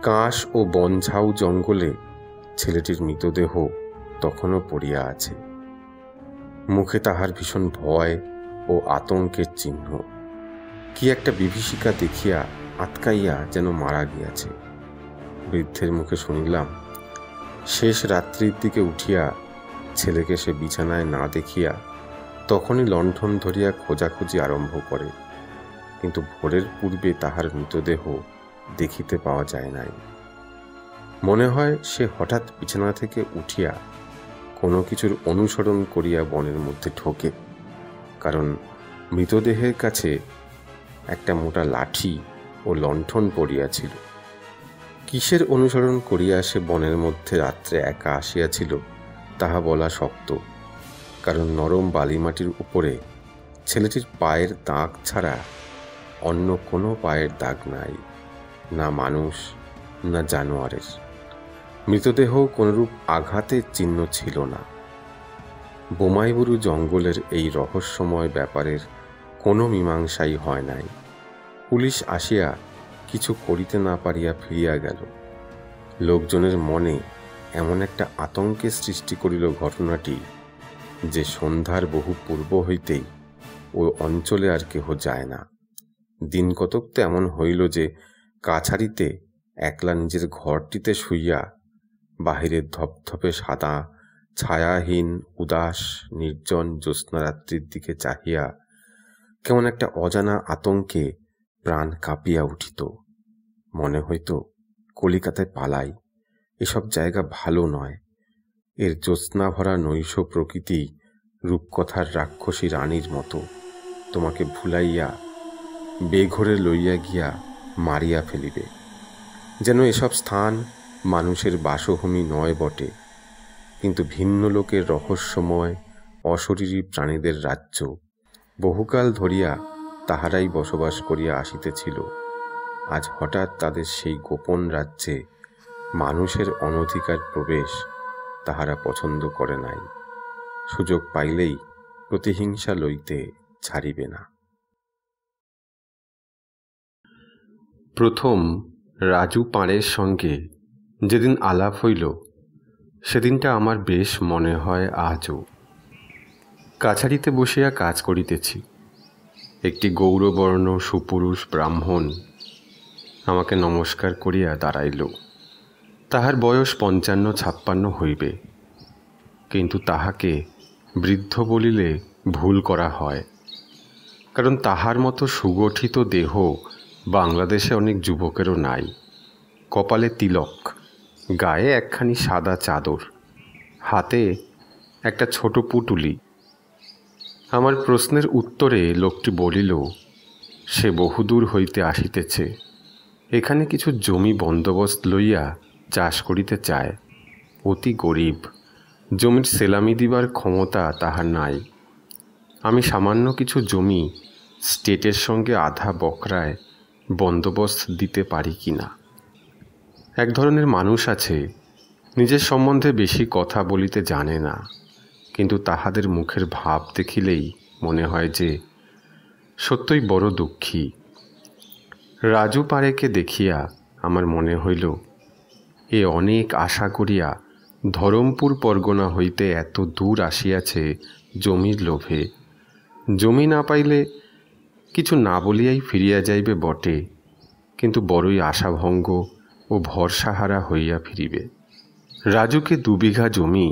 কাঁশ ও বনঝাউ জঙ্গলে ছেলেটির মৃতদেহ তখনও পড়িয়া আছে। মুখে তাহার ভীষণ ভয় ও আতঙ্কের চিহ্ন। কি একটা বিভীষিকা দেখিয়া আটকাইয়া যেন মারা গিয়াছে। বৃদ্ধের মুখে শুনিলাম, শেষ রাত্রির দিকে উঠিয়া ছেলেকে সে বিছানায় না দেখিয়া তখনই লণ্ঠন ধরিয়া খোঁজাখুঁজি আরম্ভ করে, কিন্তু ভোরের পূর্বে তাহার মৃতদেহ দেখিতে পাওয়া যায় নাই। মনে হয় সে হঠাৎ বিছানা থেকে উঠিয়া কোনো কিছুর অনুসরণ করিয়া বনের মধ্যে ঢোকে, কারণ মৃতদেহের কাছে একটা মোটা লাঠি ও লণ্ঠন পড়িয়াছিল। কিসের অনুসরণ করিয়া সে বনের মধ্যে রাত্রে একা আসিয়াছিল তাহা বলা শক্ত, কারণ নরম বালিমাটির উপরে ছেলেটির পায়ের দাগ ছাড়া অন্য কোনো পায়ের দাগ নাই, না মানুষ না জানোয়ারের। মৃতদেহ কোনরূপ আঘাতের চিহ্ন ছিল না। বোমাইবুরু জঙ্গলের এই রহস্যময় ব্যাপারের কোনো মীমাংসাই হয় নাই। পুলিশ আসিয়া কিছু করিতে না পারিয়া ফিরিয়া গেল। লোকজনের মনে এমন একটা আতঙ্কের সৃষ্টি করিল ঘটনাটি, যে সন্ধ্যার বহু পূর্ব হইতেই ও অঞ্চলে আর কেহ যায় না। দিন কতক তো এমন হইল যে কাছারিতে একলা নিজের ঘরটিতে শুইয়া বাহিরের ধপধপে সাদা ছায়াহীন উদাস নির্জন জ্যোৎস্নারাত্রির দিকে চাহিয়া কেমন একটা অজানা আতঙ্কে প্রাণ কাঁপিয়া উঠিত। মনে হইত কলিকাতায় পালাই, এসব জায়গা ভালো নয়। এর জ্যোৎস্না ভরা নৈশ প্রকৃতি রূপকথার রাক্ষসী রানীর মতো তোমাকে ভুলাইয়া বেঘরে লইয়া গিয়া মারিয়া ফেলিবে। যেন এসব স্থান মানুষের বাসভূমি নয় বটে, কিন্তু ভিন্ন লোকের রহস্যময় অশরীরী প্রাণীদের রাজ্য। বহুকাল ধরিয়া তাহারাই বসবাস করিয়া আসিতেছিল। আজ হঠাৎ তাদের সেই গোপন রাজ্যে মানুষের অনধিকার প্রবেশ তাহারা পছন্দ করে নাই। সুযোগ পাইলেই প্রতিহিংসা লইতে ছাড়িবে না। প্রথম রাজু পাঁড়ের সঙ্গে যেদিন আলাপ হইল, সেদিনটা আমার বেশ মনে হয় আজও। কাছারিতে বসিয়া কাজ করিতেছি। একটি গৌরবর্ণ সুপুরুষ ব্রাহ্মণ আমাকে নমস্কার করিয়া দাঁড়াইল। তাহার বয়স ৫৫-৫৬ হইবে, কিন্তু তাহাকে বৃদ্ধ বলিলে ভুল করা হয়, কারণ তাহার মতো সুগঠিত দেহ বাংলাদেশে অনেক যুবকেরও নাই। কপালে তিলক, গায়ে একখানি সাদা চাদর, হাতে একটা ছোট পুটুলি। আমার প্রশ্নের উত্তরে লোকটি বলিল, সে বহুদূর হইতে আসিতেছে, এখানে কিছু জমি বন্দোবস্ত লইয়া চাষ করিতে চায়। অতি গরিব, জমির সেলামি দিবার ক্ষমতা তাহার নাই। আমি সামান্য কিছু জমি স্টেটের সঙ্গে আধা বকরায় বন্দোবস্ত দিতে পারি কি না। এক ধরনের মানুষ আছে, নিজের সম্বন্ধে বেশি কথা বলিতে জানে না, কিন্তু তাহাদের মুখের ভাব দেখিলেই মনে হয় যে সত্যই বড় দুঃখী। রাজু পাঁড়েকে দেখিয়া আমার মনে হইল, এ অনেক আশা করিয়া ধরমপুর পরগনা হইতে এত দূর আসিয়াছে জমির লোভে। জমি না পাইলে কিছু না বলিয়াই ফিরিয়া যাইবে বটে, কিন্তু বড়ই আশাভঙ্গ ও ভরসাহারা হইয়া ফিরিবে। রাজুকে ২ বিঘা জমি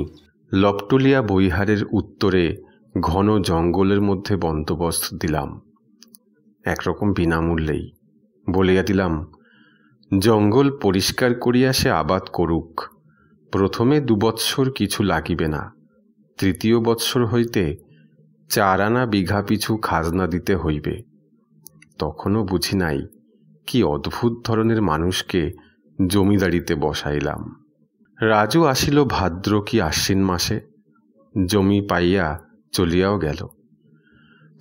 লপটুলিয়া বৈহারের উত্তরে ঘন জঙ্গলের মধ্যে বন্দোবস্ত দিলাম, একরকম বিনামূল্যেই। বলিয়া দিলাম, জঙ্গল পরিষ্কার করিয়া সে আবাদ করুক। প্রথমে ২ বৎসর কিছু লাগিবে না, তৃতীয় বৎসর হইতে ৪ আনা বিঘা পিছু খাজনা দিতে হইবে। তখনও বুঝি নাই কি অদ্ভুত ধরনের মানুষকে জমিদারিতে বসাইলাম। রাজু আসিল ভাদ্র কি আশ্বিন মাসে, জমি পাইয়া চলিয়াও গেল।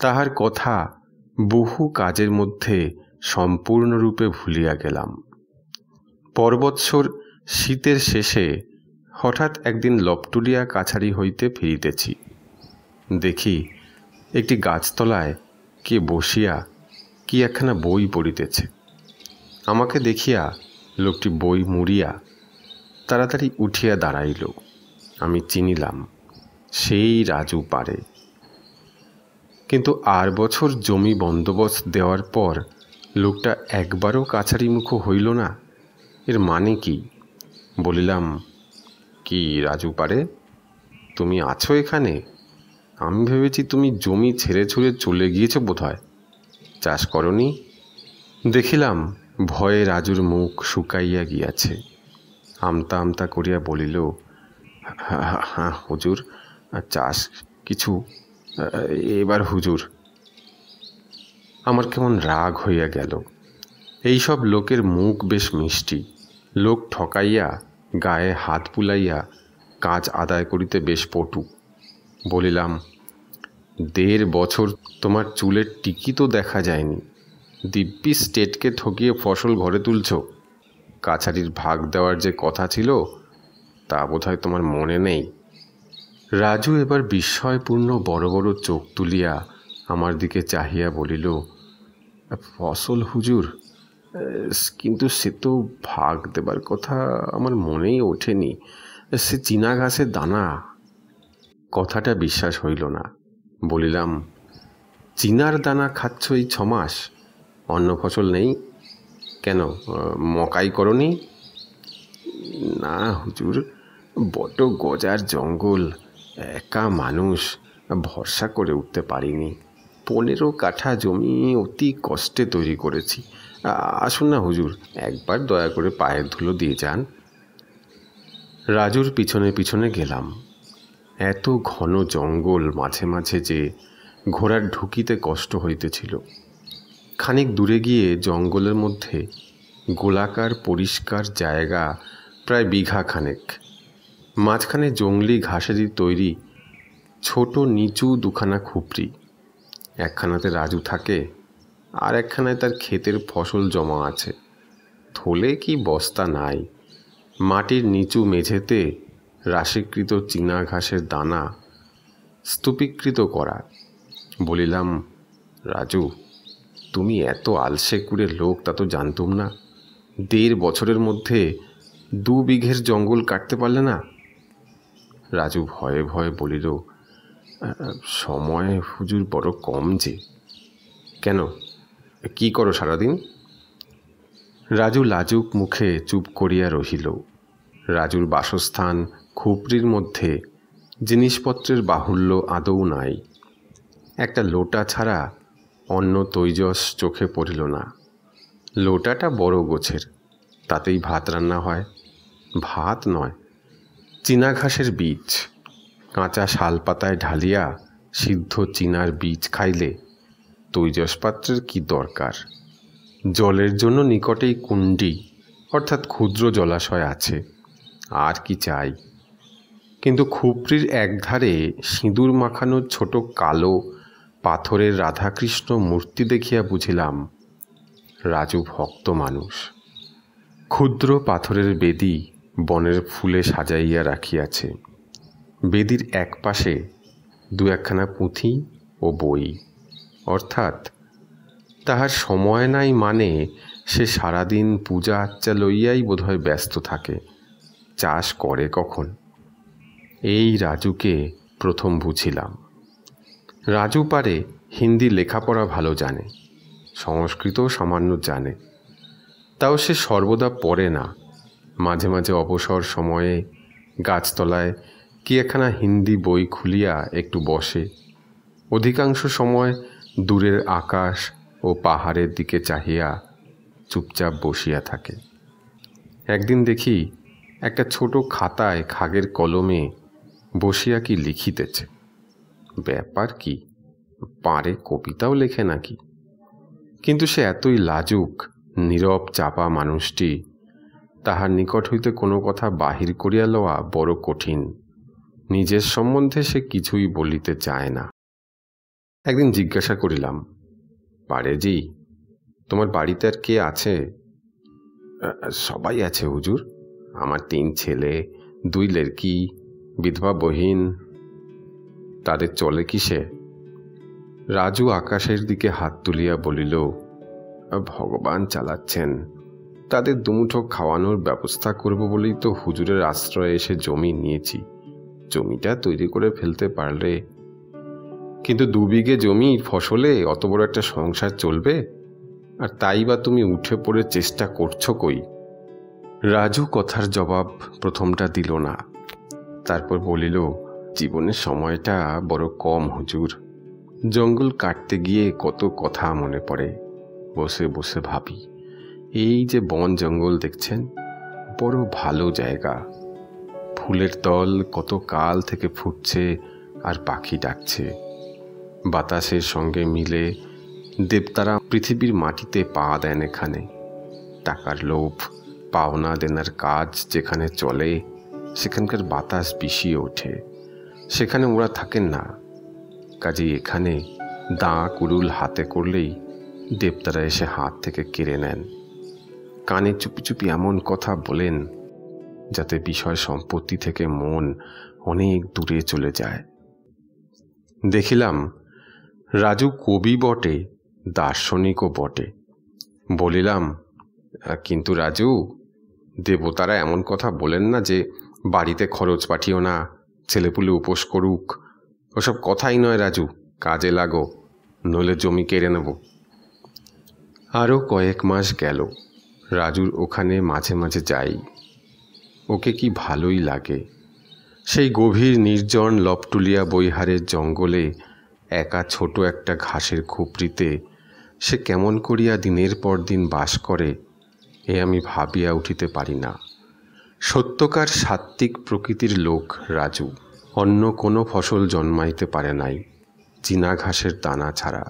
তাহার কথা বহু কাজের মধ্যে সম্পূর্ণরূপে ভুলিয়া গেলাম। পরবৎসর শীতের শেষে হঠাৎ একদিন লপটুলিয়া কাছারি হইতে ফিরিতেছি। দেখি একটি গাছতলায় কে বসিয়া কি একখানা বই পড়িতেছে। আমাকে দেখিয়া লোকটি বই মুড়িয়া তাড়াতাড়ি উঠিয়া দাঁড়াইল। আমি চিনিলাম, সেই রাজু পাঁড়ে। কিন্তু আর বছর জমি বন্দোবস্ত দেওয়ার পর লোকটা একবারও কাছারিমুখ হইল না। এর মানে কি? বলিলাম, কি রাজু পাঁড়ে, তুমি আছো এখানে? আমি ভেবেছি তুমি জমি ছেড়ে ছুড়ে চলে গিয়েছ বোধহয়, চাষ করনি। দেখিলাম ভয়ে রাজুর মুখ শুকাইয়া গিয়াছে। আমতা আমতা করিয়া বলিল, হ্যাঁ হুজুর, চাষ কিছু এবার হুজুর। আমার কেমন রাগ হইয়া গেল। এইসব লোকের মুখ বেশ মিষ্টি, লোক ঠকাইয়া গায়ে হাত বুলাইয়া কাজ আদায় করিতে বেশ পটু। বলিলাম, ১.৫ বছর তোমার চুলের টিকি তো দেখা যায়নি, দিব্যি স্টেটকে ঠকিয়ে ফসল ঘরে তুলছ। কাছারির ভাগ দেওয়ার যে কথা ছিল তা বোধহয় তোমার মনে নেই। রাজু এবার বিস্ময়পূর্ণ বড় বড় চোখ তুলিয়া আমার দিকে চাহিয়া বলিল, ফসল হুজুর, কিন্তু সে তো ভাগ দেবার কথা আমার মনেই ওঠেনি, সে চীনা ঘাসের দানা। কথাটা বিশ্বাস হইল না। বলিলাম, চীনার দানা খাচ্ছ এই ৬ মাস, অন্য ফসল নেই কেন? মকাই করনি? না হুজুর, বড্ড গজার জঙ্গল, একা মানুষ, ভরসা করে উঠতে পারিনি। 15 কাঠা জমি অতি কষ্টে তৈরি করেছি। আসুন না হুজুর, একবার দয়া করে পায়ের ধুলো দিয়ে যান। রাজুর পিছনে পিছনে গেলাম। এত ঘন জঙ্গল, মাঝে মাঝে যে ঘোড়ার ঢুকিতে কষ্ট হইতেছিল। খানিক দূরে গিয়ে জঙ্গলের মধ্যে গোলাকার পরিষ্কার জায়গা প্রায় বিঘা খানেক, মাঝখানে জংলি ঘাসেরই তৈরি ছোট নিচু দুখানা খুপড়ি। একখানাতে রাজু থাকে, আর একখানায় তার ক্ষেতের ফসল জমা আছে। থলে কি বস্তা নাই। মাটির নিচু মেঝেতে রাশিকৃত চীনা ঘাসের দানা স্তূপীকৃত করা। বলিলাম, রাজু, তুমি এত আলসে কুড়ে লোক তা তো জানতুম না। 1.5 বছরের মধ্যে 2 বিঘের জঙ্গল কাটতে পারলে না? রাজু ভয়ে ভয়ে বলিল, সময় হুজুর বড় কম যে। কেন, কি করো সারাদিন? রাজু লাজুক মুখে চুপ করিয়া রহিল। রাজুর বাসস্থান খুপড়ির মধ্যে জিনিসপত্রের বাহুল্য আদৌ নাই। একটা লোটা ছাড়া অন্য তৈজস চোখে পড়িল না। লোটাটা বড় গোছের, তাতেই ভাত রান্না হয়। ভাত নয়, চীনা ঘাসের বীজ। কাঁচা শালপাতায় ঢালিয়া সিদ্ধ চীনার বীজ খাইলে তৈজস পাত্রের কি দরকার? জলের জন্য নিকটেই কুণ্ডি অর্থাৎ ক্ষুদ্র জলাশয় আছে, আর কি চাই? কিন্তু খুপড়ির একধারে সিঁদুর মাখানো ছোট কালো পাথরের রাধাকৃষ্ণ মূর্তি দেখিয়া বুঝিলাম রাজু ভক্ত মানুষ। ক্ষুদ্র পাথরের বেদি বনের ফুলে সাজাইয়া রাখিয়াছে। বেদির এক পাশে 2-1খানা পুঁথি ও বই, অর্থাৎ তাহার সময় নাই, মানে সে সারাদিন পূজা আচ্চা লইয়াই বোধহয় ব্যস্ত থাকে। চাষ করে কখন? এই রাজুকে প্রথম বুঝিলাম। রাজু পারে হিন্দি লেখাপড়া ভালো জানে, সংস্কৃতও সামান্য জানে। তাও সে সর্বদা পড়ে না। মাঝে মাঝে অবসর সময়ে গাছতলায় কি একখানা হিন্দি বই খুলিয়া একটু বসে। অধিকাংশ সময় দূরের আকাশ ও পাহাড়ের দিকে চাহিয়া চুপচাপ বসিয়া থাকে। একদিন দেখি একটা ছোট খাতায় খাগের কলমে বসিয়া কি লিখিতেছে। ব্যাপার কি, পারে কবিতাও লেখে নাকি? কিন্তু সে এতই লাজুক, নীরব চাপা মানুষটি, তাহার নিকট হইতে কোনো কথা বাহির করিয়া লওয়া বড় কঠিন। নিজের সম্বন্ধে সে কিছুই বলিতে চায় না। একদিন জিজ্ঞাসা করিলাম, পারেজি, তোমার বাড়িতে আর কে আছে? সবাই আছে হুজুর, আমার 3 ছেলে, 2 লড়কি, বিধবা বহিন। তাদের চলে কিসে? রাজু আকাশের দিকে হাত তুলিয়া বলিল, ভগবান চালাচ্ছেন। তাদের দুমুঠো খাওয়ানোর ব্যবস্থা করব বলেই তো হুজুরের আশ্রয়ে এসে জমি নিয়েছি। জমিটা তৈরি করে ফেলতে পারলে। কিন্তু 2 বিঘে জমির ফসলে অত বড় একটা সংসার চলবে? আর তাই বা তুমি উঠে পড়ে চেষ্টা করছো কই? রাজু কথার জবাব প্রথমটা দিল না। তারপর বলিল, জীবনের সময়টা বড় কম হুজুর। জঙ্গল কাটতে গিয়ে কত কথা মনে পড়ে। বসে বসে ভাবি, এই যে বন জঙ্গল দেখছেন, বড় ভালো জায়গা। ফুলের দল কত কাল থেকে ফুটছে আর পাখি ডাকছে। বাতাসের সঙ্গে মিলে দেবতারা পৃথিবীর মাটিতে পা দেন এখানে। টাকার লোভ, পাওনা দেনার কাজ যেখানে চলে, সেখানকার বাতাস বিষিয়ে ওঠে। সেখানে ওরা থাকেন না। কাজেই এখানে দাঁ কুড়ুল হাতে করলেই দেবতারা এসে হাত থেকে কেড়ে নেন। কানে চুপি চুপি এমন কথা বলেন যাতে বিষয় সম্পত্তি থেকে মন অনেক দূরে চলে যায়। দেখিলাম রাজু কবি বটে, দার্শনিকও বটে। বলিলাম, কিন্তু রাজু, দেবতারা এমন কথা বলেন না যে বাড়িতে খরচ পাঠিও না, ছেলেপুলে উপোস করুক। ওসব কথাই নয় রাজু, কাজে লাগো, নইলে জমি কেড়ে নেব। আরও কয়েক মাস গেল। রাজুর ওখানে মাঝে মাঝে যাই। ওকে কি ভালোই লাগে। সেই গভীর নির্জন লপটুলিয়া বৈহারের জঙ্গলে একা ছোট একটা ঘাসের খুপড়িতে সে কেমন করিয়া দিনের পর দিন বাস করে এ আমি ভাবিয়া উঠিতে পারি না। সত্যকার সাত্ত্বিক প্রকৃতির লোক রাজু। অন্য কোনো ফসল জন্মাইতে পারে নাই চীনা ঘাসের দানা ছাড়া।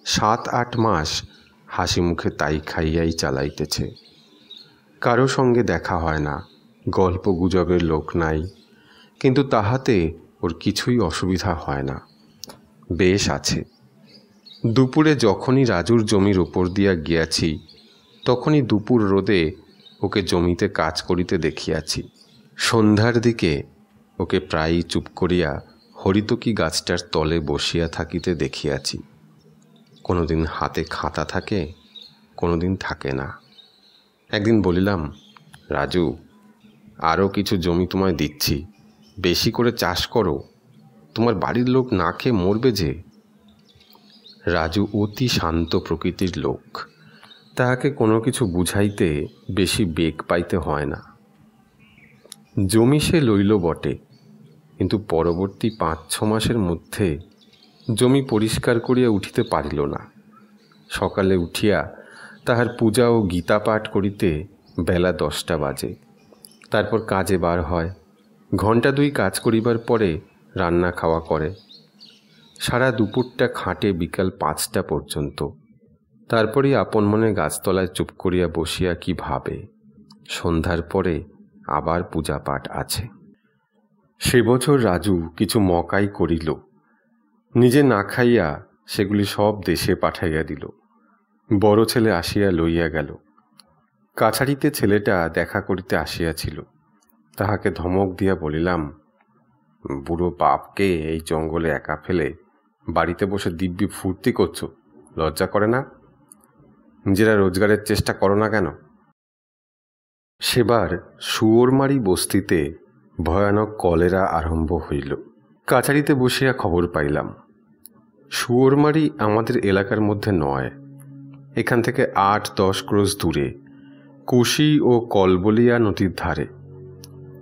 7-8 মাস হাসি মুখে তাই খাইয়াই চালাইতেছে। কারো সঙ্গে দেখা হয় না, গল্প গুজবের লোক নাই, কিন্তু তাহাতে ওর কিছুই অসুবিধা হয় না, বেশ আছে। দুপুরে যখনই রাজুর জমির ওপর দিয়া গিয়াছি তখনই দুপুর রোদে ওকে জমিতে কাজ করিতে দেখিয়াছি। সন্ধ্যার দিকে ওকে প্রায়ই চুপ করিয়া হরিতকি গাছটার তলে বসিয়া থাকিতে দেখিয়াছি। কোনোদিন হাতে খাতা থাকে, কোনোদিন থাকে না। একদিন বলিলাম, রাজু, আরও কিছু জমি তোমায় দিচ্ছি, বেশি করে চাষ করো, তোমার বাড়ির লোক না খেয়ে মরবে যে। রাজু অতি শান্ত প্রকৃতির লোক, তাহাকে কোনো কিছু বুঝাইতে বেশি বেগ পাইতে হয় না। জমি সে লইল বটে, কিন্তু পরবর্তী 5-6 মাসের মধ্যে জমি পরিষ্কার করিয়া উঠিতে পারিল না। সকালে উঠিয়া তাহার পূজা ও গীতা পাঠ করিতে বেলা 10টা বাজে। তারপর কাজে বার হয়, ঘণ্টা 2 কাজ করিবার পরে রান্না খাওয়া করে। সারা দুপুরটা খাটে বিকাল 5টা পর্যন্ত। তারপরেই আপন মনে গাছতলায় চুপ করিয়া বসিয়া কি ভাবে, সন্ধ্যার পরে আবার পূজা পাঠ আছে। সে বছর রাজু কিছু মকাই করিল, নিজে না খাইয়া সেগুলি সব দেশে পাঠাইয়া দিল। বড় ছেলে আসিয়া লইয়া গেল। কাছারিতে ছেলেটা দেখা করিতে আসিয়াছিল, তাহাকে ধমক দিয়া বলিলাম, বুড়ো বাপকে এই জঙ্গলে একা ফেলে বাড়িতে বসে দিব্যি ফুর্তি করছো, লজ্জা করে না? নিজেরা রোজগারের চেষ্টা করো না কেন? সেবার শুয়োরমারি বস্তিতে ভয়ানক কলেরা আরম্ভ হইল। কাছারিতে বসিয়া খবর পাইলাম। শুয়োরমারি আমাদের এলাকার মধ্যে নয়, এখান থেকে 8-10 ক্রোশ দূরে, কুশি ও কলবলিয়া নদীর ধারে।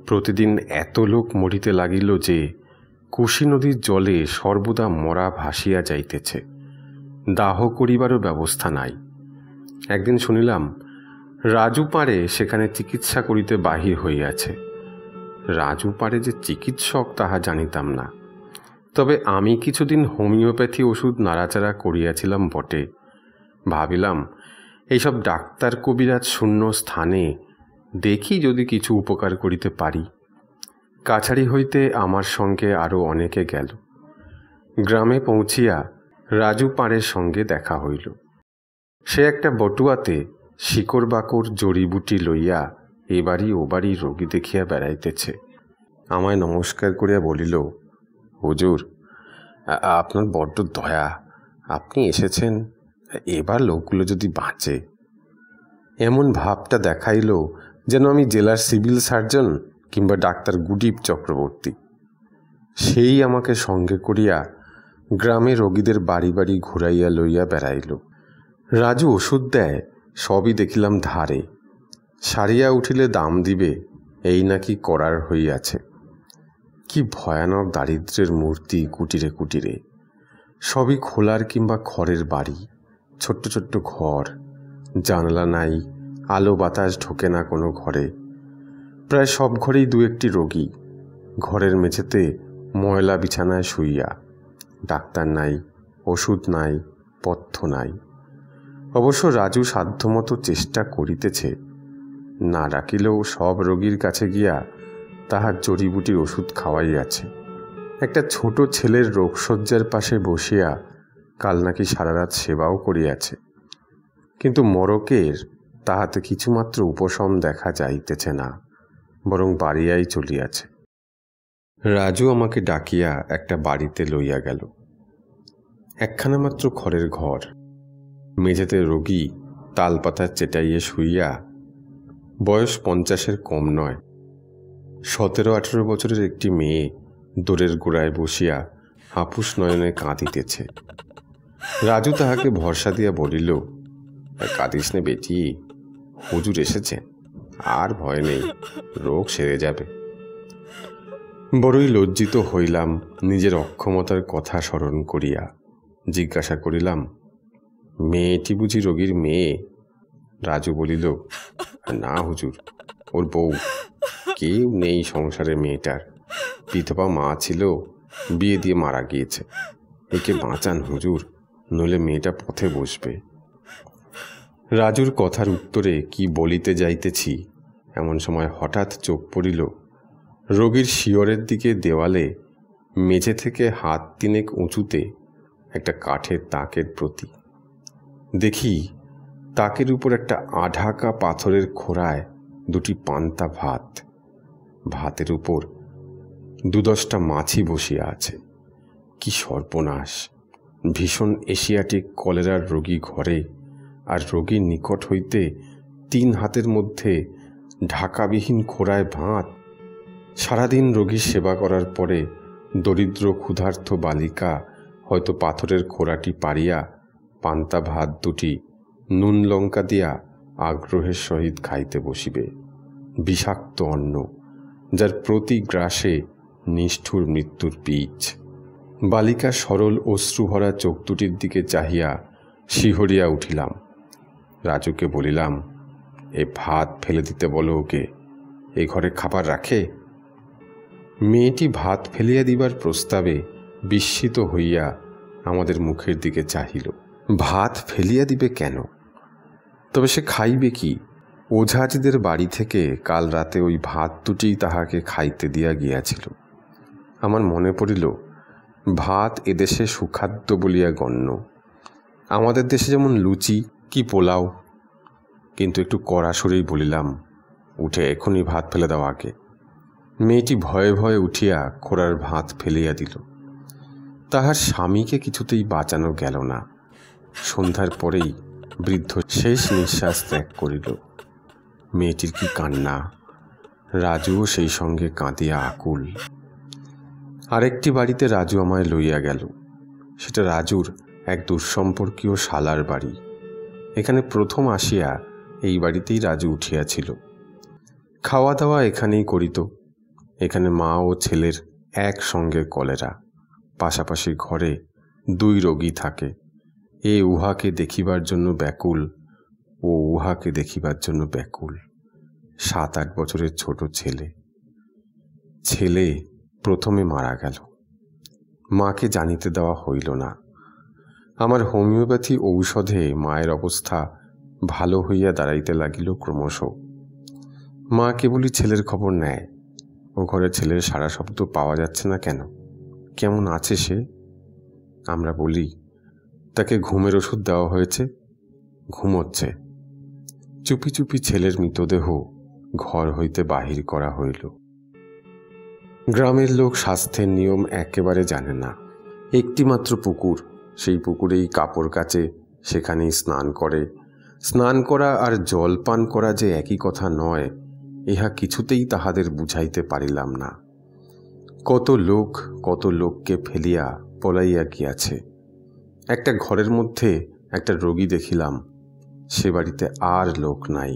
প্রতিদিন এত লোক মরিতে লাগিল যে কুশি নদীর জলে সর্বদা মরা ভাসিয়া যাইতেছে, দাহ করিবারও ব্যবস্থা নাই। একদিন শুনিলাম রাজু পাড়ে সেখানে চিকিৎসা করিতে বাহির হইয়াছে। রাজু পাড়ে যে চিকিৎসক তাহা জানিতাম না, তবে আমি কিছুদিন হোমিওপ্যাথি ওষুধ নাড়াচাড়া করিয়াছিলাম বটে। ভাবিলাম এইসব ডাক্তার কবিরাজ শূন্য স্থানে দেখি যদি কিছু উপকার করিতে পারি। কাছারি হইতে আমার সঙ্গে আরও অনেকে গেল। গ্রামে পৌঁছিয়া রাজু পাড়ের সঙ্গে দেখা হইল। সে একটা বটুয়াতে শিকড় বাকড় জড়িবুটি লইয়া এবারই ওবারই রোগী দেখিয়া বেড়াইতেছে। আমায় নমস্কার করিয়া বলিল, হুজুর, আপনার বড্ড দয়া, আপনি এসেছেন, এবার লোকগুলো যদি বাঁচে। এমন ভাবটা দেখাইল যেন আমি জেলার সিভিল সার্জন কিংবা ডাক্তার গুডিপ চক্রবর্তী। সেই আমাকে সঙ্গে করিয়া গ্রামে রোগীদের বাড়ি বাড়ি ঘুরাইয়া লইয়া বেড়াইল। রাজু ওষুধ দেয়, সবই দেখিলাম ধারে। সারিয়া উঠিলে দাম দিবে, এই নাকি করার হইয়াছে। কি ভয়ানক দারিদ্র্যের মূর্তি কুটিরে কুটিরে, সবই খোলার কিংবা খড়ের বাড়ি, ছোট্ট ছোট্ট ঘর, জানলা নাই, আলো বাতাস ঢোকে না কোনো ঘরে। প্রায় সব ঘরেই 2-1টি রোগী, ঘরের মেঝেতে ময়লা বিছানায় শুইয়া। ডাক্তার নাই, ওষুধ নাই, পথ্য নাই। অবশ্য রাজু সাধ্যমতো চেষ্টা করিতেছে, না ডাকিলেও সব রোগীর কাছে গিয়া তাহার জড়িবুটির ওষুধ খাওয়াইয়াছে। একটা ছোট ছেলের রোগশয্যার পাশে বসিয়া কাল নাকি সারা রাত সেবাও করিয়াছে, কিন্তু মরকের তাহাতে কিছুমাত্র উপশম দেখা যাইতেছে না, বরং বাড়িয়াই চলিয়াছে। রাজু আমাকে ডাকিয়া একটা বাড়িতে লইয়া গেল। একখানা মাত্র খড়ের ঘর, মেঝেতে রোগী তালপাতার চেটাইয়ে শুইয়া। বয়স 50-এর কম নয়। 17-18 বছরের একটি মেয়ে দোরের গোড়ায় বসিয়া হাপুস নয়নে কাঁদিতেছে। রাজু তাহাকে ভরসা দিয়া বলিল, কাঁদিস নে বেটি, হুজুর এসেছেন, আর ভয় নেই, রোগ সেরে যাবে। বড়ই লজ্জিত হইলাম নিজের অক্ষমতার কথা স্মরণ করিয়া। জিজ্ঞাসা করিলাম, মেয়েটি বুঝি রোগীর মেয়ে? রাজু বলিল, না হুজুর, ওর বউ। কেউ নেই সংসারে মেয়েটার, বিধবা মা ছিল, বিয়ে দিয়ে মারা গিয়েছে। একে বাঁচান হুজুর, নইলে মেয়েটা পথে বসবে। রাজুর কথার উত্তরে কি বলিতে যাইতেছি এমন সময় হঠাৎ চোখ পড়িল রোগীর শিয়রের দিকে দেওয়ালে মেঝে থেকে হাত তিনেক উঁচুতে একটা কাঠের তাকের প্রতি। দেখি তাকের উপর একটা আঢাকা পাথরের খোড়ায় দুটি পান্তা ভাত, ভাতের উপর 2-10টা মাছি বসিয়া আছে। কি সর্বনাশ! ভীষণ এশিয়াটিক কলেরার রোগী ঘরে, আর রোগীর নিকট হইতে 3 হাতের মধ্যে ঢাকাবিহীন খোড়ায় ভাত। সারাদিন রোগীর সেবা করার পরে দরিদ্র ক্ষুধার্ত বালিকা হয়তো পাথরের খোড়াটি পাড়িয়া পান্তা ভাত দুটি নুন লঙ্কা দিয়া আগ্রহের সহিত খাইতে বসিবে। বিষাক্ত অন্ন, যার প্রতি গ্রাসে নিষ্ঠুর মৃত্যুর বীজ। বালিকার সরল অশ্রুভরা চোখ দুটির দিকে চাহিয়া শিহরিয়া উঠিলাম। রাজুকে বলিলাম, এ ভাত ফেলে দিতে বলো ওকে, এ ঘরে খাবার রাখে? মেয়েটি ভাত ফেলিয়া দিবার প্রস্তাবে বিস্মিত হইয়া আমাদের মুখের দিকে চাহিল। ভাত ফেলিয়া দিবে কেন? তবে সে খাইবে কি? ওঝাজিদের বাড়ি থেকে কাল রাতে ওই ভাত দুটিই তাহাকে খাইতে দিয়া গিয়াছিল। আমার মনে পড়িল, ভাত এদেশে সুখাদ্য বলিয়া গণ্য। আমাদের দেশে যেমন লুচি কি পোলাও। কিন্তু একটু কড়া সুরেই বলিলাম, উঠে এখনই ভাত ফেলে দাও আগে। মেয়েটি ভয়ে ভয়ে উঠিয়া খোড়ার ভাত ফেলিয়া দিল। তাহার স্বামীকে কিছুতেই বাঁচানো গেল না। সন্ধ্যার পরেই বৃদ্ধ শেষ নিঃশ্বাস ত্যাগ করিল। মেয়েটির কি কান্না! রাজুও সেই সঙ্গে কাঁদিয়া আকুল। আরেকটি বাড়িতে রাজু আমায় লইয়া গেল। সেটা রাজুর এক দুঃসম্পর্কীয় শালার বাড়ি। এখানে প্রথম আসিয়া এই বাড়িতেই রাজু উঠিয়াছিল। খাওয়া দাওয়া এখানেই করিত। এখানে মা ও ছেলের একসঙ্গে কলেরা। পাশাপাশি ঘরে 2 রোগী থাকে। এ উহাকে দেখিবার জন্য ব্যাকুল, ও উহাকে দেখিবার জন্য ব্যাকুল। 7-8 বছরের ছোট ছেলে। ছেলে প্রথমে মারা গেল। মাকে জানিতে দেওয়া হইল না। আমার হোমিওপ্যাথি ঔষধে মায়ের অবস্থা ভালো হইয়া দাঁড়াইতে লাগিল ক্রমশ। মা কেবলই ছেলের খবর নেয়। ও ঘরে ছেলের সারা শব্দ পাওয়া যাচ্ছে না কেন? কেমন আছে সে? আমরা বলি, তাকে ঘুমের ওষুধ দেওয়া হয়েছে, ঘুমোচ্ছে। চুপি চুপি ছেলের মৃতদেহ ঘর হইতে বাহির করা হইল। গ্রামের লোক স্বাস্থ্যের নিয়ম একেবারে জানে না। একটি মাত্র পুকুর, সেই পুকুরেই কাপড় কাচে, সেখানেই স্নান করে। স্নান করা আর জল পান করা যে একই কথা নয়, ইহা কিছুতেই তাহাদের বুঝাইতে পারিলাম না। কত লোক কত লোককে ফেলিয়া পলাইয়া গিয়াছে। একটা ঘরের মধ্যে একটা রোগী দেখিলাম। সে বাড়িতে আর লোক নাই।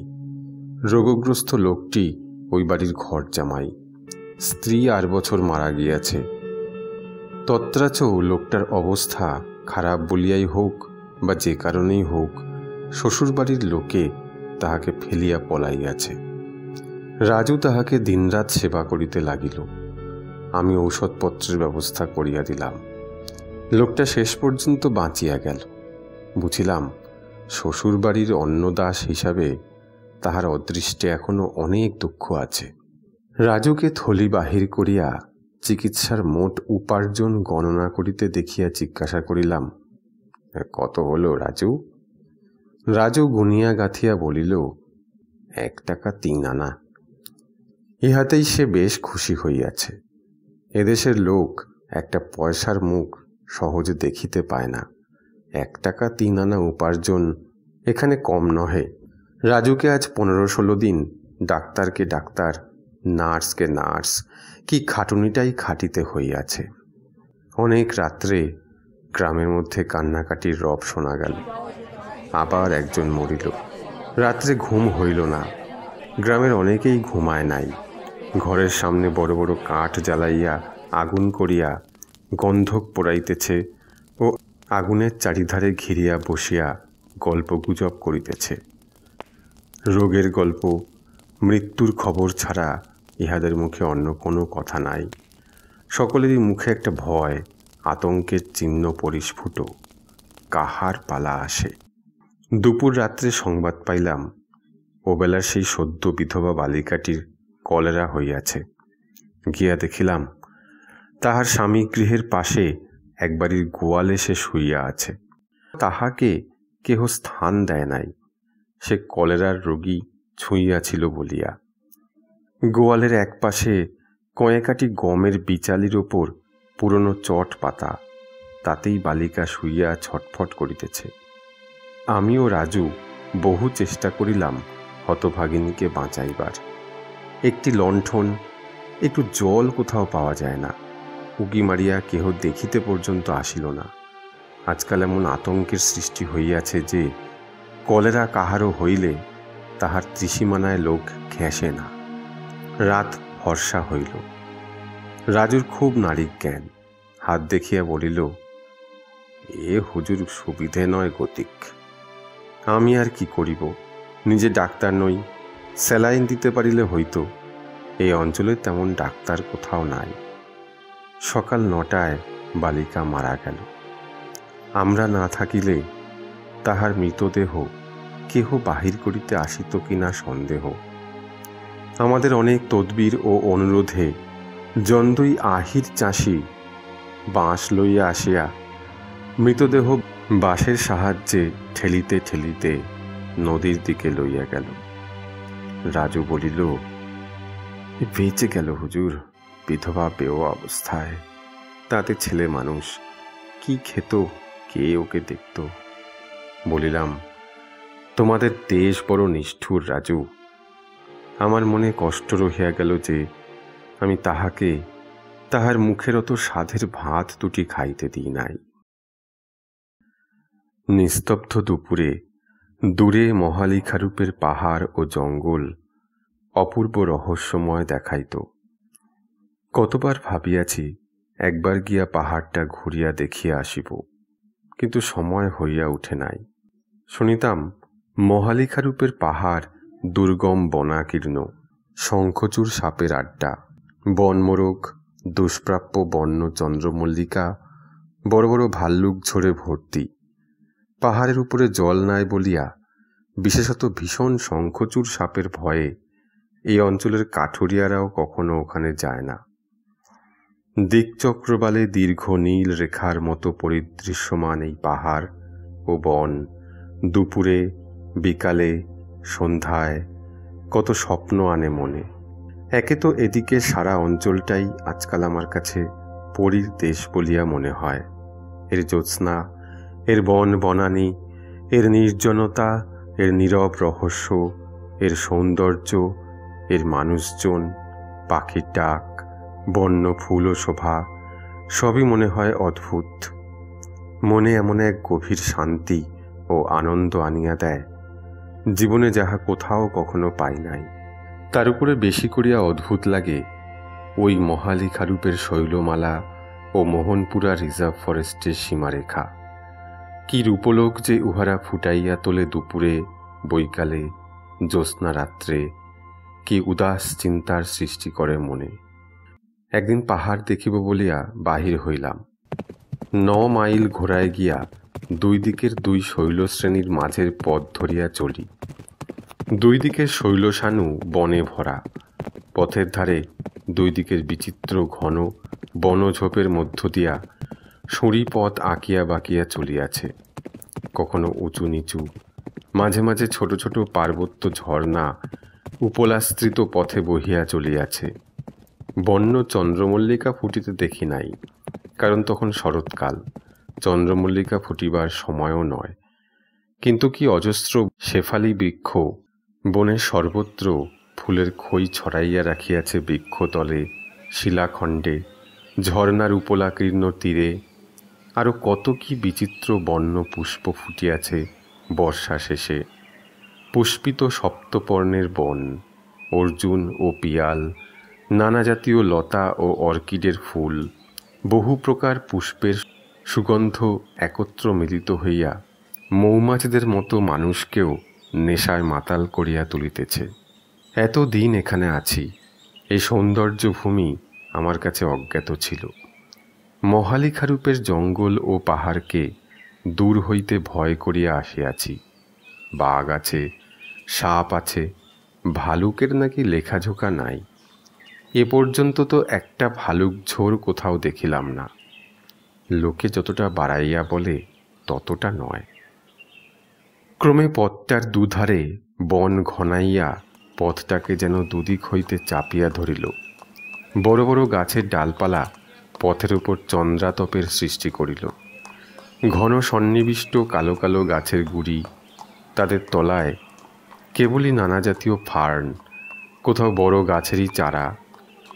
রোগগ্রস্ত লোকটি ওই বাড়ির ঘর জামাই। স্ত্রী 8 বছর মারা গিয়াছে। তত্রাচ লোকটার অবস্থা খারাপ বলিয়াই হোক বা যে কারণেই হোক, শ্বশুরবাড়ির লোকে তাহাকে ফেলিয়া পলাইয়াছে। রাজু তাহাকে দিনরাত সেবা করিতে লাগিল। আমি ঔষধপত্রের ব্যবস্থা করিয়া দিলাম। লোকটা শেষ পর্যন্ত বাঁচিয়া গেল। বুঝিলাম, শ্বশুরবাড়ির অন্নদাস হিসাবে তাহার অদৃষ্টে এখনো অনেক দুঃখ আছে। রাজুকে থলি বাহির করিয়া চিকিৎসার মোট উপার্জন গণনা করিতে দেখিয়া জিজ্ঞাসা করিলাম, কত হলো রাজু? রাজু গুনিয়া গাঁথিয়া বলিল, 1 টাকা 3 আনা। ইহাতেই সে বেশ খুশি হইয়াছে। এদেশের লোক একটা পয়সার মুখ সহজে দেখিতে পায় না। 1 টাকা 3 আনা উপার্জন এখানে কম নহে। রাজুকে আজ 15-16 দিন ডাক্তারকে ডাক্তার, নার্সকে নার্স, কি খাটুনিটাই খাটিতে হইয়াছে। অনেক রাত্রে গ্রামের মধ্যে কান্নাকাটির রব শোনা গেল। আবার একজন মরিল। রাত্রে ঘুম হইল না। গ্রামের অনেকেই ঘুমায় নাই। ঘরের সামনে বড় বড় কাঠ জ্বালাইয়া আগুন করিয়া গন্ধক পোড়াইতেছে ও আগুনের চারিধারে ঘিরিয়া বসিয়া গল্পগুজব করিতেছে। রোগের গল্প, মৃত্যুর খবর ছাড়া ইহাদের মুখে অন্য কোনো কথা নাই। সকলেরই মুখে একটা ভয়, আতঙ্কের চিহ্ন পরিস্ফুট। কাহার পালা আসে। দুপুর রাত্রে সংবাদ পাইলাম ওবেলার সেই সদ্য বিধবা বালিকাটির কলেরা হইয়াছে। গিয়া দেখিলাম তাহার স্বামী গৃহের পাশে এক বাড়ির গোয়ালে সে শুইয়া আছে। তাহাকে কেহ স্থান দেয় নাই, সে কলেরার রোগী ছুঁইয়াছিল বলিয়া। গোয়ালের এক পাশে কয়েকাটি গমের বিচালির ওপর পুরনো চট পাতা, তাতেই বালিকা শুইয়া ছটফট করিতেছে। আমি ও রাজু বহু চেষ্টা করিলাম হতভাগিনীকে বাঁচাইবার। একটি লণ্ঠন, একটু জল কোথাও পাওয়া যায় না। উকি মারিয়া কেহ দেখিতে পর্যন্ত আসিল না। আজকাল এমন আতঙ্কের সৃষ্টি হইয়াছে যে কলেরা কাহারও হইলে তাহার ত্রিসীমানায় লোক ঘেঁষে না। রাত ভরসা হইল। রাজুর খুব নারীক জ্ঞান। হাত দেখিয়া বলিল, এ হুজুর সুবিধে নয় গতিক। আমি আর কি করিব, নিজে ডাক্তার নই। স্যালাইন দিতে পারিলে হইতো। এই অঞ্চলে তেমন ডাক্তার কোথাও নাই। সকাল 9টায় বালিকা মারা গেল। আমরা না থাকিলে তাহার মৃতদেহ কেহ বাহির করিতে আসিত কিনা সন্দেহ। আমাদের অনেক তদবির ও অনুরোধে জন্দই আহির চাষি বাঁশ লইয়া আসিয়া মৃতদেহ বাঁশের সাহায্যে ঠেলিতে ঠেলিতে নদীর দিকে লইয়া গেল। রাজু বলিল, বেঁচে গেল হুজুর, বিধবা বেওয়া অবস্থায়। তাতে ছেলে মানুষ, কি খেত, কে ওকে দেখত। বলিলাম, তোমাদের দেশ বড় নিষ্ঠুর রাজু। আমার মনে কষ্ট রহিয়া গেল যে আমি তাহাকে তাহার মুখের অত স্বাদের ভাত দুটি খাইতে দিই নাই। নিস্তব্ধ দুপুরে দূরে মহালিখারূপের পাহাড় ও জঙ্গল অপূর্ব রহস্যময় দেখাইত। কতবার ভাবিয়াছি একবার গিয়া পাহাড়টা ঘুরিয়া দেখিয়া আসিব, কিন্তু সময় হইয়া উঠে নাই। শুনিতাম মহালিখারূপের পাহাড় দুর্গম বনাকীর্ণ, শঙ্খচূড় সাপের আড্ডা, বনমোরগ, দুষ্প্রাপ্য বন্য চন্দ্রমল্লিকা, বড় বড় ভাল্লুক ঝোড়ে ভর্তি। পাহাড়ের উপরে জল নাই বলিয়া, বিশেষত ভীষণ শঙ্খচূড় সাপের ভয়ে এই অঞ্চলের কাঠুরিয়ারাও কখনো ওখানে যায় না। দিকচক্রবালে দীর্ঘ নীল রেখার মতো পরিদৃশ্যমান এই পাহাড় ও বন দুপুরে, বিকালে, সন্ধ্যায় কত স্বপ্ন আনে মনে। একে তো এদিকে সারা অঞ্চলটাই আজকাল আমার কাছে পরীর দেশ বলিয়া মনে হয়। এর জ্যোৎস্না, এর বন বনানী, এর নির্জনতা, এর নীরব রহস্য, এর সৌন্দর্য, এর মানুষজন, পাখির ডাক, বন্য ফুল ও শোভা, সবই মনে হয় অদ্ভুত। মনে এমন এক গভীর শান্তি ও আনন্দ আনিয়া দেয়, জীবনে যাহা কোথাও কখনো পাই নাই। তার উপরে বেশি করিয়া অদ্ভুত লাগে ওই মহালিখারূপের শৈলমালা ও মোহনপুরা রিজার্ভ ফরেস্টের সীমারেখা। কি রূপলোক যে উহারা ফুটাইয়া তোলে দুপুরে, বৈকালে, জ্যোৎস্না রাত্রে, কি উদাস চিন্তার সৃষ্টি করে মনে। একদিন পাহাড় দেখিব বলিয়া বাহির হইলাম। 9 মাইল ঘোড়ায় গিয়া দুই দিকের দুই শৈলশ্রেণীর মাঝের পথ ধরিয়া চলি। দুই দিকের শৈলসানু বনে ভরা। পথের ধারে দুই দিকের বিচিত্র ঘন বনঝোপের মধ্য দিয়া সুঁড়ি পথ আঁকিয়া বাঁকিয়া চলিয়াছে, কখনো উঁচু নিচু, মাঝে মাঝে ছোট ছোট পার্বত্য ঝর্ণা উপলাস্ত্রিত পথে বহিয়া চলিয়াছে। বন্য চন্দ্রমল্লিকা ফুটিতে দেখি নাই, কারণ তখন শরৎকাল, চন্দ্রমল্লিকা ফুটিবার সময়ও নয়। কিন্তু কি অজস্র শেফালি বৃক্ষ বনের সর্বত্র ফুলের খই ছড়াইয়া রাখিয়াছে বৃক্ষতলে, শিলাখণ্ডে, ঝর্ণার উপলাকীর্ণ তীরে। আরও কত কি বিচিত্র বন্য পুষ্প ফুটিয়াছে বর্ষা শেষে। পুষ্পিত সপ্তপর্ণের বন, অর্জুন ও পিয়াল, নানা জাতীয় লতা ও অর্কিডের ফুল, বহু প্রকার পুষ্পের সুগন্ধ একত্র মিলিত হইয়া মৌমাছিদের মতো মানুষকেও নেশায় মাতাল করিয়া তুলিতেছে। এত দিন এখানে আছি, এই সৌন্দর্য ভূমি আমার কাছে অজ্ঞাত ছিল। মহালিখারূপের জঙ্গল ও পাহাড়কে দূর হইতে ভয় করিয়া আসিয়াছি। বাঘ আছে, সাপ আছে, ভালুকের নাকি লেখাঝোকা নাই। এ পর্যন্ত তো একটা ভালুক ঝোর কোথাও দেখিলাম না। লোকে যতটা বাড়াইয়া বলে ততটা নয়। ক্রমে পথটার দুধারে বন ঘনাইয়া পথটাকে যেন দুদিক হইতে চাপিয়া ধরিল। বড় বড় গাছের ডালপালা পথের উপর চন্দ্রাতপের সৃষ্টি করিল। ঘন সন্নিবিষ্ট কালো কালো গাছের গুড়ি, তাদের তলায় কেবলই নানা জাতীয় ফার্ন, কোথাও বড় গাছেরই চারা।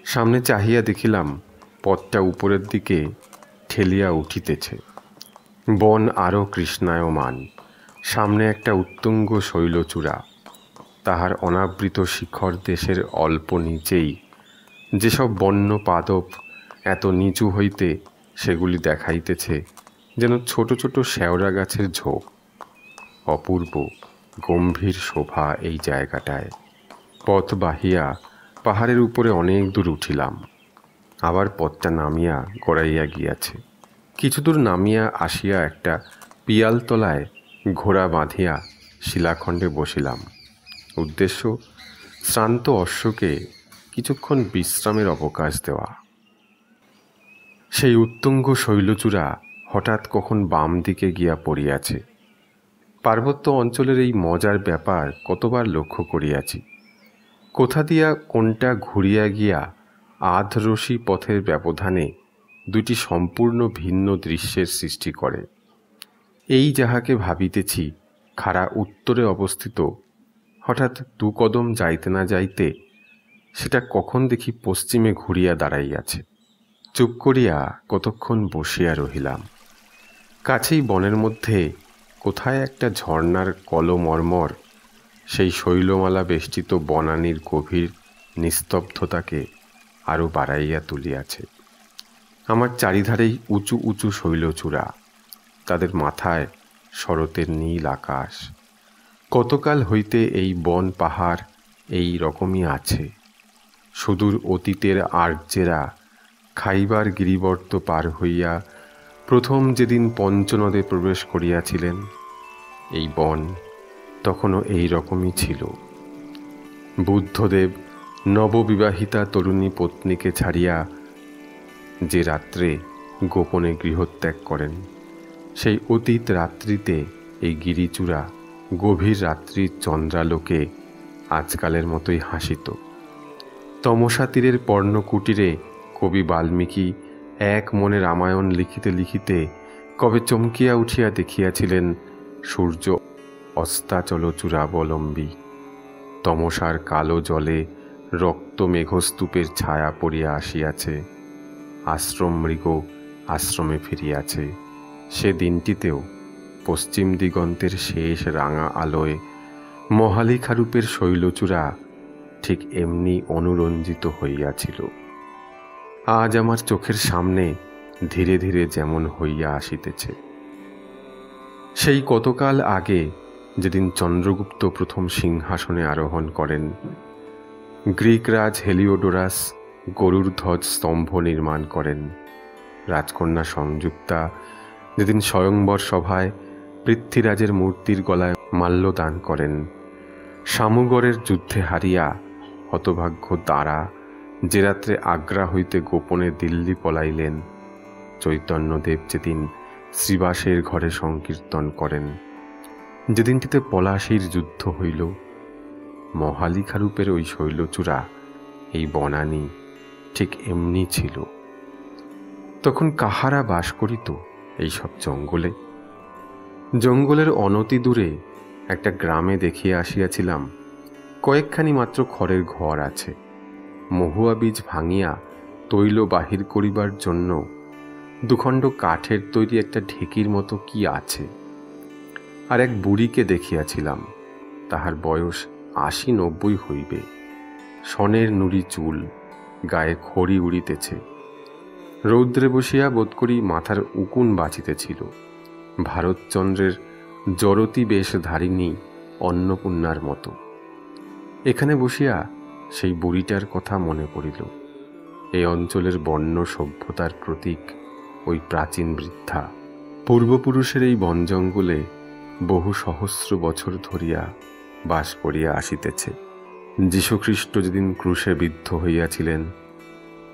সামনে চাহিয়া দেখিলাম পথটা উপরের দিকে ঠেলিয়া উঠিতেছে। বন আরও কৃষ্ণায়মান। সামনে একটা উত্তুঙ্গ শৈলচূড়া, তাহার অনাবৃত শিখর দেশের অল্প নিচেই যেসব বন্য পাদপ এত নিচু হইতে সেগুলি দেখাইতেছে যেন ছোট ছোট শেওড়া গাছের ঝোপ। অপূর্ব গম্ভীর শোভা এই জায়গাটায়। পথ বাহিয়া পাহাড়ের উপরে অনেক দূর উঠিলাম। আবার পথটা নামিয়া গড়াইয়া গিয়াছে। কিছু দূর নামিয়া আসিয়া একটা পিয়ালতলায় ঘোড়া বাঁধিয়া শিলাখণ্ডে বসিলাম। উদ্দেশ্য শ্রান্ত অশ্বকে কিছুক্ষণ বিশ্রামের অবকাশ দেওয়া। সেই উত্তুঙ্গ শৈলচূড়া হঠাৎ কখন বাম দিকে গিয়া পড়িয়াছে। পার্বত্য অঞ্চলের এই মজার ব্যাপার কতবার লক্ষ্য করিয়াছি। কোথা দিয়া কোনটা ঘুরিয়া গিয়া আধরসি পথের ব্যবধানে দুটি সম্পূর্ণ ভিন্ন দৃশ্যের সৃষ্টি করে। এই যাহাকে ভাবিতেছি খাড়া উত্তরে অবস্থিত, হঠাৎ দু কদম যাইতে না যাইতে সেটা কখন দেখি পশ্চিমে ঘুরিয়া দাঁড়াইয়াছে। চুপ করিয়া কতক্ষণ বসিয়া রহিলাম। কাছেই বনের মধ্যে কোথায় একটা ঝর্ণার কলমর্মর সেই শৈলমালা বেষ্টিত বনানীর গভীর নিস্তব্ধতাকে আরও বাড়াইয়া তুলিয়াছে। আমার চারিধারেই উঁচু উঁচু শৈলচূড়া, তাদের মাথায় শরতের নীল আকাশ। কতকাল হইতে এই বন পাহাড় এই রকমই আছে। সুদূর অতীতের আর্যেরা খাইবার গিরিবর্ত পার হইয়া প্রথম যেদিন পঞ্চনদে প্রবেশ করিয়াছিলেন, এই বন তখনও এই রকমই ছিল। বুদ্ধদেব নববিবাহিতা তরুণী পত্নীকে ছাড়িয়া যে রাত্রে গোপনে গৃহত্যাগ করেন, সেই অতীত রাত্রিতে এই গিরিচূড়া গভীর রাত্রির চন্দ্রালোকে আজকালের মতোই হাসিত। তমসা তীরের পর্ণকুটিরে কবি বাল্মীকি এক মনে রামায়ণ লিখিতে লিখিতে কবে চমকিয়া উঠিয়া দেখিয়াছিলেন সূর্য অস্তাচল চূড়াবলম্বী। তমসার কালো জলে রক্ত মেঘস্তূপের ছায়া পড়িয়া আসিয়াছে। আশ্রম মৃগ আশ্রমে ফিরিয়াছে। সে দিনটিতেও পশ্চিম দিগন্তের শেষ রাঙা আলোয় মহালিখারূপের শৈলচূড়া ঠিক এমনি অনুরঞ্জিত হইয়াছিল। আজ আমার চোখের সামনে ধীরে ধীরে যেমন হইয়া আসিতেছে। সেই কতকাল আগে যেদিন চন্দ্রগুপ্ত প্রথম সিংহাসনে আরোহণ করেন, গ্রিক রাজ হেলিওডোরাস গরুর ধ্বজ স্তম্ভ নির্মাণ করেন, রাজকন্যা সংযুক্তা যেদিন স্বয়ংবর সভায় পৃথ্বীরাজের মূর্তির গলায় মাল্যদান করেন, শামুগড়ের যুদ্ধে হারিয়া হতভাগ্য দ্বারা যে রাত্রে আগ্রা হইতে গোপনে দিল্লি পলাইলেন, চৈতন্যদেব যেদিন শ্রীবাসের ঘরে সংকীর্তন করেন, যেদিনটিতে পলাশীর যুদ্ধ হইল, মহালিখারূপের ওই শৈলচূড়া এই বনানী ঠিক এমনি ছিল। তখন কাহারা বাস করিত এইসব জঙ্গলে? জঙ্গলের অনতি দূরে একটা গ্রামে দেখিয়া আসিয়াছিলাম কয়েকখানি মাত্র খড়ের ঘর আছে। মহুয়া বীজ ভাঙিয়া তৈল বাহির করিবার জন্য দুখণ্ড কাঠের তৈরি একটা ঢেকির মতো কি আছে। আর এক বুড়িকে দেখিয়াছিলাম, তাহার বয়স ৮০-৯০ হইবে। সনের নুড়ি চুল, গায়ে খড়ি উড়িতেছে। রৌদ্রে বসিয়া বোধ করি মাথার উকুন বাঁচিতেছিল। ভারতচন্দ্রের জরতি বেশ ধারিণী অন্নপূর্ণার মতো। এখানে বসিয়া সেই বুড়িটার কথা মনে পড়িল। এই অঞ্চলের বন্য সভ্যতার প্রতীক ওই প্রাচীন বৃদ্ধা। পূর্বপুরুষের এই বন জঙ্গলে বহু সহস্র বছর ধরিয়া বাস করিয়া আসিতেছে। যীশুখ্রিস্ট যেদিন ক্রুশে বিদ্ধ হইয়াছিলেন,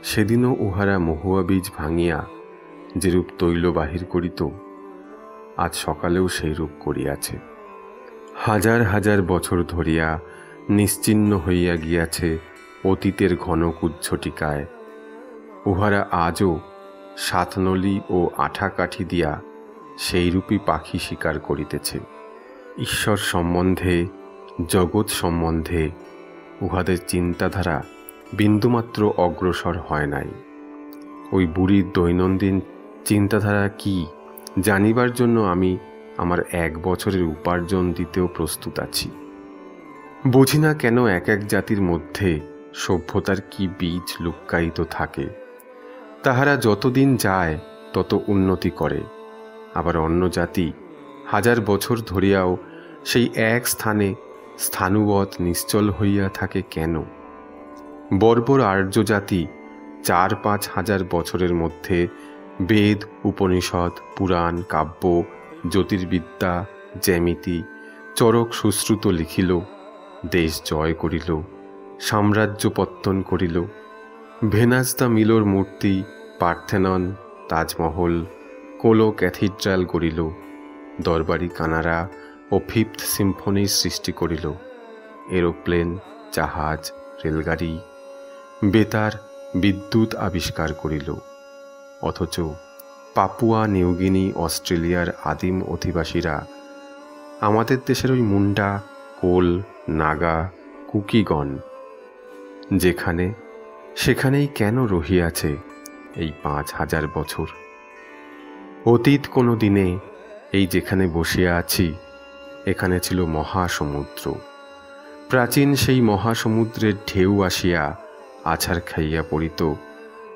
সেদিনও উহারা মহুয়া বীজ ভাঙিয়া যেরূপ তৈল বাহির করিত, আজ সকালেও সেই রূপ করিয়াছে। হাজার হাজার বছর ধরিয়া নিশ্চিহ্ন হইয়া গিয়াছে অতীতের ঘন কুজ্ঝটিকায়। উহারা আজও সাতনলি ও আঠাকাঠি দিয়া সেইরূপী পাখি শিকার করিতেছে। ঈশ্বর সম্বন্ধে, জগৎ সম্বন্ধে উহাদের চিন্তাধারা বিন্দুমাত্র অগ্রসর হয় নাই। ওই বুড়ির দৈনন্দিন চিন্তাধারা কি জানিবার জন্য আমি আমার 1 বছরের উপার্জন দিতেও প্রস্তুত আছি। বুঝি না কেন এক এক জাতির মধ্যে সভ্যতার কি বীজ লুক্কায়িত থাকে। তাহারা যতদিন যায় তত উন্নতি করে, আবার অন্য জাতি হাজার বছর ধরিয়াও সেই এক স্থানে স্থাণুবৎ নিশ্চল হইয়া থাকে কেন? বর্বর আর্য জাতি 4-5 হাজার বছরের মধ্যে বেদ, উপনিষদ, পুরাণ, কাব্য, জ্যোতির্বিদ্যা, জ্যামিতি, চরক সুশ্রুত লিখিল, দেশ জয় করিল, সাম্রাজ্য পত্তন করিল। ভেনাস দ্য মিলোর মূর্তি, পার্থেনন, তাজমহল, কোলো ক্যাথিড্রাল গড়িল, দরবারি কানারা ও 5th সিম্ফনি সৃষ্টি করিল, এরোপ্লেন, জাহাজ, রেলগাড়ি, বেতার, বিদ্যুৎ আবিষ্কার করিল। অথচ পাপুয়া নিউগিনি, অস্ট্রেলিয়ার আদিম অধিবাসীরা আমাদের দেশের ওই মুন্ডা, কোল, নাগা, কুকিগণ যেখানে সেখানেই কেন রহিয়াছে এই 5000 বছর? অতীত কোনো দিনে এই যেখানে বসিয়া আছি, এখানে ছিল মহাসমুদ্র। প্রাচীন সেই মহাসমুদ্রের ঢেউ আসিয়া আছাড় খাইয়া পড়িত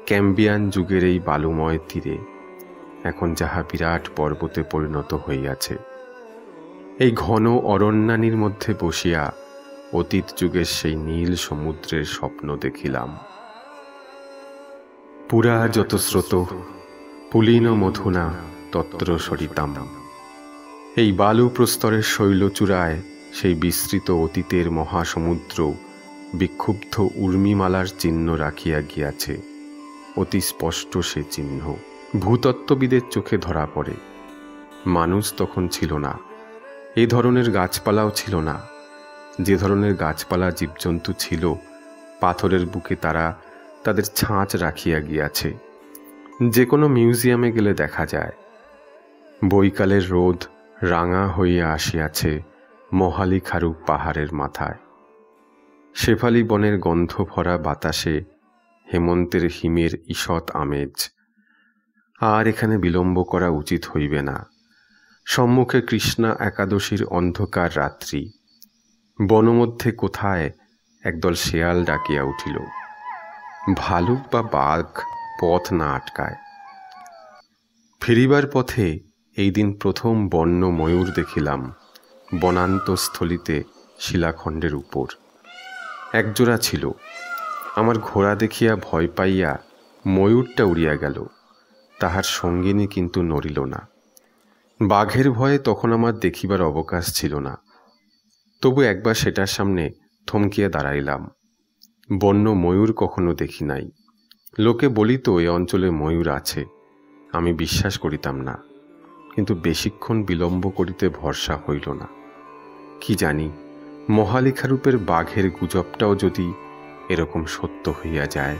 ক্যাম্বিয়ান যুগের এই বালুময় তীরে, এখন যাহা বিরাট পর্বতে পরিণত হইয়াছে। এই ঘন অরণ্যানীর মধ্যে বসিয়া অতীত যুগের সেই নীল সমুদ্রের স্বপ্ন দেখিলাম। পুরা যত স্রোত পুলিন মধুনা তত্র সরিতাম। এই বালু প্রস্তরের শৈলচূড়ায় সেই বিস্তৃত অতীতের মহাসমুদ্র বিক্ষুব্ধ উর্মিমালার চিহ্ন রাখিয়া গিয়াছে। অতি স্পষ্ট সে চিহ্ন ভূতত্ত্ববিদের চোখে ধরা পড়ে। মানুষ তখন ছিল না, এই ধরনের গাছপালাও ছিল না। যে ধরনের গাছপালা জীবজন্তু ছিল, পাথরের বুকে তারা তাদের ছাঁচ রাখিয়া গিয়াছে। যে কোনো মিউজিয়ামে গেলে দেখা যায়। বৈকালের রোদ রাঙা হইয়া আসিয়াছে মহালিখারু পাহাড়ের মাথায়। শেফালি বনের গন্ধ ভরা বাতাসে হেমন্তের হিমের ঈষৎ আমেজ। আর এখানে বিলম্ব করা উচিত হইবে না। সম্মুখে কৃষ্ণা একাদশীর অন্ধকার রাত্রি। বনমধ্যে কোথায় একদল শেয়াল ডাকিয়া উঠিল। ভালুক বা বাঘ পথ না আটকায়। ফিরিবার পথে এই দিন প্রথম বন্য ময়ূর দেখিলাম বনান্তস্থলিতে শিলাখণ্ডের উপর। একজোড়া ছিল। আমার ঘোড়া দেখিয়া ভয় পাইয়া ময়ূরটা উড়িয়া গেল, তাহার সঙ্গিনী কিন্তু নড়িল না। বাঘের ভয়ে তখন আমার দেখিবার অবকাশ ছিল না, তবু একবার সেটার সামনে থমকিয়া দাঁড়াইলাম। বন্য ময়ূর কখনো দেখি নাই। লোকে বলিত এ অঞ্চলে ময়ূর আছে, আমি বিশ্বাস করিতাম না, কিন্তু বেশিক্ষণ বিলম্ব করিতে ভরসা হইল না। কি জানি মহালিখারূপের বাঘের গুজবটাও যদি এরকম সত্য হইয়া যায়।